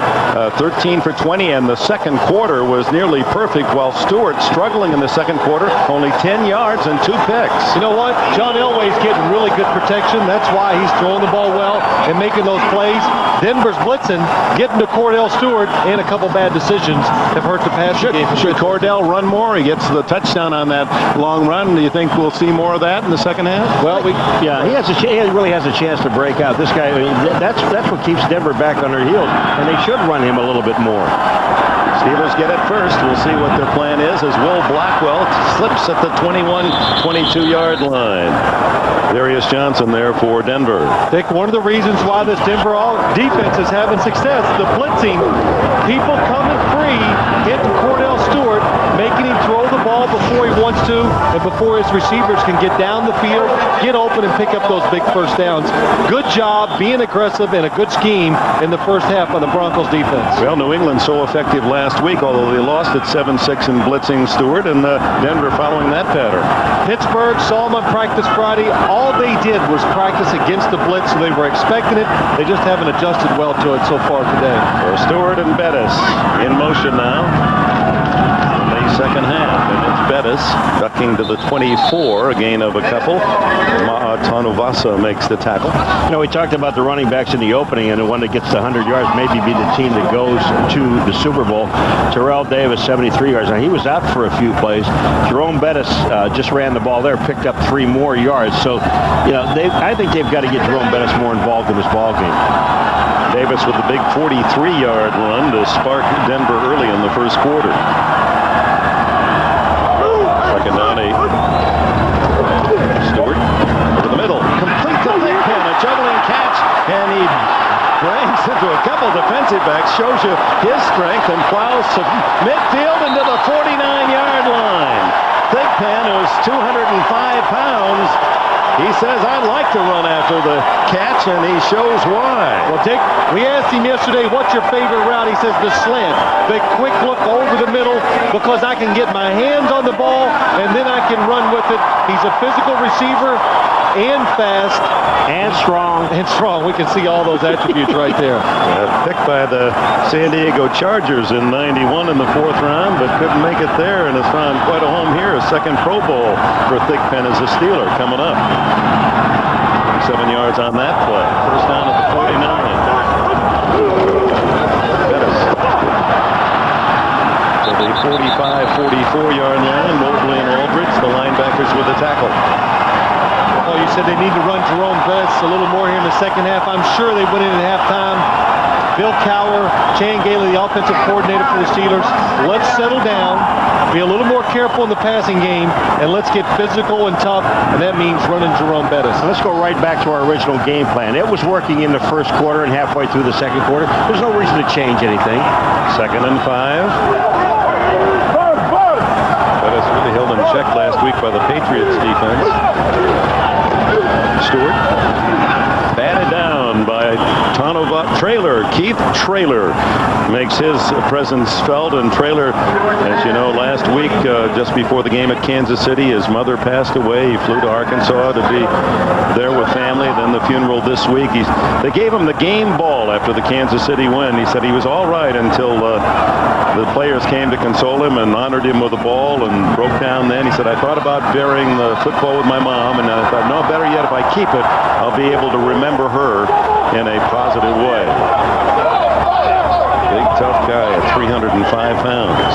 13 for 20, and the second quarter was nearly perfect, while Stewart struggling in the second quarter, only 10 yards and 2 picks. You know what? John Elway's getting really good protection. That's why he's throwing the ball well and making those plays. Denver's blitzing, getting to Cordell Stewart, and a couple bad decisions have hurt the passing game. Should Cordell run more? He gets the touchdown on that long run. Do you think we'll see more of that in the second half? Well, he really has a chance to break out. This guy, I mean, that's what keeps Denver back on their heels, and they should run him a little bit more. Steelers get it first. We'll see what their plan is as Will Blackwell slips at the 22-yard line. Darius Johnson there for Denver. Dick, one of the reasons why this Denver defense is having success, the blitzing, people coming free, hitting Cordell Stewart, making him throw the ball before he wants to and before his receivers can get down the field, get open, and pick up those big first downs. Good job being aggressive and a good scheme in the first half of the Broncos defense. Well, New England so effective last week, although they lost at 7-6 in blitzing Stewart, and Denver following that pattern. Pittsburgh saw them on practice Friday. All they did was practice against the blitz, so they were expecting it. They just haven't adjusted well to it so far today. So Stewart and Bettis in motion now. Second half, and it's Bettis ducking to the 24, a gain of a couple. Tanuvasa makes the tackle. You know, we talked about the running backs in the opening, and the one that gets to 100 yards maybe be the team that goes to the Super Bowl. Terrell Davis, 73 yards. Now, he was out for a few plays. Jerome Bettis just ran the ball there, picked up 3 more yards. So, you know, I think they've got to get Jerome Bettis more involved in this ball game. Davis with the big 43-yard run to spark Denver early in the first quarter. Second down, 8. Stewart over the middle, complete to Thigpen, a juggling catch, and he bangs into a couple defensive backs, shows you his strength, and plows to midfield into the 49-yard line. Thigpen, who's 205 pounds, he says, I'd like to run after the catch, and he shows why. Well, Dick, we asked him yesterday, what's your favorite route? He says the slant. The quick look over the middle because I can get my hands on the ball, and then I can run with it. He's a physical receiver and fast. And strong. And strong. We can see all those attributes right there. Picked by the San Diego Chargers in 91 in the 4th round, but couldn't make it there, and has found quite a home here. A second Pro Bowl for Thigpen as a Steeler coming up. 7 yards on that play. First down at the 49. Bettis. So the 45-44-yard line. Mobley and Aldridge, the linebackers with the tackle. Oh, you said they need to run Jerome Bettis a little more here in the second half. I'm sure they went in at halftime. Bill Cowher, Chan Gailey, the offensive coordinator for the Steelers. Let's settle down, be a little more careful in the passing game, and let's get physical and tough, and that means running Jerome Bettis. Now let's go right back to our original game plan. It was working in the first quarter and halfway through the second quarter. There's no reason to change anything. 2nd and 5. Bettis really held in check last week by the Patriots defense. Stewart batted down by Traylor. Keith Traylor makes his presence felt, and Traylor, as you know, last week, just before the game at Kansas City, his mother passed away. He flew to Arkansas to be there with family. Then the funeral this week. They gave him the game ball after the Kansas City win. He said he was all right until the players came to console him and honored him with the ball and broke down then. He said, I thought about burying the football with my mom, and I thought, no, better yet, if I keep it, I'll be able to remember her in a positive way. Big, tough guy at 305 pounds.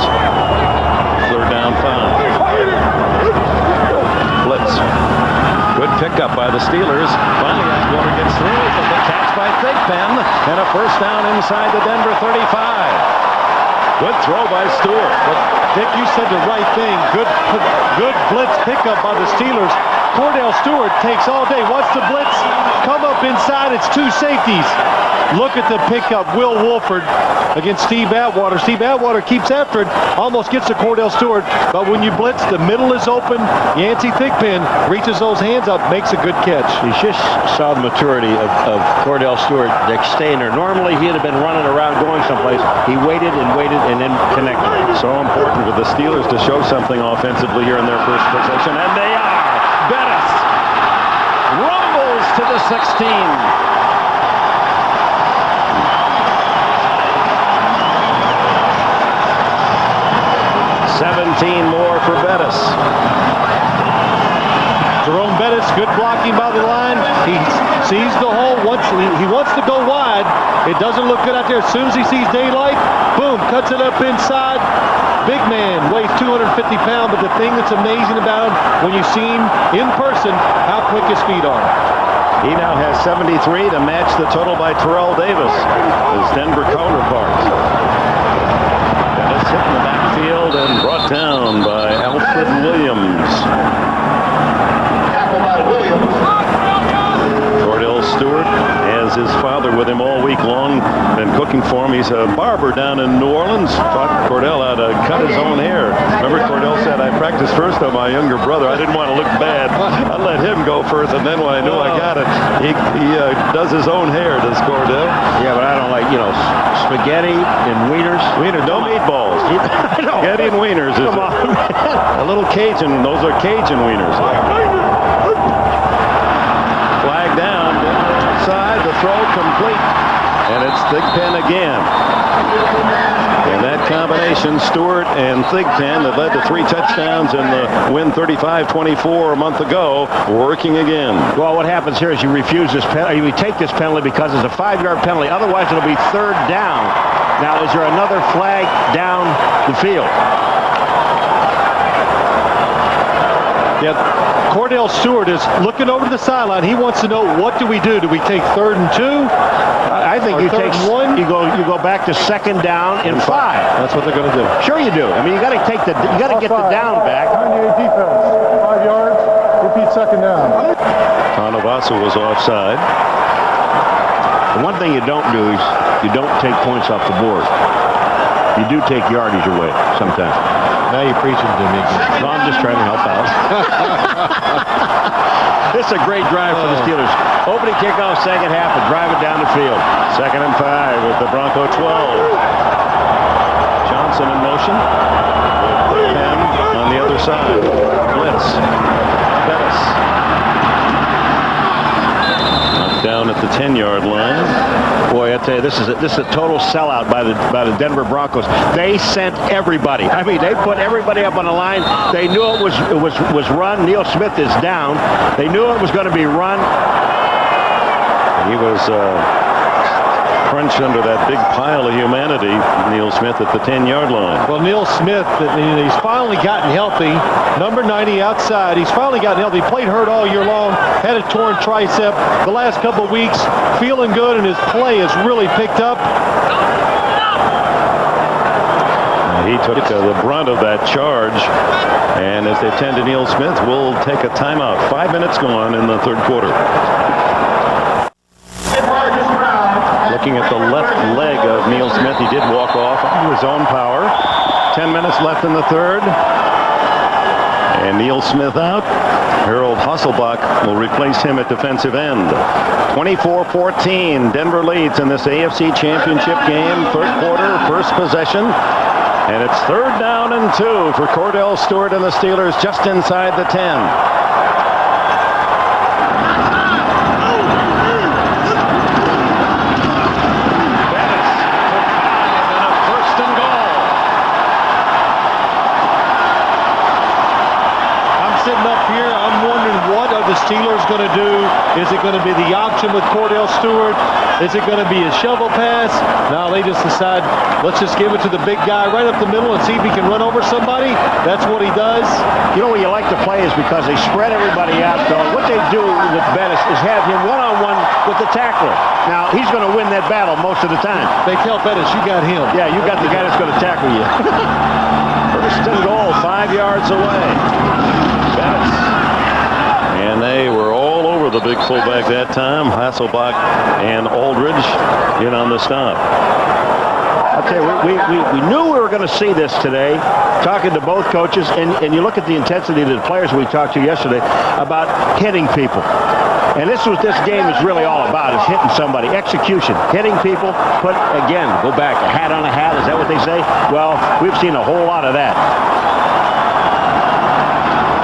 3rd down, 5. Blitz. Good pickup by the Steelers. Finally, Osweiler gets through. It's a good catch by Thigpen, and a first down inside the Denver 35. Good throw by Stewart. But Dick, you said the right thing. Good blitz pickup by the Steelers. Cordell Stewart takes all day. What's the blitz? Come up inside. It's 2 safeties. Look at the pickup. Will Wolford against Steve Atwater. Steve Atwater keeps after it, almost gets to Cordell Stewart, but when you blitz, the middle is open. Yancey Thigpen reaches those hands up, makes a good catch. You just saw the maturity of Cordell Stewart staying there. Normally, he'd have been running around going someplace. He waited and then connected. So important for the Steelers to show something offensively here in their first possession, and they are. Bettis rumbles to the 16. 17 more for Bettis. Jerome Bettis, good blocking by the line. He sees the hole. He wants to go wide. It doesn't look good out there. As soon as he sees daylight, boom, cuts it up inside. Big man, weighs 250 pounds, but the thing that's amazing about him, when you see him in person, how quick his feet are. He now has 73 to match the total by Terrell Davis, his Denver counterpart. Bettis hit in the backfield and brought down by Alfred Williams. Cordell Stewart has his father with him all week long, been cooking for him. He's a barber down in New Orleans. Taught Cordell how to cut his own hair. Remember, Cordell said, I practiced first on my younger brother. I didn't want to look bad. I let him go first, and then when I knew I got it, he does his own hair, does Cordell. Yeah, but I don't like, spaghetti and wieners. No meatballs. Spaghetti and wieners is a little Cajun. Those are Cajun wieners. Flag down, side, the throw complete, and it's Thigpen again. And that combination, Stewart and Thigpen, that led to 3 touchdowns in the win 35-24 a month ago, working again. Well, what happens here is you refuse this penalty. You take this penalty because it's a 5-yard penalty. Otherwise, it'll be 3rd down. Now, is there another flag down the field? Yeah, Cordell Stewart is looking over the sideline. He wants to know, what do we do? Do we take 3rd and 2? I think you take 1. You go back to 2nd down and 5. That's what they're going to do. Sure you do. I mean, you got to get the down back. 98 defense, 5 yards. Repeat 2nd down. Tanavasa was offside. The one thing you don't do is you don't take points off the board. You do take yardage away sometimes. Now you're preaching to me. No, I'm just trying to help out. This is a great drive for the Steelers. Opening kickoff, second half, and drive it down the field. 2nd and 5 with the Bronco 12. Johnson in motion. With Penn on the other side. Blitz. Bettis. Knocked down at the 10-yard line. Boy, I tell you, this is a total sellout by the Denver Broncos. They sent everybody. I mean, they put everybody up on the line. They knew it was run. Neil Smith is down. They knew it was going to be run. He was crunched under that big pile of humanity, Neil Smith, at the 10-yard line. Well, Neil Smith, he's finally gotten healthy. Number 90 outside. He's finally gotten healthy. Played hurt all year long. Had a torn tricep the last couple of weeks. Feeling good, and his play has really picked up. He took the brunt of that charge. And as they tend to Neil Smith, we'll take a timeout. 5 minutes gone in the 3rd quarter. Looking at the left leg of Neil Smith, he did walk off under his own power. 10 minutes left in the 3rd. And Neil Smith out. Harold Hasselbach will replace him at defensive end. 24-14. Denver leads in this AFC Championship game. 3rd quarter, first possession. And it's 3rd down and 2 for Cordell Stewart and the Steelers just inside the 10. Steelers going to do? Is it going to be the option with Cordell Stewart? Is it going to be a shovel pass? No, they just decide, let's just give it to the big guy right up the middle and see if he can run over somebody. That's what he does. You know what you like to play is because they spread everybody out, though. What they do with Bettis is have him one-on-one with the tackler. Now, he's going to win that battle most of the time. They tell Bettis, you got him. Yeah, you got the guy that's going to tackle you. First and goal, 5 yards away. Bettis. And they were all over the big fullback that time. Hasselbach and Aldridge in on the stop. I'll tell you, we knew we were going to see this today, talking to both coaches, and you look at the intensity of the players we talked to yesterday about hitting people. And this is what this game is really all about, is hitting somebody. Execution, hitting people, go back, a hat on a hat, is that what they say? Well, we've seen a whole lot of that.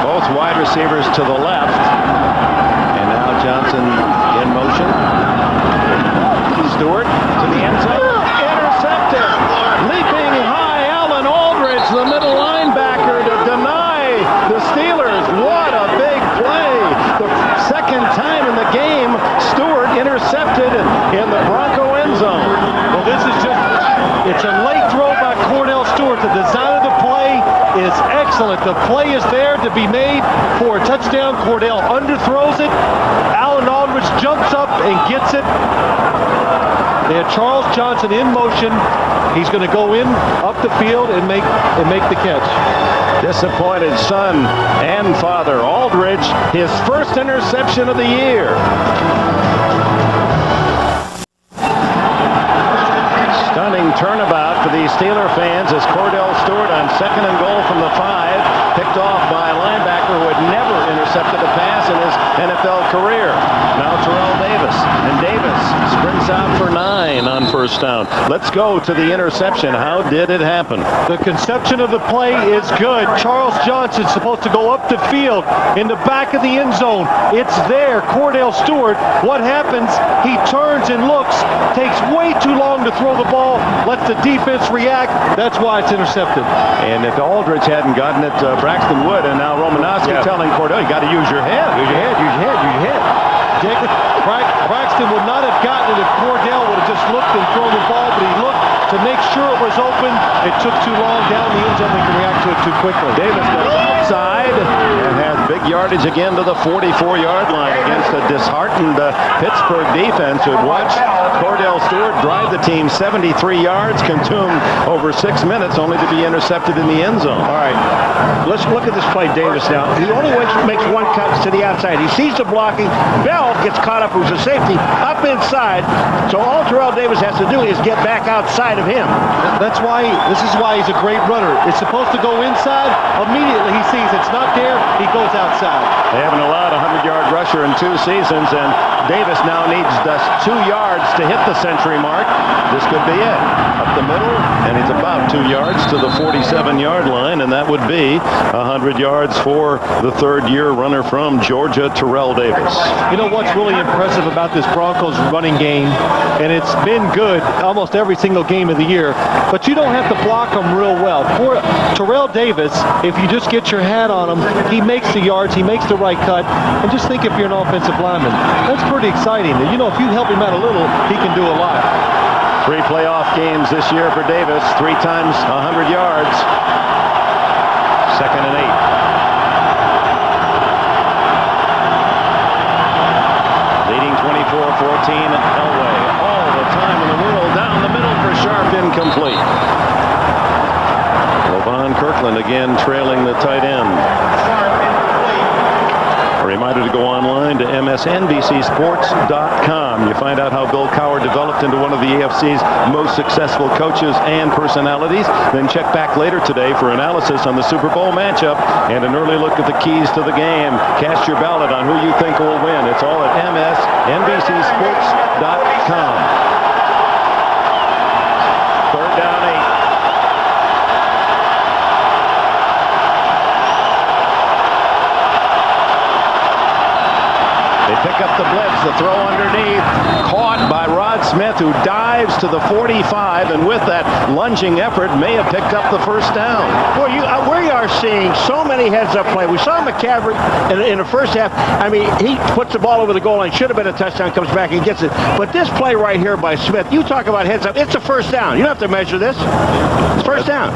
Both wide receivers to the left. And now Johnson in motion. Stewart to the end zone. Intercepted. Leaping high, Alan Aldridge, the middle linebacker, to deny the Steelers. What a big play. The second time in the game, Stewart intercepted in the Bronco end zone. Well, this is it's a late throw by Cordell Stewart. The design of the play is excellent. The play is there to be made for a touchdown. Cordell underthrows it. Alan Aldridge jumps up and gets it. They had Charles Johnson in motion. He's going to go in up the field and make the catch. Disappointed son and father. Aldridge, his first interception of the year. Stunning turnabout for the Steeler fans as Cordell Stewart on 2nd and goal from the 5, picked off by a linebacker who had never intercepted a pass in his NFL career. Now Terrell Davis, and Davis sprints out for 9 on first down. Let's go to the interception. How did it happen? The conception of the play is good. Charles Johnson's supposed to go up the field in the back of the end zone. It's there. Cordell Stewart, what happens? He turns and looks, takes way too long to throw the ball, lets the defense react. That's why it's intercepted. And if Aldridge hadn't gotten it, Braxton would, and now Romanowski telling Cordell, you got to use your head. Use your head, use your head, use your head. Braxton would not have gotten it if Cordell would have just looked and thrown the ball, but he looked to make sure it was open. It took too long down the end zone. They can react to it too quickly. Davis goes outside and has big yardage again to the 44-yard line against a disheartened Pittsburgh defense who had watched Cordell Stewart drive the team 73 yards, consumed over 6 minutes, only to be intercepted in the end zone. All right, let's look at this play, Davis now. He only makes one cut to the outside. He sees the blocking. Bell gets caught up, who's a safety, up inside. So all Terrell Davis has to do is get back outside of him. This is why he's a great runner. It's supposed to go inside. Immediately he sees it's not there, he goes outside. They haven't allowed a 100-yard rusher in 2 seasons, and Davis now needs just 2 yards to hit the century mark. This could be it. Up the middle, and he's about 2 yards to the 47-yard line, and that would be 100 yards for the third-year runner from Georgia, Terrell Davis. You know what's really impressive about this Broncos running game, and it's been good almost every single game of the year, but you don't have to block them real well. For Terrell Davis, if you just get your hat on him, he makes the yards, he makes the right cut, and just think if you're an offensive lineman, that's pretty exciting. You know, if you help him out a little, he can do a lot. 3 playoff games this year for Davis, 3 times 100 yards. 2nd and 8. Leading 24-14, Elway. All the time in the world, down the middle for Sharp, incomplete. Levon Kirkland again trailing the tight end. A reminder to go online to msnbcsports.com. You find out how Bill Cowher developed into one of the AFC's most successful coaches and personalities. Then check back later today for analysis on the Super Bowl matchup and an early look at the keys to the game. Cast your ballot on who you think will win. It's all at msnbcsports.com. 3rd down 8. They pick up the blitz, the throw underneath, caught by Rod Smith, who dives to the 45, and with that lunging effort, may have picked up the first down. Well, we are seeing so many heads-up play. We saw McCaffrey in the first half. I mean, he puts the ball over the goal line, should have been a touchdown, comes back and gets it. But this play right here by Smith, you talk about heads-up, it's a first down. You don't have to measure this. It's first down.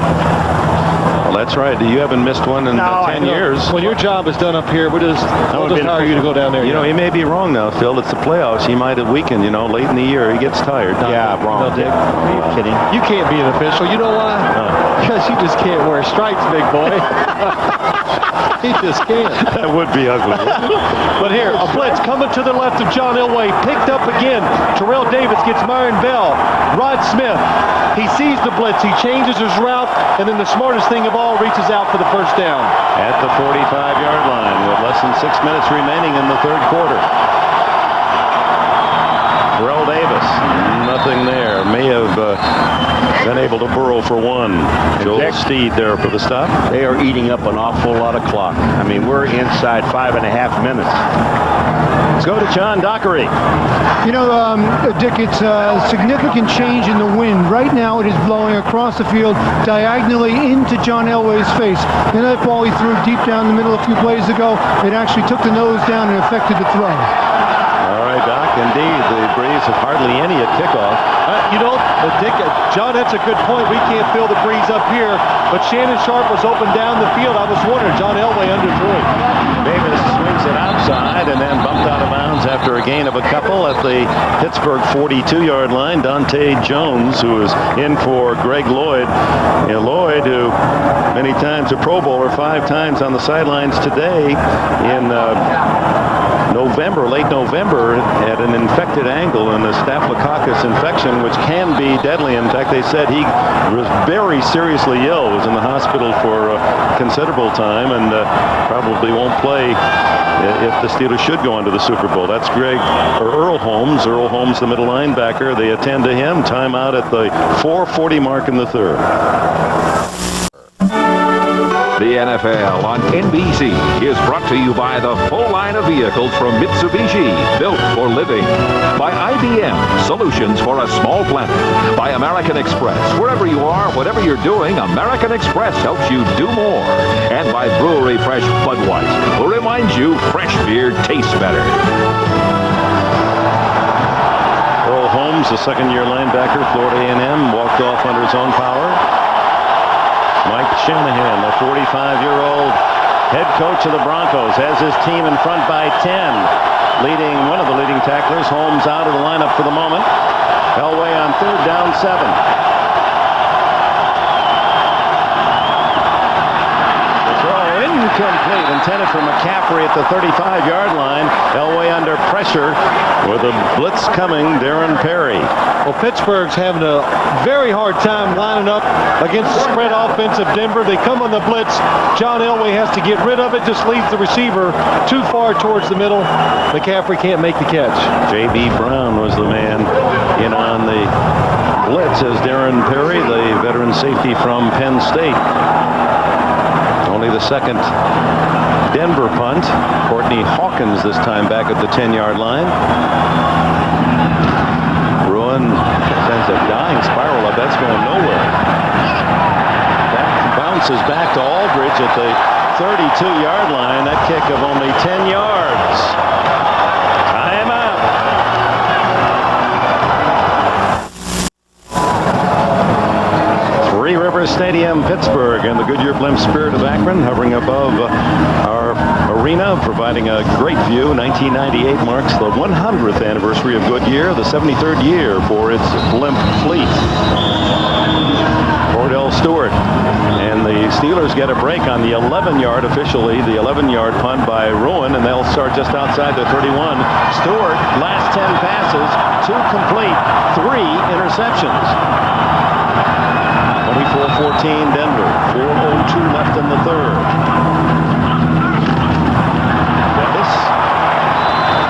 Well, that's right. You haven't missed one in 10 years. Well, your job is done up here. We'll just hire you to go down there. You know, he may be wrong now, Phil. It's the playoffs. He might have weakened, late in the year. He gets tired. Yeah, wrong. Dick. Are you kidding? You can't be an official. You know why? Because you just can't wear stripes, big boy. He just can't. That would be ugly. But here, a blitz coming to the left of John Elway. Picked up again. Terrell Davis gets Myron Bell. Rod Smith. He sees the blitz. He changes his route. And then the smartest thing of all, reaches out for the first down. At the 45-yard line with less than 6 minutes remaining in the third quarter. Terrell Davis. Nothing there. May have been able to burrow for one. Joel Steed there for the stop. They are eating up an awful lot of clock. I mean, we're inside 5.5 minutes. Let's go to John Dockery. Dick, it's a significant change in the wind. Right now it is blowing across the field diagonally into John Elway's face. And that ball he threw deep down the middle a few plays ago, it actually took the nose down and affected the throw. All right, Doc. Indeed, the breeze of hardly any at kickoff. Dick, John, that's a good point. We can't feel the breeze up here, but Shannon Sharp was open down the field. I was wondering, John Elway underthrew. Davis swings it outside and then bumped out of bounds after a gain of a couple at the Pittsburgh 42-yard line. Dante Jones, who is in for Greg Lloyd. Lloyd, who many times a Pro Bowler, 5 times on the sidelines today in late November, had an infected ankle in a staphylococcus infection, which can be deadly. In fact, they said he was very seriously ill, was in the hospital for a considerable time, and probably won't play if the Steelers should go on to the Super Bowl. That's Earl Holmes. Earl Holmes, the middle linebacker. They attend to him. Timeout at the 4:40 mark in the third. The NFL on NBC is brought to you by the full line of vehicles from Mitsubishi, built for living. By IBM, solutions for a small planet. By American Express, wherever you are, whatever you're doing, American Express helps you do more. And by Brewery Fresh Budweiser, who reminds you fresh beer tastes better. Earl Holmes, the second-year linebacker, Florida A&M, walked off under his own power. Mike Shanahan, the 45-year-old head coach of the Broncos, has his team in front by 10. Leading one of the leading tacklers. Holmes out of the lineup for the moment. Elway on third down 7. Incomplete, intended for McCaffrey at the 35-yard line. Elway under pressure with a blitz coming. Darren Perry. Well, Pittsburgh's having a very hard time lining up against the spread offense of Denver. They come on the blitz. John Elway has to get rid of it. Just leaves the receiver too far towards the middle. McCaffrey can't make the catch. J.B. Brown was the man in on the blitz as Darren Perry, the veteran safety from Penn State. Only the second Denver punt. Courtney Hawkins this time back at the 10-yard line. Bruin sends a dying spiral up. That's going nowhere. That bounces back to Aldridge at the 32-yard line. That kick of only 10 yards. Timeout. Three Rivers Stadium, Pittsburgh, and the Goodyear Blimp Spirit of Akron hovering above our arena, providing a great view. 1998 marks the 100th anniversary of Goodyear, the 73rd year for its blimp fleet. Cordell Stewart, and the Steelers get a break on the 11-yard, officially the 11-yard punt by Ruin, and they'll start just outside the 31. Stewart, last 10 passes, 2 complete, 3 interceptions. 24-14 Denver. 4:02 left in the third. Dennis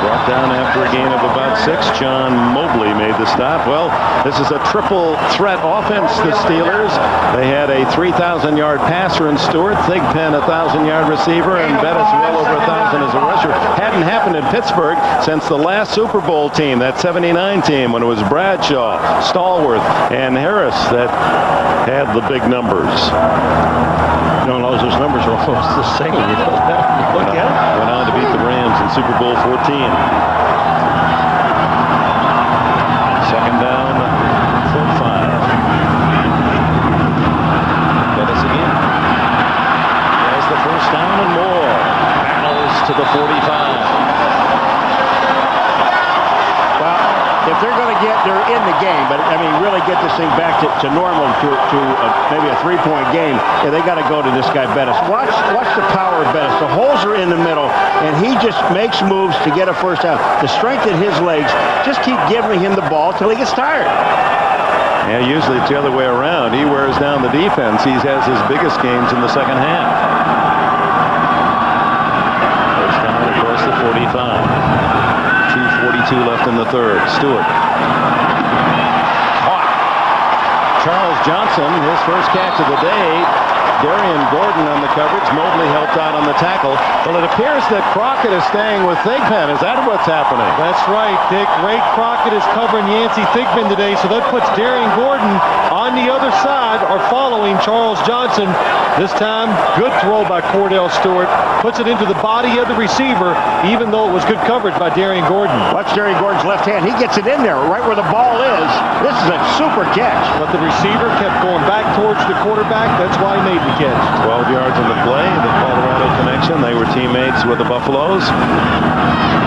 brought down after a gain of about 6. John Mobley made the stop. Well, this is a triple threat offense, the Steelers. They had a 3,000-yard passer in Stewart, Thigpen, a 1,000-yard receiver, and Bettis well over 1,000 as a rusher. Hadn't happened in Pittsburgh since the last Super Bowl team, that 79 team, when it was Bradshaw, Stallworth, and Harris that had the big numbers. Those numbers are almost the same. Look at it. Went on to beat the Rams in Super Bowl 14. Second down, 4-5. Bettis again. if they're going to they're in the game, but I mean, really get this thing back to normal, to maybe a 3-point game, they got to go to this guy Bettis. Watch the power of Bettis. The holes are in the middle, and he just makes moves to get a first down. The strength in his legs, just keep giving him the ball till he gets tired. Yeah, usually it's the other way around. He wears down the defense. He has his biggest games in the second half. First down across the 45. 2:42 left in the third. Stewart. Caught. Charles Johnson, his first catch of the day. Darian Gordon on the coverage. Mobley helped out on the tackle. Well, it appears that Crockett is staying with Thigpen. Is that what's happening? That's right, Dick. Ray Crockett is covering Yancey Thigpen today, so that puts Darian Gordon on the other side, or following Charles Johnson. This time, good throw by Cordell Stewart. Puts it into the body of the receiver, even though it was good coverage by Darian Gordon. Watch Darian Gordon's left hand. He gets it in there, right where the ball is. This is a super catch. But the receiver kept going back towards the quarterback. That's why he made the catch. 12 yards on the play. The Colorado connection. They were teammates with the Buffaloes.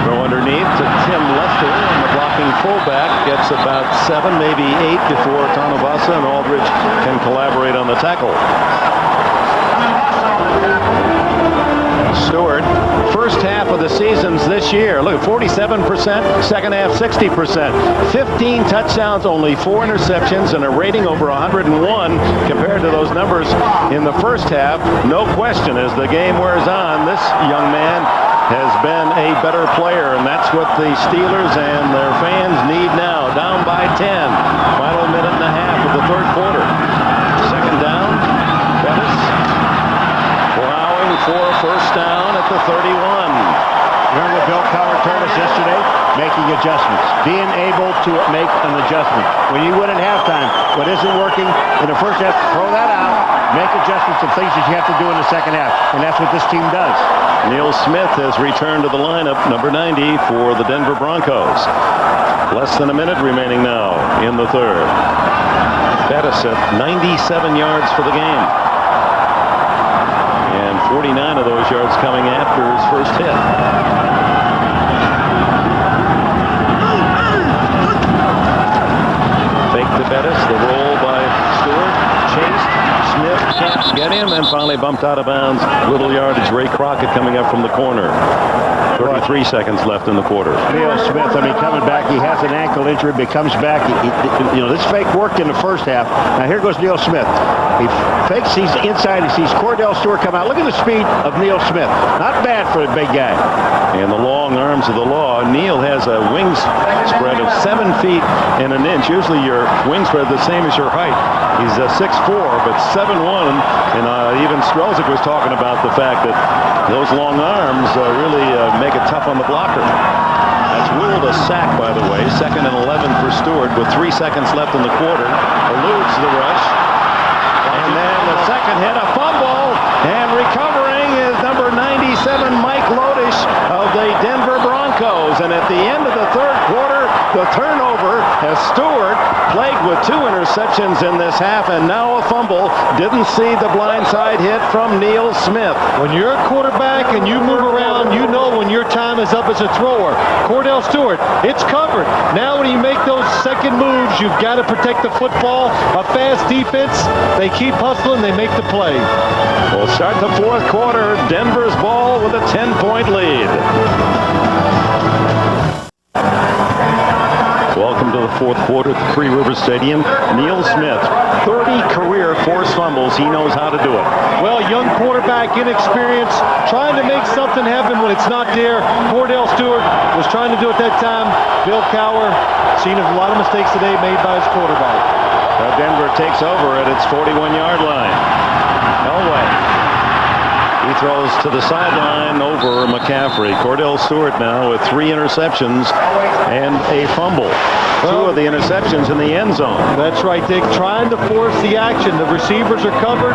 Throw underneath to Tim Lester, and the blocking fullback gets about 7, maybe 8 before Tanuvasa and Aldridge can collaborate on the tackle. Stewart, first half of the seasons this year. Look, 47%, second half 60%. 15 touchdowns, only 4 interceptions, and a rating over 101 compared to those numbers in the first half. No question, as the game wears on, this young man has been a better player, and that's what the Steelers and their fans need now. Down by 10. Final minute and a half of the third quarter. Second down. Bettis allowing for a first down at the 31. Remember what Bill Cowher told us yesterday? Making adjustments. Being able to make an adjustment. When you win at halftime, what isn't working in the first half, throw that out. Make adjustments of things that you have to do in the second half. And that's what this team does. Neil Smith has returned to the lineup, number 90 for the Denver Broncos. Less than a minute remaining now in the third. Bettis at 97 yards for the game. And 49 of those yards coming after his first hit. Fake to Bettis, the roll by Stewart, chased. Smith can't get him, and finally bumped out of bounds. Little yardage. Ray Crockett coming up from the corner. 33 seconds left in the quarter. Neil Smith, I mean, coming back, he has an ankle injury, but comes back. This fake worked in the first half. Now here goes Neil Smith. He fakes, he's inside, he sees Cordell Stewart come out. Look at the speed of Neil Smith. Not bad for the big guy. And the long arms of the law. Neil has a wing spread of 7 feet and an inch. Usually your wing spread the same as your height. He's 6'4", but 7'1", and even Strelzik was talking about the fact that those long arms really make it tough on the blocker. That's ruled a sack, by the way. 2nd and 11 for Stewart with 3 seconds left in the quarter. Eludes the rush. And then the second hit, a fumble, and recovering is number 97, Mike Lodish of the Denver Broncos. And at the end of the third quarter, the turnover as Stewart plagued with 2 interceptions in this half, and now a fumble. Didn't see the blindside hit from Neil Smith. When you're a quarterback and you move around, you know when your time is up as a thrower. Cordell Stewart, it's covered. Now when you make those second moves, you've got to protect the football. A fast defense, they keep hustling, they make the play. We'll start the fourth quarter. Denver's ball with a 10-point lead. Welcome to the fourth quarter at the Three Rivers Stadium. Neil Smith, 30 career forced fumbles. He knows how to do it. Well, young quarterback, inexperience, trying to make something happen when it's not there. Cordell Stewart was trying to do it that time. Bill Cowher, seen a lot of mistakes today made by his quarterback. Now Denver takes over at its 41-yard line. Elway. He throws to the sideline over McCaffrey. Cordell Stewart now with 3 interceptions and a fumble. 2 of the interceptions in the end zone. That's right, Dick. Trying to force the action. The receivers are covered.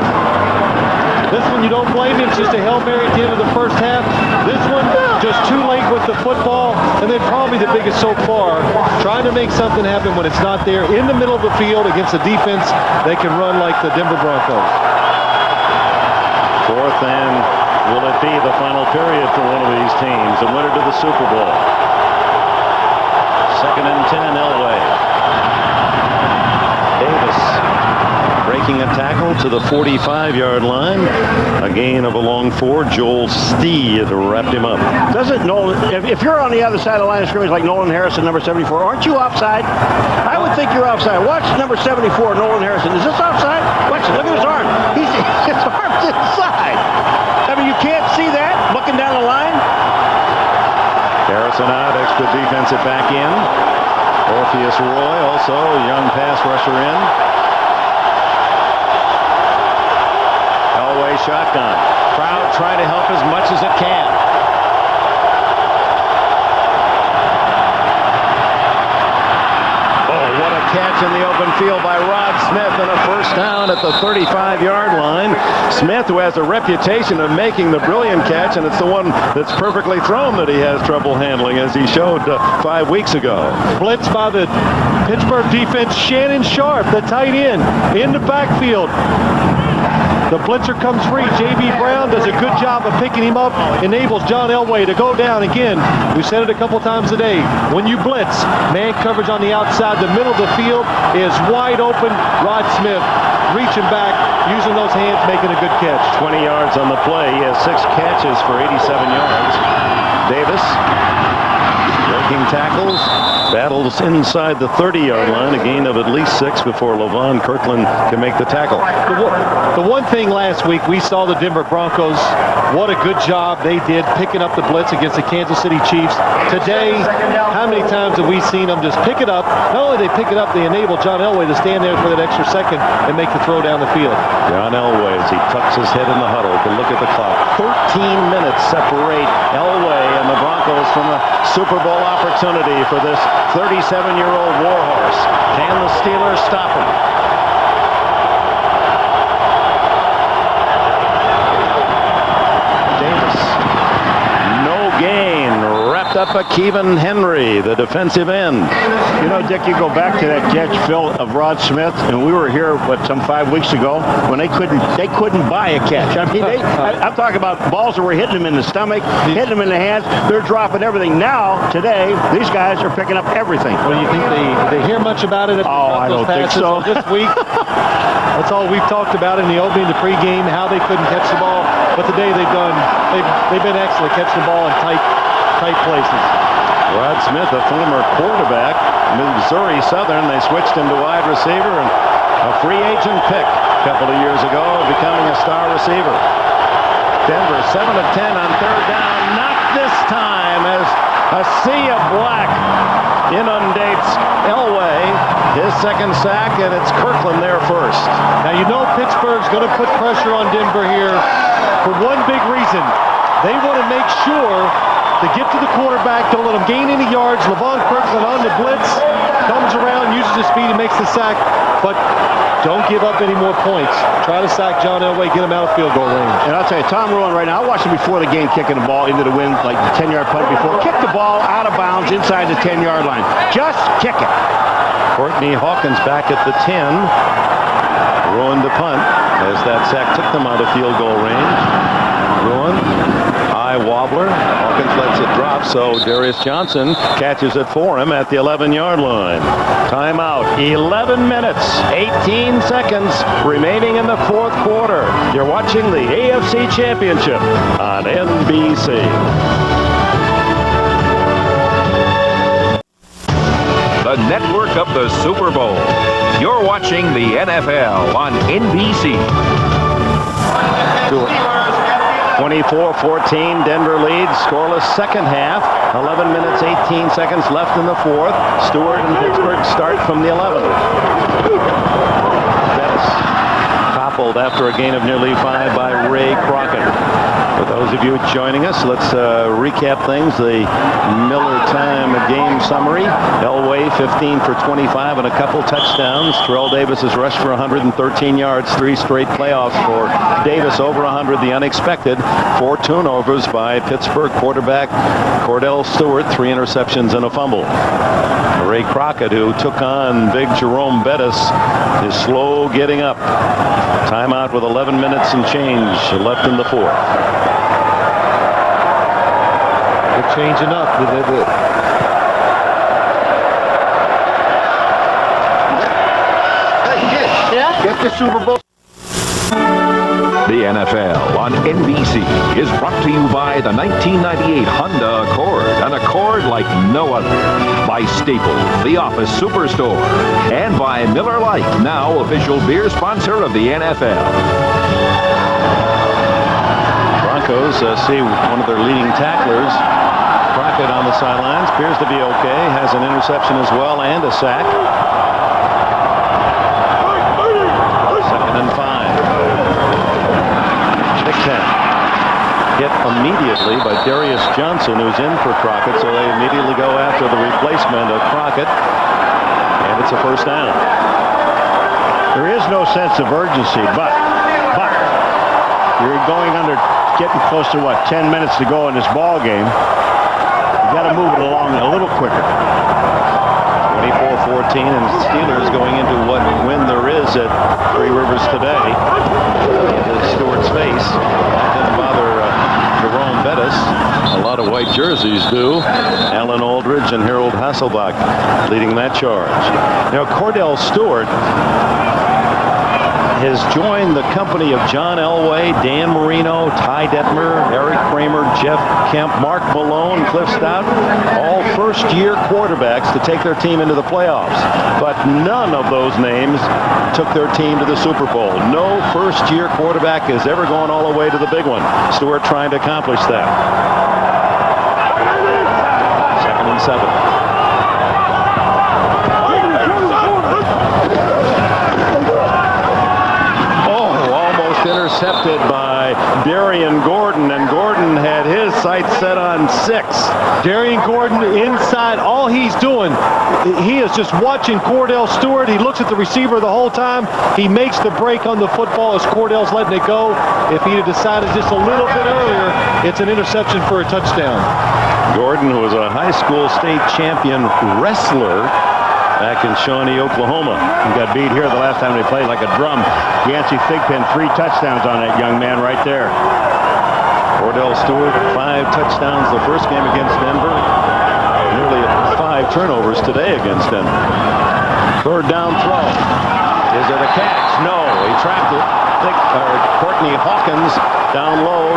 This one you don't blame him. It's just a Hail Mary at the end of the first half. This one just too late with the football. And then probably the biggest so far. Trying to make something happen when it's not there. In the middle of the field against a defense that can run like the Denver Broncos. Fourth, and will it be the final period for one of these teams? A winner to the Super Bowl. 2nd and 10, Elway. breaking a tackle to the 45-yard line. A gain of a long 4. Joel Steed wrapped him up. Doesn't Nolan, if you're on the other side of the line of scrimmage like Nolan Harrison, number 74, aren't you offside? I would think you're offside. Watch number 74, Nolan Harrison. Is this offside? Watch it. Look at his arm. His arm's inside. I mean, you can't see that looking down the line. Harrison out, extra defensive back in. Orpheus Roy also, young pass rusher in. Elway shotgun. Crowd trying to help as much as it can. What a catch in the open field by Rod Smith, and a first down at the 35-yard line. Smith, who has a reputation of making the brilliant catch, and it's the one that's perfectly thrown that he has trouble handling, as he showed 5 weeks ago. Blitz by the Pittsburgh defense. Shannon Sharp, the tight end, in the backfield. The blitzer comes free. J.B. Brown does a good job of picking him up, enables John Elway to go down again. We said it a couple times today. When you blitz, man coverage on the outside, the middle of the field is wide open. Rod Smith reaching back, using those hands, making a good catch. 20 yards on the play. He has 6 catches for 87 yards. Davis breaking tackles, battles inside the 30-yard line, a gain of at least 6 before LaVon Kirkland can make the tackle. The one thing last week, we saw the Denver Broncos, what a good job they did picking up the blitz against the Kansas City Chiefs. Today, how many times have we seen them just pick it up? Not only they pick it up, they enable John Elway to stand there for that extra second and make the throw down the field. John Elway, as he tucks his head in the huddle to look at the clock. 13 minutes separate Elway and the Broncos from a Super Bowl opportunity for this 37-year-old warhorse. Can the Steelers stop him? Davis. No gain. Wrapped up by Kevin Henry, the defensive end. You know, Dick, you go back to that catch, Phil, of Rod Smith, and we were here, some 5 weeks ago, when they couldn't buy a catch. I mean, I'm talking about balls that were hitting them in the stomach, hitting them in the hands. They're dropping everything. Now, today, these guys are picking up everything. Well, do you think they hear much about it? I don't think so. This week, that's all we've talked about in the opening, the pregame, how they couldn't catch the ball. But today they've been excellent catching the ball in tight places. Rod Smith, a former quarterback, Missouri Southern. They switched him to wide receiver, and a free agent pick a couple of years ago, becoming a star receiver. Denver 7 of 10 on third down. Not this time, as a sea of black inundates Elway. His second sack, and it's Kirkland there first. Now, you know Pittsburgh's going to put pressure on Denver here for one big reason. They want to make sure to get to the quarterback, don't let him gain any yards. LaVon Kirkland on the blitz, comes around, uses his speed, and makes the sack. But don't give up any more points. Try to sack John Elway, get him out of field goal range. And I'll tell you, Tom Ruin right now, I watched him before the game kicking the ball into the wind, like the 10-yard punt before. Kick the ball out of bounds inside the 10-yard line. Just kick it. Courtney Hawkins back at the 10. Ruin the punt as that sack took them out of field goal range. Ruin, high wobbler. Hawkins lets it drop, so Darius Johnson catches it for him at the 11-yard line. Timeout. 11 minutes, 18 seconds remaining in the fourth quarter. You're watching the AFC Championship on NBC. The network of the Super Bowl. You're watching the NFL on NBC. 24-14, Denver leads, scoreless second half. 11 minutes, 18 seconds left in the fourth. Stewart and Pittsburgh start from the 11th. Bettis toppled after a gain of nearly 5 by Ray Crockett. For those of you joining us, let's recap things. The Miller time game summary. Elway 15 for 25 and a couple touchdowns. Terrell Davis has rushed for 113 yards, 3 straight playoffs for Davis, over 100, the unexpected. 4 turnovers by Pittsburgh quarterback Cordell Stewart, 3 interceptions and a fumble. Ray Crockett, who took on big Jerome Bettis, is slow getting up. Timeout with 11 minutes and change left in the fourth. They're changing up. Hey, kid. Yeah? Get the Super Bowl. NFL on NBC is brought to you by the 1998 Honda Accord, an Accord like no other, by Staples, the office superstore, and by Miller Lite, now official beer sponsor of the NFL. Broncos see one of their leading tacklers, Crockett, on the sidelines. Appears to be okay. Has an interception as well and a sack. 2nd and 5. Big Ten. Hit immediately by Darius Johnson, who's in for Crockett, so they immediately go after the replacement of Crockett, and it's a first down. There is no sense of urgency, but you're going under, getting close to 10 minutes to go in this ball game. You got to move it along a little quicker. 24-14, and Steelers going into what win there is at Three Rivers today. Into Stewart's face. That didn't bother Jerome Bettis. A lot of white jerseys do. Alan Aldridge and Harold Hasselbach leading that charge. Now, Cordell Stewart has joined the company of John Elway, Dan Marino, Ty Detmer, Eric Kramer, Jeff Kemp, Mark Malone, Cliff Stout, all first-year quarterbacks to take their team into the playoffs. But none of those names took their team to the Super Bowl. No first-year quarterback has ever gone all the way to the big one. Stewart trying to accomplish that. 2nd and 7. Intercepted by Darian Gordon, and Gordon had his sights set on 6. Darian Gordon inside. All he's doing, he is just watching Cordell Stewart. He looks at the receiver the whole time. He makes the break on the football as Cordell's letting it go. If he had decided just a little bit earlier, it's an interception for a touchdown. Gordon, who was a high school state champion wrestler back in Shawnee, Oklahoma. He got beat here the last time they played like a drum. Yancey Thigpen, 3 touchdowns on that young man right there. Cordell Stewart, 5 touchdowns the first game against Denver. Nearly 5 turnovers today against Denver. 3rd down throw. Is it a catch? No, he trapped it. Courtney Hawkins down low.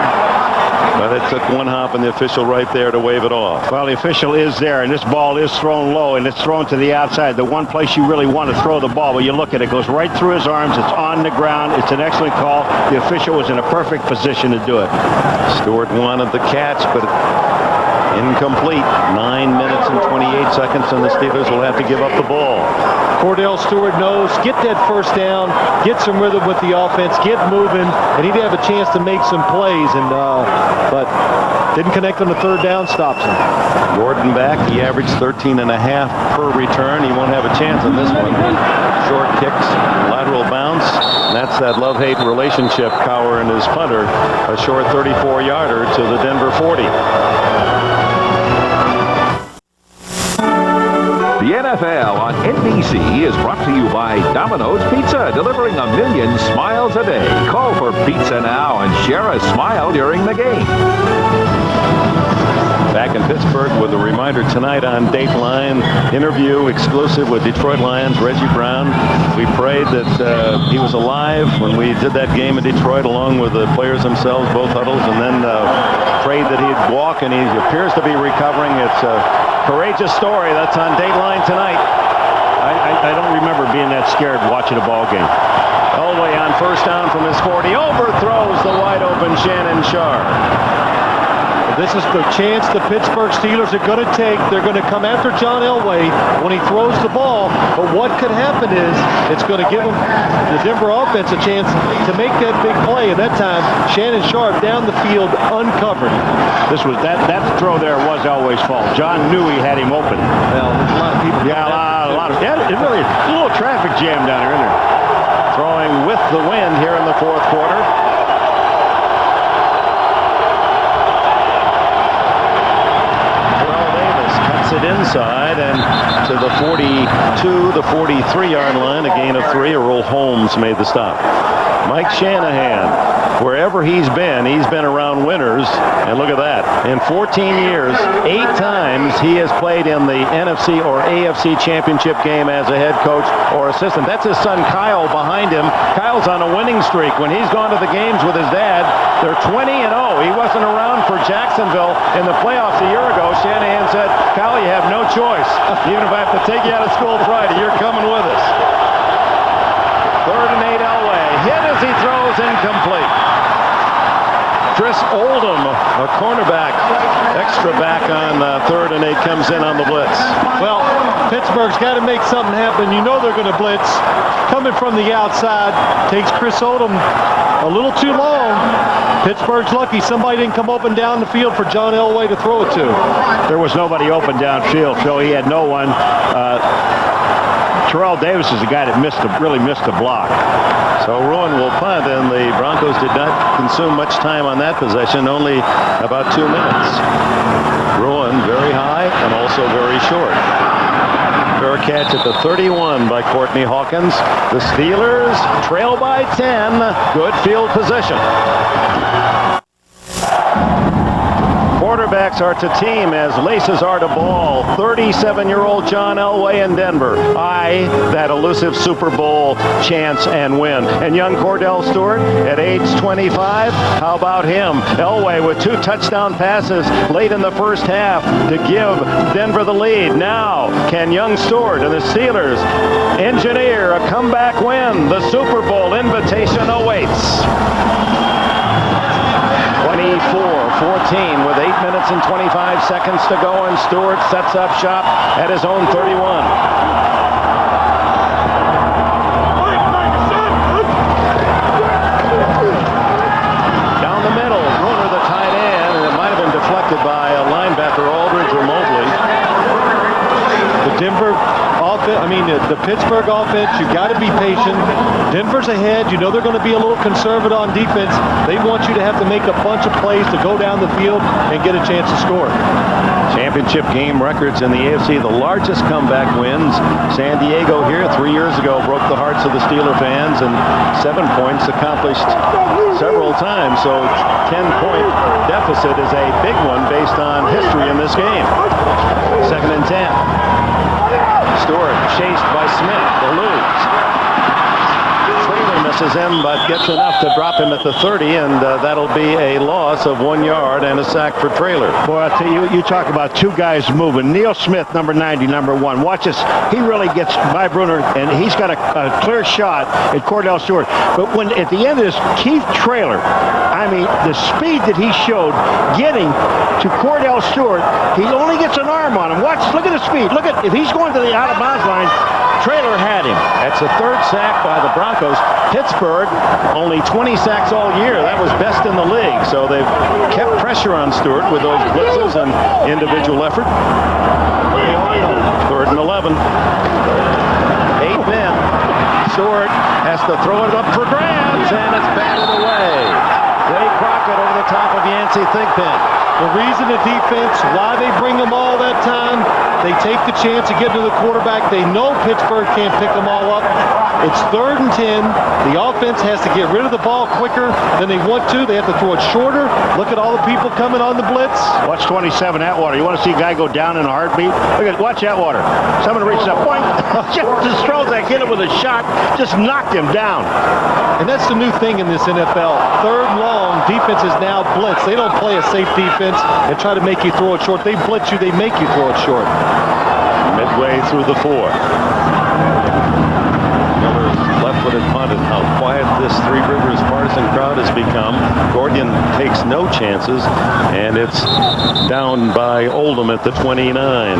But it took one hop and the official right there to wave it off. Well, the official is there, and this ball is thrown low, and it's thrown to the outside. The one place you really want to throw the ball, but you look at it, it goes right through his arms. It's on the ground. It's an excellent call. The official was in a perfect position to do it. Stewart wanted the catch, but incomplete. 9 minutes and 28 seconds, and the Steelers will have to give up the ball. Cordell Stewart knows, get that first down, get some rhythm with the offense, get moving, and he'd have a chance to make some plays, and but didn't connect on the 3rd down, stops him. Gordon back, he averaged 13.5 per return. He won't have a chance on this one. Short kicks, lateral bounce, and that's that love-hate relationship, Cower and his punter. A short 34-yarder to the Denver 40. The NFL on NBC is brought to you by Domino's Pizza, delivering 1 million smiles a day. Call for pizza now and share a smile during the game. Back in Pittsburgh with a reminder tonight on Dateline, interview exclusive with Detroit Lions Reggie Brown. We prayed that he was alive when we did that game in Detroit, along with the players themselves, both huddles, and then prayed that he'd walk, and he appears to be recovering. It's a courageous story. That's on Dateline tonight. I don't remember being that scared watching a ball game. Elway on first down from his 40, overthrows the wide-open Shannon Sharp. This is the chance the Pittsburgh Steelers are going to take. They're going to come after John Elway when he throws the ball. But what could happen is it's going to give them, the Denver offense, a chance to make that big play. And that time, Shannon Sharp down the field uncovered. This was that throw there was Elway's fault. John knew he had him open. Well, there's a lot of people. Yeah, a lot of. Yeah, it really a little traffic jam down there, isn't there? Throwing with the wind here in the 4th quarter. It inside and to the 42, the 43-yard line, a gain of 3. Earl Holmes made the stop. Mike Shanahan, wherever he's been around winners. And look at that. In 14 years, 8 times he has played in the NFC or AFC championship game as a head coach or assistant. That's his son Kyle behind him. Kyle's on a winning streak. When he's gone to the games with his dad, they're 20-0. He wasn't around for Jacksonville in the playoffs a year ago. Shanahan said, Kyle, you have no choice. Even if I have to take you out of school Friday, you're coming with us. 3rd and 8, Elway. Hit as he throws, incomplete. Chris Oldham, a cornerback, extra back on 3rd and 8, comes in on the blitz. Well, Pittsburgh's got to make something happen. You know they're going to blitz. Coming from the outside, takes Chris Oldham a little too long. Pittsburgh's lucky somebody didn't come open down the field for John Elway to throw it to. There was nobody open downfield, Phil. He had no one. Terrell Davis is the guy that really missed the block. So Ruin will punt, and the Broncos did not consume much time on that possession, only about 2 minutes. Ruin very high and also very short. Fair catch at the 31 by Courtney Hawkins. The Steelers trail by 10. Good field position. Quarterbacks are to team as laces are to ball. 37-year-old John Elway in Denver. That elusive Super Bowl chance and win. And young Cordell Stewart at age 25, how about him? Elway with 2 touchdown passes late in the first half to give Denver the lead. Now, can young Stewart and the Steelers engineer a comeback win? The Super Bowl invitation awaits. 24-14 with 8 minutes and 25 seconds to go, and Stewart sets up shop at his own 31. Down the middle, Bruner the tight end, and it might have been deflected by a linebacker, Aldridge or Mobley. The Denver offense, the Pittsburgh offense, you got to be patient. Denver's ahead. You know they're going to be a little conservative on defense. They want you to have to make a bunch of plays to go down the field and get a chance to score. Championship game records in the AFC, the largest comeback wins. San Diego here 3 years ago broke the hearts of the Steeler fans, and 7 points accomplished several times. So 10-point deficit is a big one based on history in this game. 2nd and 10. Stewart chased by Smith to lose. Traylor misses him, but gets enough to drop him at the 30, and that'll be a loss of 1 yard and a sack for Traylor. Boy, I tell you, you talk about 2 guys moving. Neil Smith, number 90, number 1. Watch this. He really gets by Bruner, and he's got a clear shot at Cordell Stewart. But when at the end of this, Keith Traylor, the speed that he showed getting to Cordell Stewart, he only gets an arm on him. Look at the speed. Look at, if he's going to the out-of-bounds line, Traylor had him. That's the 3rd sack by the Broncos. Pittsburgh, only 20 sacks all year. That was best in the league. So they've kept pressure on Stewart with those blitzes and individual effort. 3rd and 11. 8 men. Stewart has to throw it up for grabs, and it's batted away. Ray Crockett over the top of Yancey Thigpen. The reason the defense, why they bring them all that time, they take the chance to get to the quarterback. They know Pittsburgh can't pick them all up. It's 3rd and 10. The offense has to get rid of the ball quicker than they want to. They have to throw it shorter. Look at all the people coming on the blitz. Watch 27, Atwater. You want to see a guy go down in a heartbeat? Watch Atwater. Someone reaches up, boink, just throws that kid with a shot, just knocked him down. And that's the new thing in this NFL. 3rd and long, defense is now blitz. They don't play a safe defense and try to make you throw it short. They blitz you, they make you throw it short. Midway through the 4th. Miller's left-footed punt, and how quiet this Three Rivers partisan crowd has become. Gordian takes no chances, and it's down by Oldham at the 29.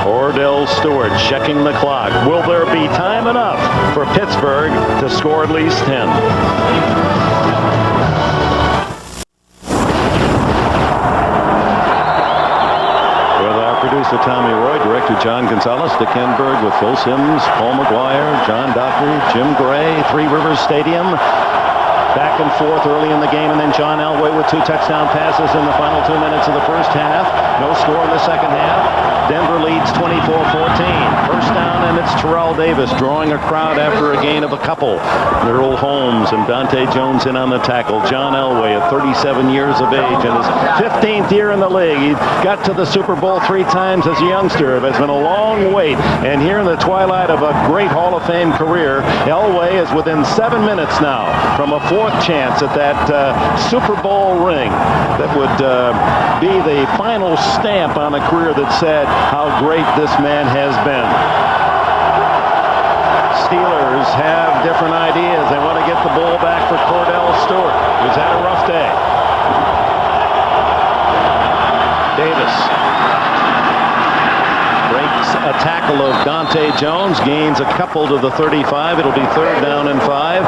Cordell Stewart checking the clock. Will there be time enough for Pittsburgh to score at least 10? Producer Tommy Roy, director John Gonzalez, Dick Enberg with Phil Simms, Paul McGuire, John Dockery, Jim Gray, Three Rivers Stadium. Back and forth early in the game, and then John Elway with 2 touchdown passes in the final 2 minutes of the first half. No score in the second half. Denver leads 24-14. First down, and it's Terrell Davis drawing a crowd after a gain of a couple. Earl Holmes and Dante Jones in on the tackle. John Elway at 37 years of age in his 15th year in the league. He got to the Super Bowl 3 times as a youngster. It's been a long wait. And here in the twilight of a great Hall of Fame career, Elway is within 7 minutes now from a 4th chance at that Super Bowl ring that would be the final stamp on a career that said how great this man has been. Steelers have different ideas. They want to get the ball back for Cordell Stewart, who's had a rough day. Davis breaks a tackle of Dante Jones, gains a couple to the 35. It'll be 3rd down and 5.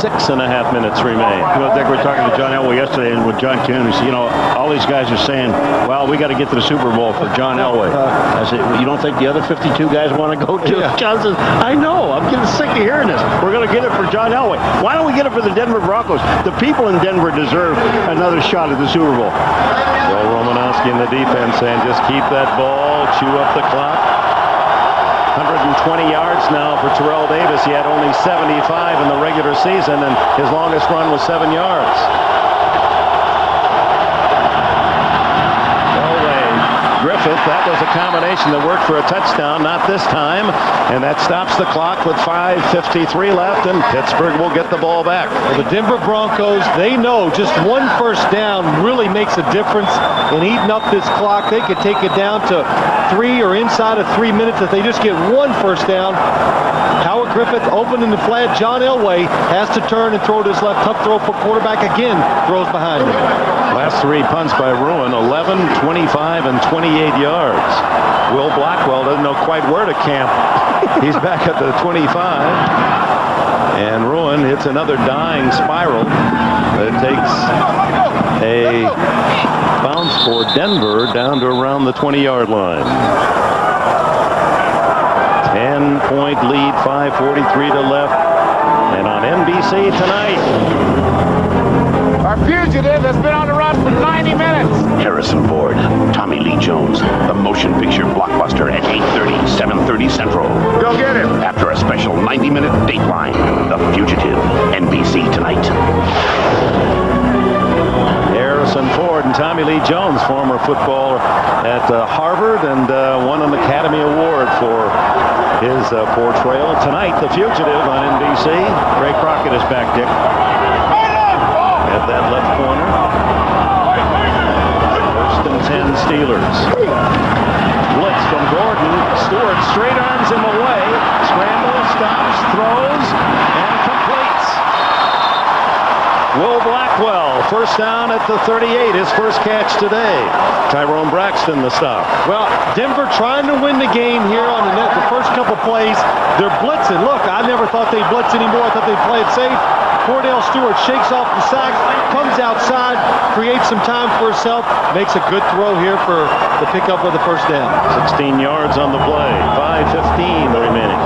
6.5 minutes remain. Well, Dick, we were talking to John Elway yesterday and with John Kuhn. He said, you know, all these guys are saying, well, we got to get to the Super Bowl for John Elway. I said, well, you don't think the other 52 guys want to go to? Yeah. John says, I know. I'm getting sick of hearing this. We're going to get it for John Elway. Why don't we get it for the Denver Broncos? The people in Denver deserve another shot at the Super Bowl. Joe Romanowski in the defense saying, just keep that ball, chew up the clock. 120 yards now for Terrell Davis. He had only 75 in the regular season, and his longest run was 7 yards. Griffith, that was a combination that worked for a touchdown, not this time, and that stops the clock with 5:53 left, and Pittsburgh will get the ball back. Well, the Denver Broncos, they know just one first down really makes a difference in eating up this clock. They could take it down to 3 or inside of 3 minutes if they just get one first down. Howard Griffith open in the flat. John Elway has to turn and throw this left. Tough throw for quarterback again. Throws behind him. Last 3 punts by Ruin, 11, 25, and 28 yards. Will Blackwell doesn't know quite where to camp. He's back at the 25. And Ruin hits another dying spiral. It takes a bounce for Denver down to around the 20-yard line. 10-point lead, 5:43 to left. And on NBC tonight, our fugitive has been on the run for 90 minutes. Harrison Ford, Tommy Lee Jones, the motion picture blockbuster at 8:30, 7:30 Central. Go get him. After a special 90-minute Dateline, The Fugitive, NBC tonight. Harrison Ford and Tommy Lee Jones, former footballer at Harvard, and won an Academy Award for his portrayal. Tonight, The Fugitive on NBC. Ray Crockett is back, Dick. At that left corner. 1st and 10 Steelers. Blitz from Gordon. Stewart straight arms him away. Scramble, stops, throws, and completes. Will Blackwell, first down at the 38, his first catch today. Tyrone Braxton, the stop. Well, Denver trying to win the game here on the first couple plays. They're blitzing. Look, I never thought they'd blitz anymore. I thought they'd play it safe. Cordell Stewart shakes off the sack, comes outside, creates some time for himself, makes a good throw here for the pickup of the first down. 16 yards on the play, 5:15 remaining.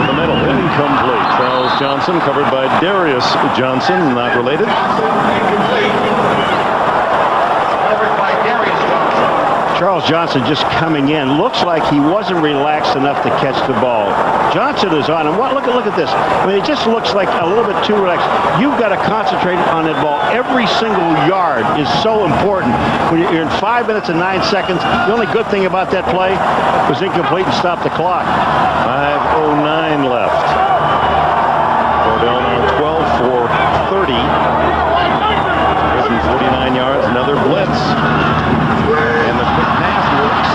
In the middle, incomplete. Charles Johnson covered by Darius Johnson, not related. Charles Johnson just coming in. Looks like he wasn't relaxed enough to catch the ball. Johnson is on him. Look at this. I mean, it just looks like a little bit too relaxed. You've got to concentrate on that ball. Every single yard is so important. When you're in 5 minutes and 9 seconds, the only good thing about that play was incomplete and stopped the clock. 5:09 left. Cordell now 12 for 30. 149 yards, another blitz. And the quick pass works.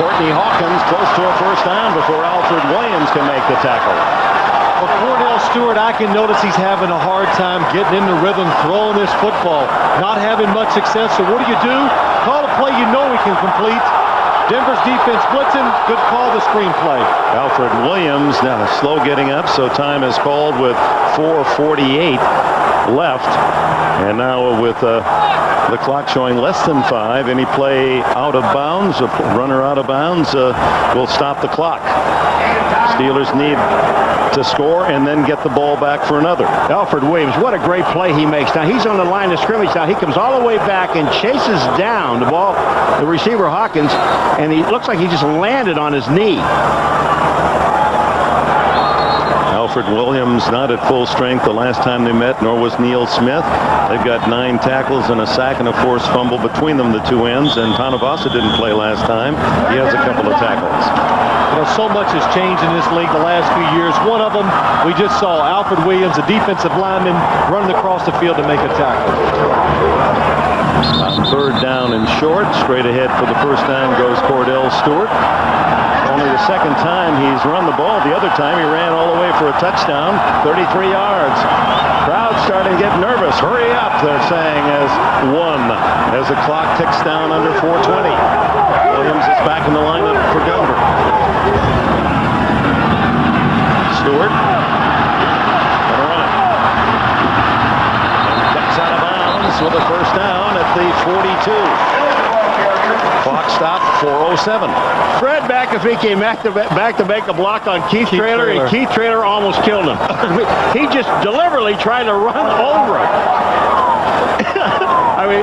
Courtney Hawkins close to a first down before Alfred Williams can make the tackle. Well, Cordell Stewart, I can notice he's having a hard time getting into rhythm, throwing this football. Not having much success, so what do? Call a play you know he can complete. Denver's defense blitzing, good call, the screenplay. Alfred Williams now slow getting up, so time is called with 4:48 left. And now with the clock showing less than 5, any play out of bounds, a runner out of bounds will stop the clock. Steelers need to score and then get the ball back for another. Alfred Williams, what a great play he makes. Now he's on the line of scrimmage. Now he comes all the way back and chases down the ball, the receiver Hawkins, and he looks like he just landed on his knee. Alfred Williams not at full strength the last time they met, nor was Neil Smith. They've got 9 tackles and a sack and a forced fumble between them, the two ends, and Panavasa didn't play last time. He has a couple of tackles. You know, so much has changed in this league the last few years. One of them, we just saw Alfred Williams, a defensive lineman, running across the field to make a tackle. On 3rd down and short, straight ahead for the first down goes Cordell Stewart. Only the second time he's run the ball. The other time he ran all the way for a touchdown, 33 yards. Crowd's starting to get nervous. Hurry up, they're saying as the clock ticks down under 4:20. Williams is back in the lineup for Denver. Stewart gonna run it. And cuts out of bounds with a first down at the 42. Clock stopped, 4:07. Fred McAfee came back to make a block on Keith Traylor, and Keith Traylor almost killed him. He just deliberately tried to run over him. I mean,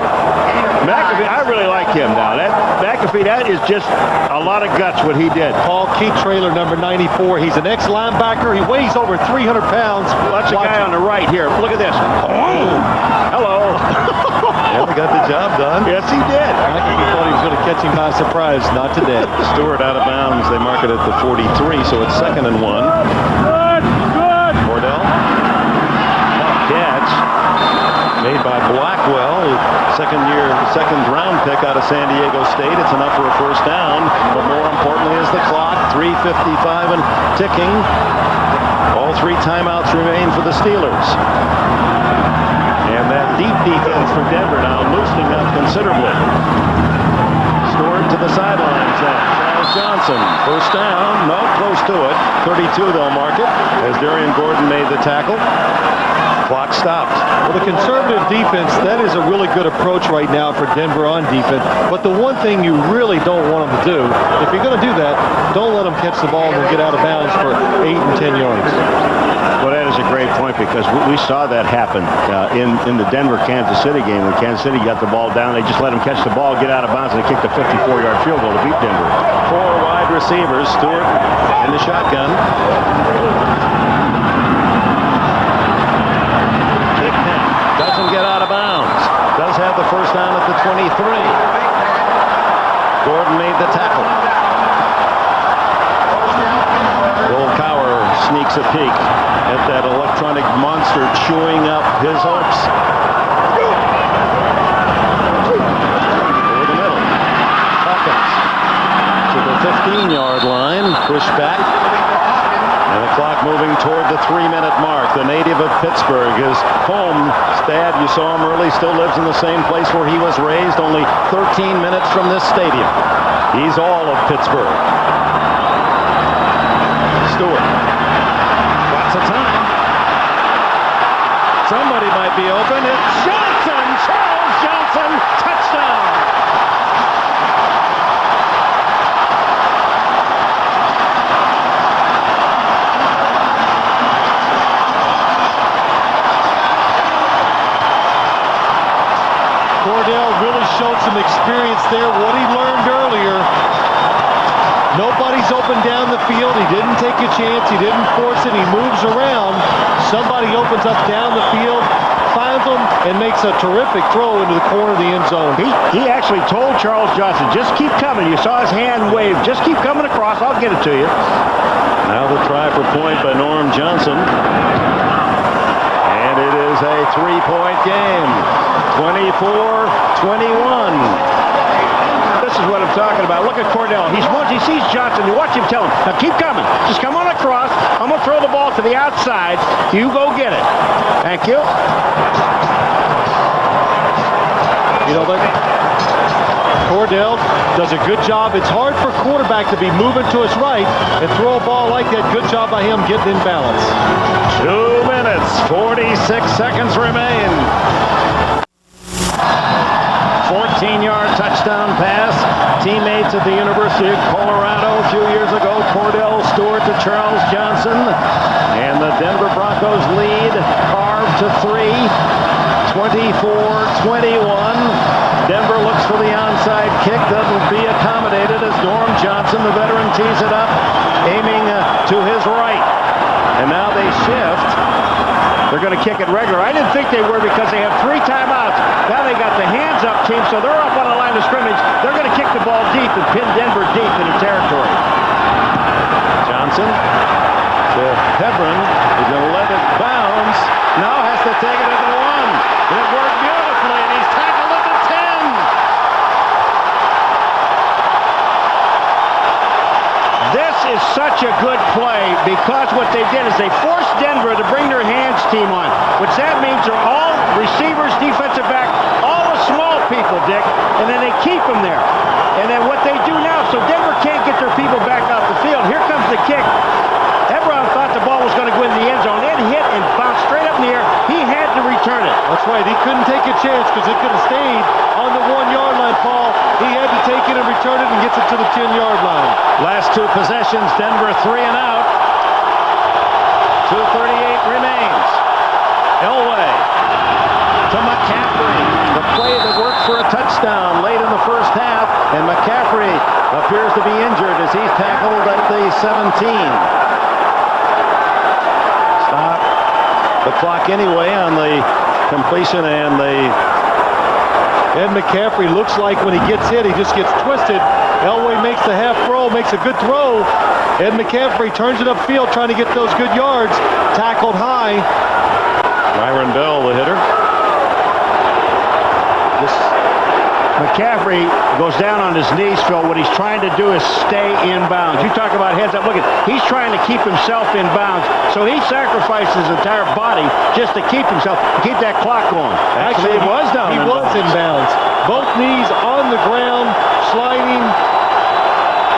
McAfee, I really like him now. McAfee, that is just a lot of guts what he did. Paul Keith Traylor, number 94. He's an ex-linebacker. He weighs over 300 pounds. Watch the guy on the right here. Look at this. Hello. Yeah, he got the job done. Yes, he did. I think he thought he was going to catch him by surprise. Not today. Stewart out of bounds. They mark it at the 43, so it's 2nd and 1. Good. Cordell. Catch made by Blackwell, second round pick out of San Diego State. It's enough for a first down, but more importantly is the clock. 3:55 and ticking. All 3 timeouts remain for the Steelers. And that deep defense for Denver now loosening up considerably. Stewart to the sidelines. Charles Johnson, first down, no, close to it. 32 they'll mark it as Darian Gordon made the tackle. Clock stopped. Well, the conservative defense, that is a really good approach right now for Denver on defense. But the one thing you really don't want them to do, if you're going to do that, don't let them catch the ball and get out of bounds for 8 and 10 yards. Well, that is a great point because we saw that happen in the Denver-Kansas City game. When Kansas City got the ball down, they just let them catch the ball, get out of bounds, and they kicked a 54-yard field goal to beat Denver. 4 wide receivers. Stewart in the shotgun. Doesn't get out of bounds. Does have the first down at the 23. Gordon made the tackle. Will Cowher sneaks a peek at that electronic monster chewing up his hopes. Over the middle. Hawkins to the 15-yard line. Pushed back. And the clock moving toward the 3-minute mark. The native of Pittsburgh is home. Dad, you saw him early, still lives in the same place where he was raised, only 13 minutes from this stadium. He's all of Pittsburgh. Stewart. Lots of time. Somebody might be open. It's Johnson! Charles Johnson! Touchdown! Cordell really showed some experience there. What he learned earlier, nobody's open down the field. He didn't take a chance. He didn't force it. He moves around. Somebody opens up down the field, finds him, and makes a terrific throw into the corner of the end zone. He actually told Charles Johnson, just keep coming. You saw his hand wave. Just keep coming across. I'll get it to you. Now the try for point by Norm Johnson. And it is a 3-point game. 24-21. This is what I'm talking about. Look at Cordell. He sees Johnson. You watch him tell him, now keep coming. Just come on across. I'm going to throw the ball to the outside. You go get it. Thank you. You know, Cordell does a good job. It's hard for a quarterback to be moving to his right and throw a ball like that. Good job by him getting in balance. 2 minutes, 46 seconds remain. 14-yard touchdown pass teammates at the University of Colorado a few years ago, Cordell Stewart to Charles Johnson. And the Denver Broncos lead carved to 3, 24-21. Denver looks for the onside kick that will be accommodated as Norm Johnson, the veteran, tees it up, aiming to his right. And now they shift. They're going to kick it regular. I didn't think they were because they have 3 timeouts. Now they got the hands-up team, so they're up on the line of scrimmage. They're going to kick the ball deep and pin Denver deep into territory. Johnson to Hebron. He's going to let it bounce. Now has to take it at the 1. It worked beautifully, and he's tackled at the 10. This is such a good play because what they did is they forced Denver to bring their hands team on, which that means they're all receivers, defensive back, all the small people, Dick, and then they keep them there. And then what they do now, so Denver can't get their people back off the field. Here comes the kick. Hebron thought the ball was going to go in the end zone. It hit and bounced straight up in the air. He had to return it. That's right. He couldn't take a chance because it could have stayed on the 1-yard line, Paul. He had to take it and return it and gets it to the 10-yard line. Last 2 possessions, Denver 3 and out. 2:38 remains. Elway to McCaffrey. The play that worked for a touchdown late in the first half. And McCaffrey appears to be injured as he's tackled at the 17. Stop the clock anyway on the completion, and Ed McCaffrey looks like when he gets hit, he just gets twisted. Elway makes the half throw, makes a good throw. Ed McCaffrey turns it upfield trying to get those good yards. Tackled high. Myron Bell, the hitter. McCaffrey goes down on his knees, Phil. What he's trying to do is stay in bounds. You talk about heads up. Look at, he's trying to keep himself in bounds. So he sacrificed his entire body just to keep himself, to keep that clock going. Actually, he was down. He was in bounds. Both knees on the ground, sliding.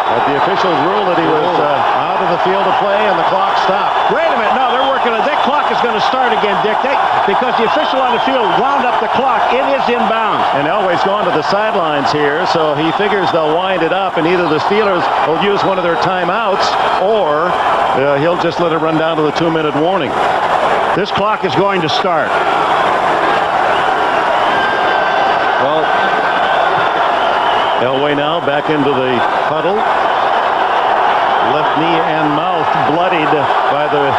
But the officials ruled that he was out of the field of play, and the clock stopped. Wait a minute. No, they're working on that clock is going to start again, Dick. Because the official on the field wound up the clock. It is in bounds. And Elway's gone to the sidelines here, so he figures they'll wind it up, and either the Steelers will use one of their timeouts, or he'll just let it run down to the 2-minute warning. This clock is going to start. Well, Elway now back into the huddle. Left knee and mouth bloodied by the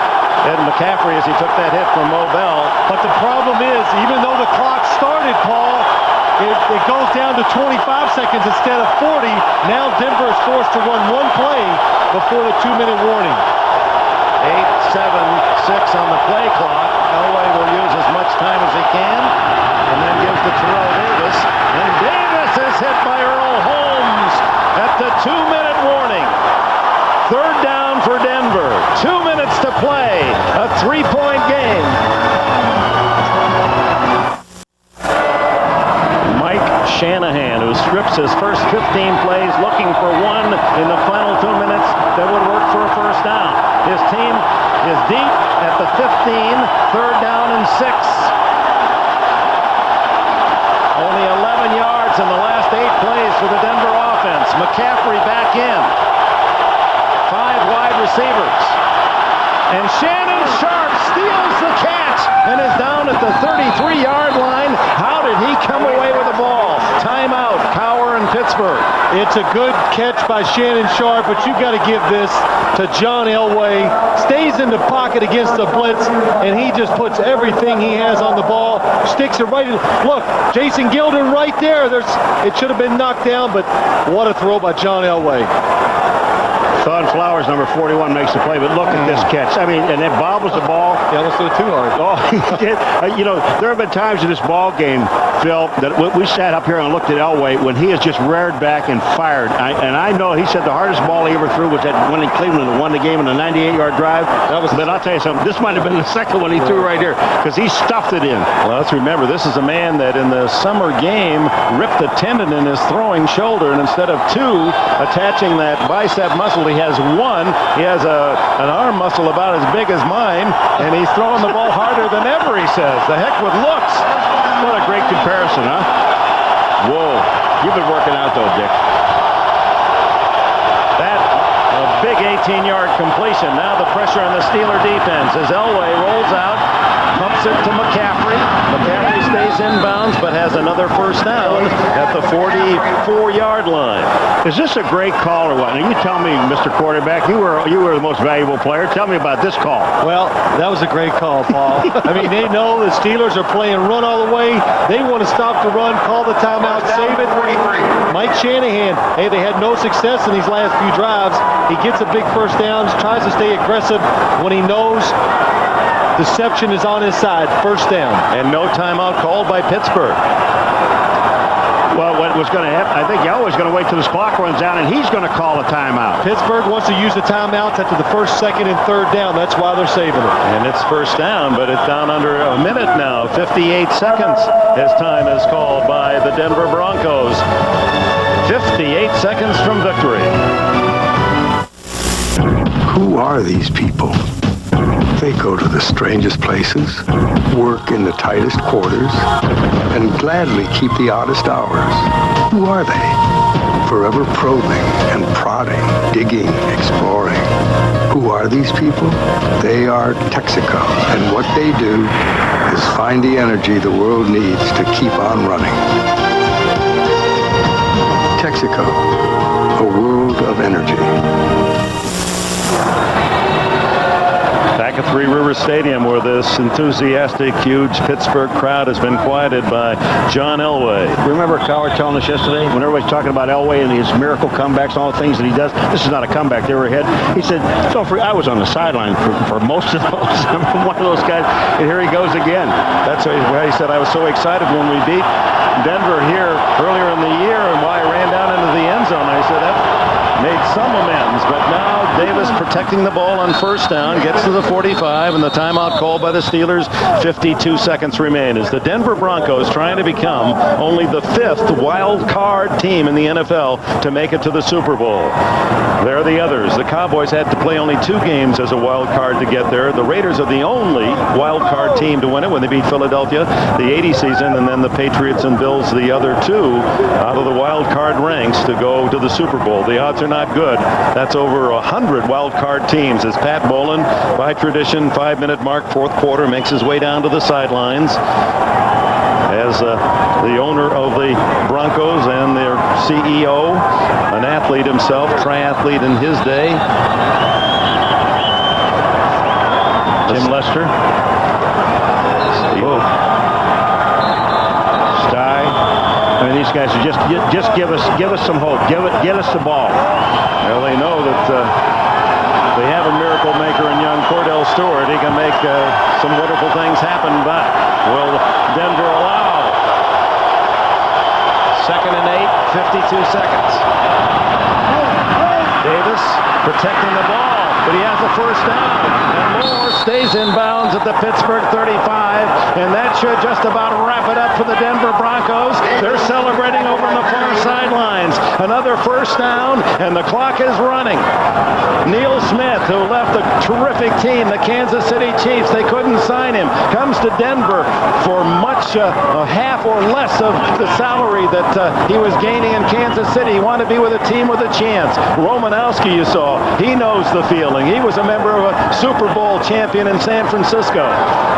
Ed McCaffrey as he took that hit from Mo Bell. But the problem is, even though the clock started, Paul, it goes down to 25 seconds instead of 40. Now Denver is forced to run one play before the 2-minute warning. 8-7-6 on the play clock. Elway will use as much time as he can, and then gives to Terrell Davis. And Davis is hit by Earl Holmes at the 2-minute warning. 3rd down for Denver. 2 minutes to play. A 3-point game. Mike Shanahan, who strips his first 15 plays, looking for one in the final 2 minutes that would work for a first down. His team is deep at the 15, 3rd down and 6. Only 11 yards in the last 8 plays for the Denver offense. McCaffrey back in. 5 wide receivers. And Shannon Sharp steals the catch and is down at the 33-yard line. How did he come away with the ball? Timeout, Cower and Pittsburgh. It's a good catch by Shannon Sharp, but you've got to give this to John Elway. Stays in the pocket against the blitz, and he just puts everything he has on the ball, sticks it right in. Look, Jason Gilden right there. It should have been knocked down, but what a throw by John Elway. Thon Flowers, number 41, makes the play, but look at this catch. I mean, and it bobbles the ball. He almost threw it too hard. Oh, he did. You know, there have been times in this ball game, Phil, that we sat up here and looked at Elway when he has just reared back and fired. And I know he said the hardest ball he ever threw was that one in Cleveland that won the game in a 98-yard drive. But I'll tell you something, this might have been the second one he threw right here because he stuffed it in. Well, let's remember, this is a man that in the summer game ripped a tendon in his throwing shoulder, and instead of 2 attaching that bicep muscle, he has 1. He has an arm muscle about as big as mine, and he's throwing the ball harder than ever, he says. The heck with looks. What a great comparison, huh? Whoa. You've been working out, though, Dick. 18-yard completion. Now the pressure on the Steeler defense as Elway rolls out, pumps it to McCaffrey. McCaffrey stays inbounds, but has another first down at the 44-yard line. Is this a great call or what? Now, you tell me, Mr. Quarterback, you were the most valuable player. Tell me about this call. Well, that was a great call, Paul. I mean, they know the Steelers are playing run all the way. They want to stop the run, call the timeout, save it. Mike Shanahan, hey, they had no success in these last few drives. He gets a big first down, tries to stay aggressive when he knows deception is on his side. First down. And no timeout called by Pittsburgh. Well, what was going to happen, I think Elway's going to wait till this clock runs out, and he's going to call a timeout. Pittsburgh wants to use the timeouts after the first, second, and third down. That's why they're saving it. And it's first down, but it's down under a minute now. 58 seconds as time is called by the Denver Broncos. 58 seconds from victory. Who are these people? They go to the strangest places, work in the tightest quarters, and gladly keep the oddest hours. Who are they? Forever probing and prodding, digging, exploring. Who are these people? They are Texaco, and what they do is find the energy the world needs to keep on running. Texaco, a world of energy. Back at Three Rivers Stadium, where this enthusiastic, huge Pittsburgh crowd has been quieted by John Elway. Remember Cowher telling us yesterday, when everybody's talking about Elway and his miracle comebacks and all the things that he does, this is not a comeback. They were ahead. He said, I was on the sideline for most of those. I'm one of those guys, and here he goes again. That's why he said, I was so excited when we beat Denver here earlier in the year, and why I ran down into the end zone. I said, that made some amends, but now Davis protecting the ball on first down, gets to the 45, and the timeout called by the Steelers. 52 seconds remain as the Denver Broncos trying to become only the 5th wild card team in the NFL to make it to the Super Bowl. There are the others. The Cowboys had to play only 2 games as a wild card to get there. The Raiders are the only wild card team to win it when they beat Philadelphia the 80 season, and then the Patriots and Bills the other 2 out of the wild card ranks to go to the Super Bowl. The odds are not good. That's over 100 wild card teams as Pat Bowlen, by tradition, 5-minute mark, 4th quarter, makes his way down to the sidelines as the owner of the Broncos and their CEO, an athlete himself, triathlete in his day. Jim Lester. Whoa. Sty. I mean, these guys are just give us some hope. Get us the ball. Well, they know that they have a miracle maker in young Cordell Stewart. He can make some wonderful things happen, but will Denver allow? 2nd and 8, 52 seconds. Davis protecting the ball, but he has a first down. And Moore stays in bounds at the Pittsburgh 35, and that should just about wrap it up for the Denver Broncos. They're celebrating over on the far sidelines. Another first down, and the clock is running. Neil Smith, who left a terrific team, the Kansas City Chiefs, they couldn't sign him, comes to Denver for much half or less of the salary that he was gaining in Kansas City. He wanted to be with a team with a chance. Romanowski, you saw, he knows the feeling. He was a member of a Super Bowl champion in San Francisco.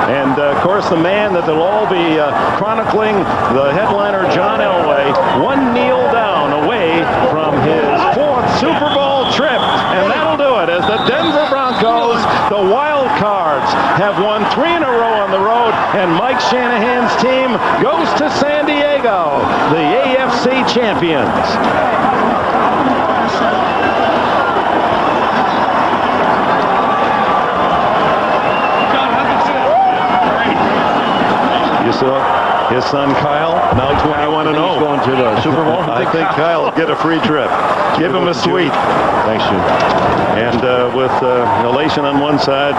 And, of course, the man that they'll all be chronicling, the headliner, John Elway, one kneel down away from his 4th Super Bowl trip. And that'll do it as the Denver Broncos, the Wild Cards, have won 3 in a row on the road, and Mike Shanahan's team goes to San Diego, the AFC champions. You saw his son Kyle, now 21-0. He's going to the Super Bowl. I think Kyle will get a free trip. Give him a suite. Thanks, Jim. And with elation on one side,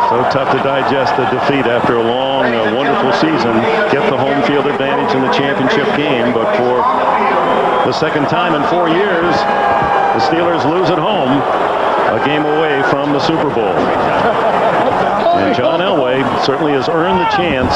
so tough to digest the defeat after a long, wonderful season. Get the home field advantage in the championship game, but for the second time in 4 years, the Steelers lose at home, a game away from the Super Bowl. And John Elway certainly has earned the chance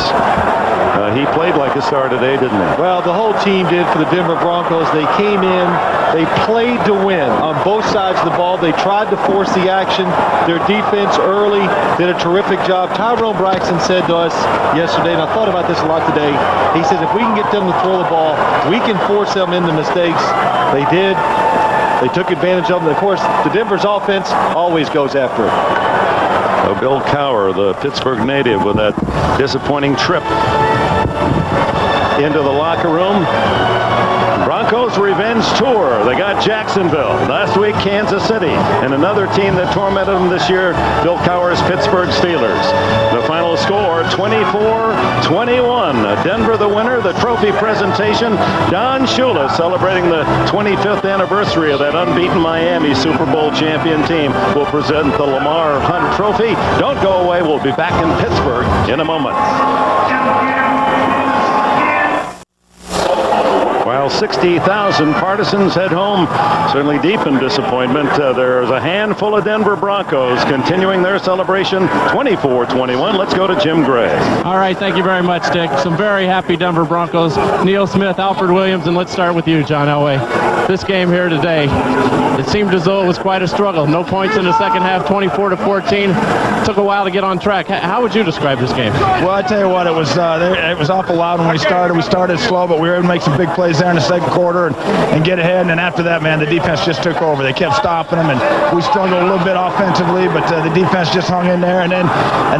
He played like a star today, didn't he? Well, the whole team did for the Denver Broncos. They came in, they played to win on both sides of the ball. They tried to force the action. Their defense early did a terrific job. Tyrone Braxton said to us yesterday, and I thought about this a lot today, he says if we can get them to throw the ball, we can force them into mistakes. They did. They took advantage of them. Of course, the Denver's offense always goes after it. Bill Cowher, the Pittsburgh native, with that disappointing trip into the locker room. Broncos revenge tour. They got Jacksonville. Last week, Kansas City. And another team that tormented them this year, Bill Cowher's Pittsburgh Steelers. The final score, 24-21. Denver the winner. The trophy presentation, Don Shula celebrating the 25th anniversary of that unbeaten Miami Super Bowl champion team will present the Lamar Hunt Trophy. Don't go away. We'll be back in Pittsburgh in a moment. While 60,000 partisans head home, certainly deep in disappointment, there's a handful of Denver Broncos continuing their celebration 24-21. Let's go to Jim Gray. All right, thank you very much, Dick. Some very happy Denver Broncos. Neil Smith, Alfred Williams, and let's start with you, John Elway. This game here today, it seemed as though it was quite a struggle. No points in the second half, 24-14. Took a while to get on track. How would you describe this game? Well, I tell you what, it was awful loud when we started. We started slow, but we were able to make some big plays there in the second quarter and get ahead. And then after that, man, the defense just took over. They kept stopping them, and we struggled a little bit offensively, but the defense just hung in there. And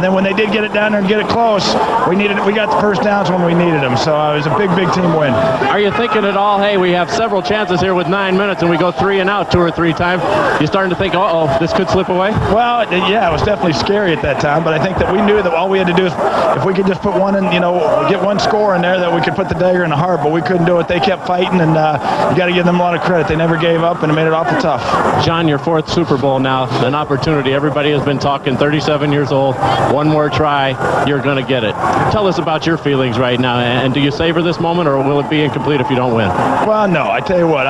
then when they did get it down there and get it close, we got the first downs when we needed them. So it was a big team win. Are you thinking at all, hey, we have several chances here with 9 minutes, and we go 3 and out 2 or 3 times? You're starting to think, uh-oh, this could slip away? Well, yeah, it was definitely scary at that time, but I think that we knew that all we had to do is, if we could just put one in, get one score in there, that we could put the dagger in the heart, but we couldn't do it. They kept fighting, and you got to give them a lot of credit. They never gave up, and it made it awful tough. John, your 4th Super Bowl now, an opportunity. Everybody has been talking, 37 years old, one more try, you're going to get it. Tell us about your feelings right now, and do you savor this moment, or will it be incomplete if you don't win? Well, no, I tell you what,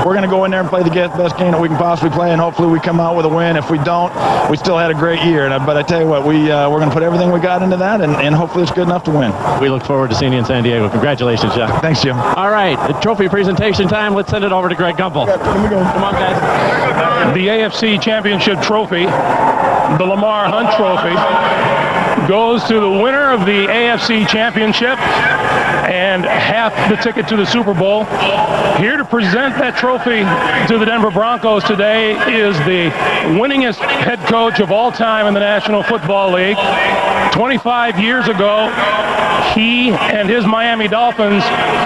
we're going to go in there and play the best game that we can possibly play, and hopefully we come out with a win. If we don't, we still had a great year, but I tell you what, we're going to put everything we got into that, and hopefully it's good enough to win. We look forward to seeing you in San Diego. Congratulations, John. Thanks, Jim. All right, the trophy presentation time. Let's send it over to Greg Gumbel. Come on, guys. The AFC Championship trophy, the Lamar Hunt Trophy, goes to the winner of the AFC Championship and half the ticket to the Super Bowl. Here to present that trophy to the Denver Broncos today is the winningest head coach of all time in the National Football League. 25 years ago, he and his Miami Dolphins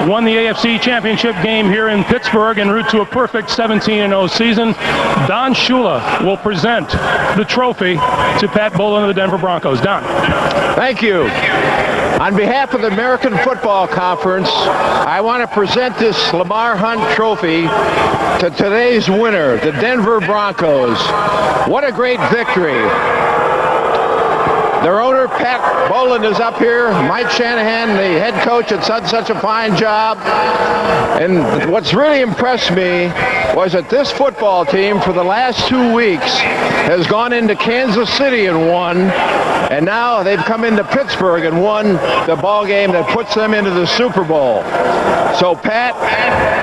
won the AFC Championship game here in Pittsburgh en route to a perfect 17-0 season. Don Shula will present the trophy to Pat Bowlen of the Denver Broncos. Don. Thank you. On behalf of the American Football Conference, I want to present this Lamar Hunt Trophy to today's winner, the Denver Broncos. What a great victory. Their owner, Pat Bowlen, is up here. Mike Shanahan, the head coach, has done such a fine job. And what's really impressed me was that this football team, for the last 2 weeks, has gone into Kansas City and won. And now they've come into Pittsburgh and won the ball game that puts them into the Super Bowl. So, Pat,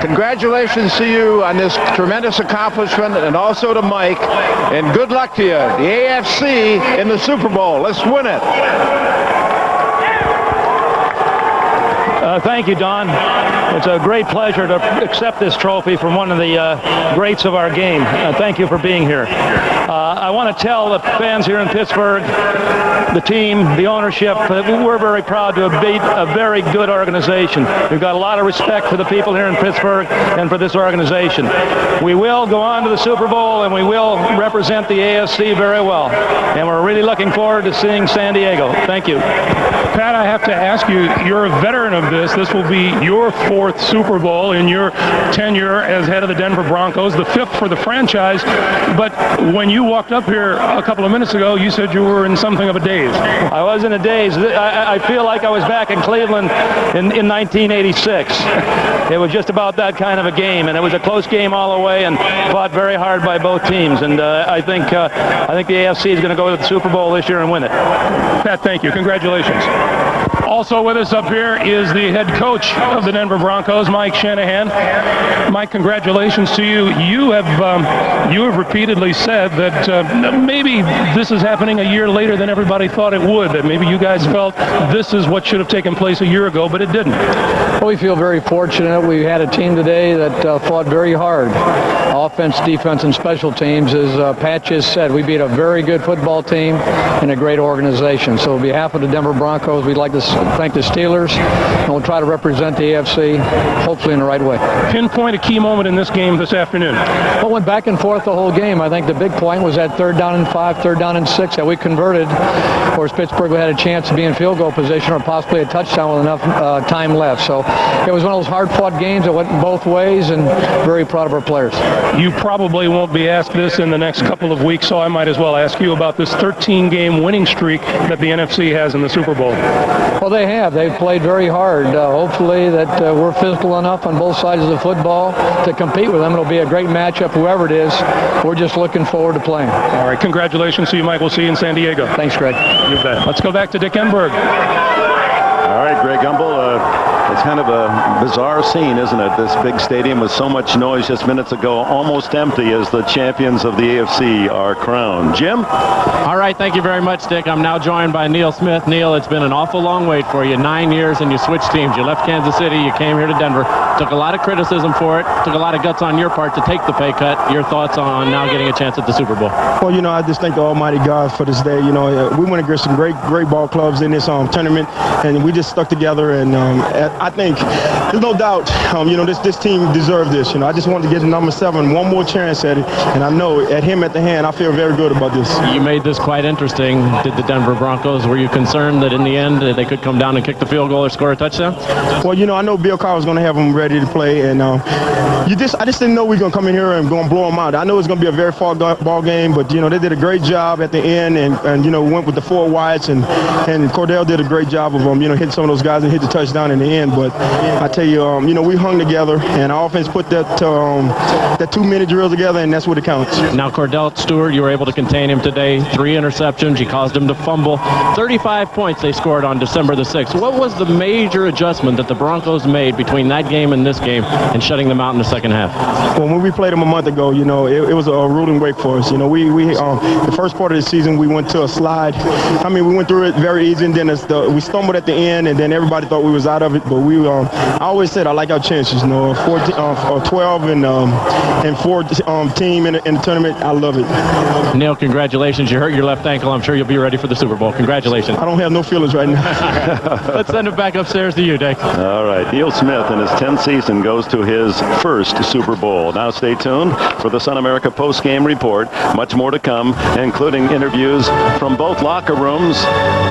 congratulations to you on this tremendous accomplishment, and also to Mike. And good luck to you. The AFC in the Super Bowl. Let's win it. Thank you, Don. It's a great pleasure to accept this trophy from one of the greats of our game. Thank you for being here. I want to tell the fans here in Pittsburgh, the team, the ownership, that we're very proud to have beat a very good organization. We've got a lot of respect for the people here in Pittsburgh and for this organization. We will go on to the Super Bowl, and we will represent the AFC very well. And we're really looking forward to seeing San Diego. Thank you. Pat, I have to ask you, you're a veteran of this. This will be your 4th Super Bowl in your tenure as head of the Denver Broncos, the 5th for the franchise. But when you walked up here a couple of minutes ago, you said you were in something of a daze. I was in a daze. I feel like I was back in Cleveland in 1986. It was just about that kind of a game, and it was a close game all the way and fought very hard by both teams. And I think the AFC is going to go to the Super Bowl this year and win it. Pat, thank you. Congratulations. Also with us up here is the head coach of the Denver Broncos, Mike Shanahan. Mike, congratulations to you. You have repeatedly said that maybe this is happening a year later than everybody thought it would, that maybe you guys felt this is what should have taken place a year ago, but it didn't. Well, we feel very fortunate. We had a team today that fought very hard. Offense, defense, and special teams. As Pat just said, we beat a very good football team and a great organization. So on behalf of the Denver Broncos, we'd like to thank the Steelers, and we'll try to represent the AFC, hopefully in the right way. Pinpoint a key moment in this game this afternoon. Well, went back and forth the whole game. I think the big point was that 3rd down and 5, 3rd down and 6 that we converted. Of course, Pittsburgh had a chance to be in field goal position or possibly a touchdown with enough time left. So it was one of those hard-fought games that went both ways, and very proud of our players. You probably won't be asked this in the next couple of weeks, so I might as well ask you about this 13-game winning streak that the NFC has in the Super Bowl. Well, they have. They've played very hard. Hopefully that we're physical enough on both sides of the football to compete with them. It'll be a great matchup, whoever it is. We're just looking forward to playing. All right, congratulations to you, Mike. We'll see you in San Diego. Thanks, Greg. You bet. Let's go back to Dick Enberg. All right, Greg Gumbel, it's kind of a bizarre scene, isn't it? This big stadium with so much noise just minutes ago, almost empty as the champions of the AFC are crowned. Jim? All right, thank you very much, Dick. I'm now joined by Neil Smith. Neil, it's been an awful long wait for you. 9 years and you switched teams. You left Kansas City, you came here to Denver. Took a lot of criticism for it. Took a lot of guts on your part to take the pay cut. Your thoughts on now getting a chance at the Super Bowl? Well, I just thank the Almighty God for this day. We went against some great ball clubs in this tournament, and we just stuck together. And I think there's no doubt, this team deserved this. I just wanted to get to number 7 one more chance at it, and I know at him at the hand, I feel very good about this. You made this quite interesting. Did the Denver Broncos, were you concerned that in the end they could come down and kick the field goal or score a touchdown? Well, I know Bill Cowher was going to have them ready to play, and I just didn't know we were going to come in here and go and blow them out. I know it's going to be a very far ball game, but they did a great job at the end, and went with the 4 wides, and Cordell did a great job of hitting some of those guys and hit the touchdown in the end. But I tell you, we hung together, and our offense put that 2-minute drill together, and that's what it counts. Now, Cordell Stewart, you were able to contain him today. 3 interceptions. You caused him to fumble. 35 points they scored on December the 6th. What was the major adjustment that the Broncos made between that game and this game and shutting them out in the second half? Well, when we played them a month ago, it was a ruling wake for us. We the first part of the season, we went to a slide. We went through it very easy, and then we stumbled at the end, and then everybody thought we was out of it. But I always said I like our chances. 12 and 4 team in the tournament. I love it. Neil, congratulations. You hurt your left ankle. I'm sure you'll be ready for the Super Bowl. Congratulations. I don't have no feelings right now. Let's send it back upstairs to you, Dick. All right. Neil Smith in his 10th season goes to his first Super Bowl. Now stay tuned for the Sun America post-game report. Much more to come, including interviews from both locker rooms,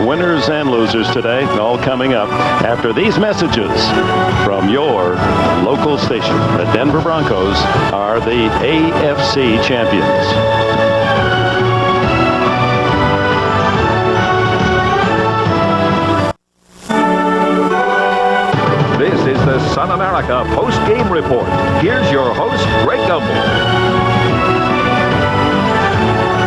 winners and losers today, all coming up after these messages from your local station. The Denver Broncos are the AFC champions. This is the Sun America post-game report. Here's your host, Greg Gumbel.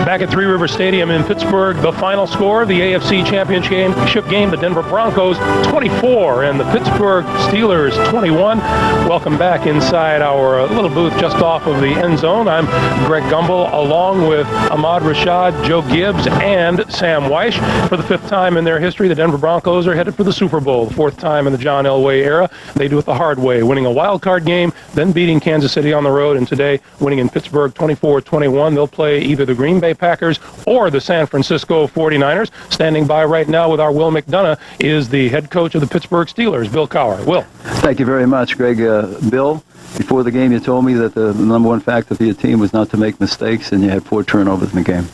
Back at Three River Stadium in Pittsburgh, the final score, the AFC Championship game, the Denver Broncos 24 and the Pittsburgh Steelers 21. Welcome back inside our little booth just off of the end zone. I'm Greg Gumbel, along with Ahmad Rashad, Joe Gibbs, and Sam Weish. For the 5th time in their history, the Denver Broncos are headed for the Super Bowl, the 4th time in the John Elway era. They do it the hard way, winning a wild card game, then beating Kansas City on the road, and today winning in Pittsburgh 24-21. They'll play either the Green Bay Packers or the San Francisco 49ers. Standing by right now with our Will McDonough is the head coach of the Pittsburgh Steelers, Bill Cowher. Will. Thank you very much, Greg. Bill, before the game you told me that the number one factor for your team was not to make mistakes, and you had 4 turnovers in the game.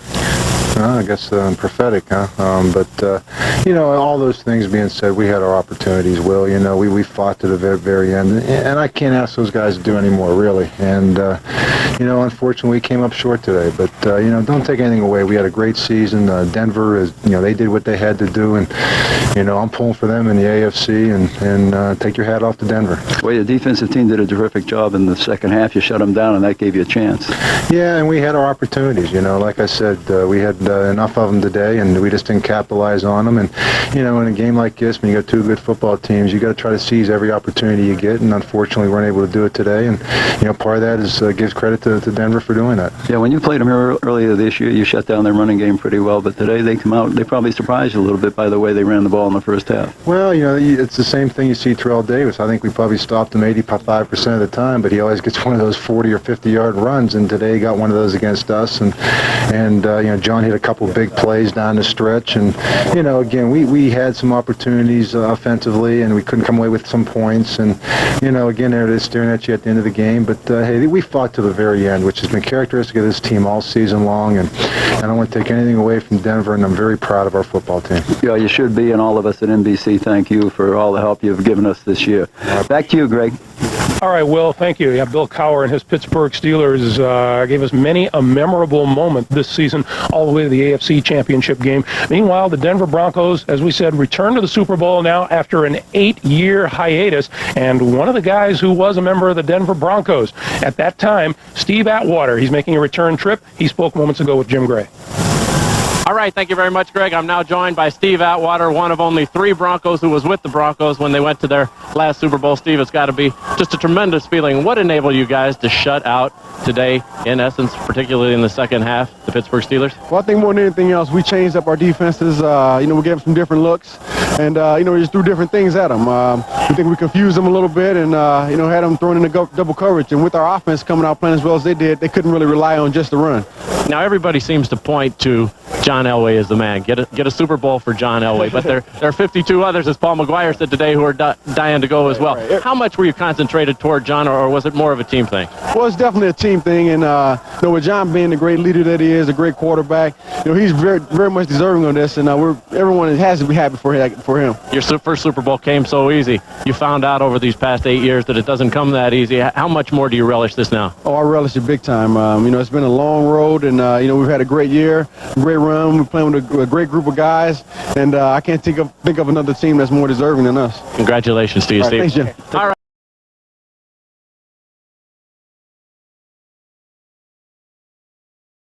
I guess prophetic, huh? All those things being said, we had our opportunities, Will. We fought to the very end. And I can't ask those guys to do any more, really. And, you know, unfortunately, we came up short today. But, you know, don't take anything away. We had a great season. Denver, you know, they did what they had to do. And, you know, I'm pulling for them in the AFC. And take your hat off to Denver. Well, your defensive team did a terrific job in the second half. You shut them down, and that gave you a chance. Yeah, and we had our opportunities. You know, like I said, we had enough of them today, and we just didn't capitalize on them. And, you know, in a game like this, when you got two good football teams, you got to try to seize every opportunity you get. And unfortunately, we weren't able to do it today. And, you know, part of that is gives credit to Denver for doing that. Yeah, when you played them earlier this year, you shut down their running game pretty well. But today they come out, they probably surprised you a little bit by the way they ran the ball in the first half. Well, you know, it's the same thing you see Terrell Davis. I think we probably stopped him 85% of the time, but he always gets one of those 40 or 50-yard runs. And today he got one of those against us. And you know, John hit a couple big plays down the stretch. And, you know, again, we had some opportunities offensively, and we couldn't come away with some points. And, you know, again, they're just staring at you at the end of the game. But, hey, we fought to the very end, which has been characteristic of this team all season long. And I don't want to take anything away from Denver, and I'm very proud of our football team. Yeah, you should be, and all of us at NBC thank you for all the help you've given us this year. Back to you, Greg. All right, Will, thank you. Yeah, Bill Cowher and his Pittsburgh Steelers gave us many a memorable moment this season, all the way to the AFC Championship game. Meanwhile, the Denver Broncos, as we said, return to the Super Bowl now after an 8-year hiatus. And one of the guys who was a member of the Denver Broncos at that time, Steve Atwater, he's making a return trip. He spoke moments ago with Jim Gray. All right, thank you very much, Greg. I'm now joined by Steve Atwater, one of only 3 Broncos who was with the Broncos when they went to their last Super Bowl. Steve, it's got to be just a tremendous feeling. What enabled you guys to shut out today, in essence, particularly in the second half, the Pittsburgh Steelers? Well, I think more than anything else, we changed up our defenses. You know, we gave them some different looks, and, you know, we just threw different things at them. We think we confused them a little bit and, you know, had them throwing in the double coverage. And with our offense coming out playing as well as they did, they couldn't really rely on just the run. Now, everybody seems to point to John Elway as the man. Get a Super Bowl for John Elway. But there are 52 others, as Paul McGuire said today, who are dying to go as well. Right. How much were you concentrated toward John, or was it more of a team thing? Well, it's definitely a team thing. And, you know, with John being the great leader that he is, a great quarterback, you know, he's very, very much deserving of this. And everyone has to be happy for him. Your first Super Bowl came so easy. You found out over these past 8 years that it doesn't come that easy. How much more do you relish this now? Oh, I relish it big time. You know, it's been a long road, and, you know, we've had a great year, a great run. We're playing with a great group of guys, and I can't think of another team that's more deserving than us. Congratulations to you, Steve. Thanks, Jim. All right.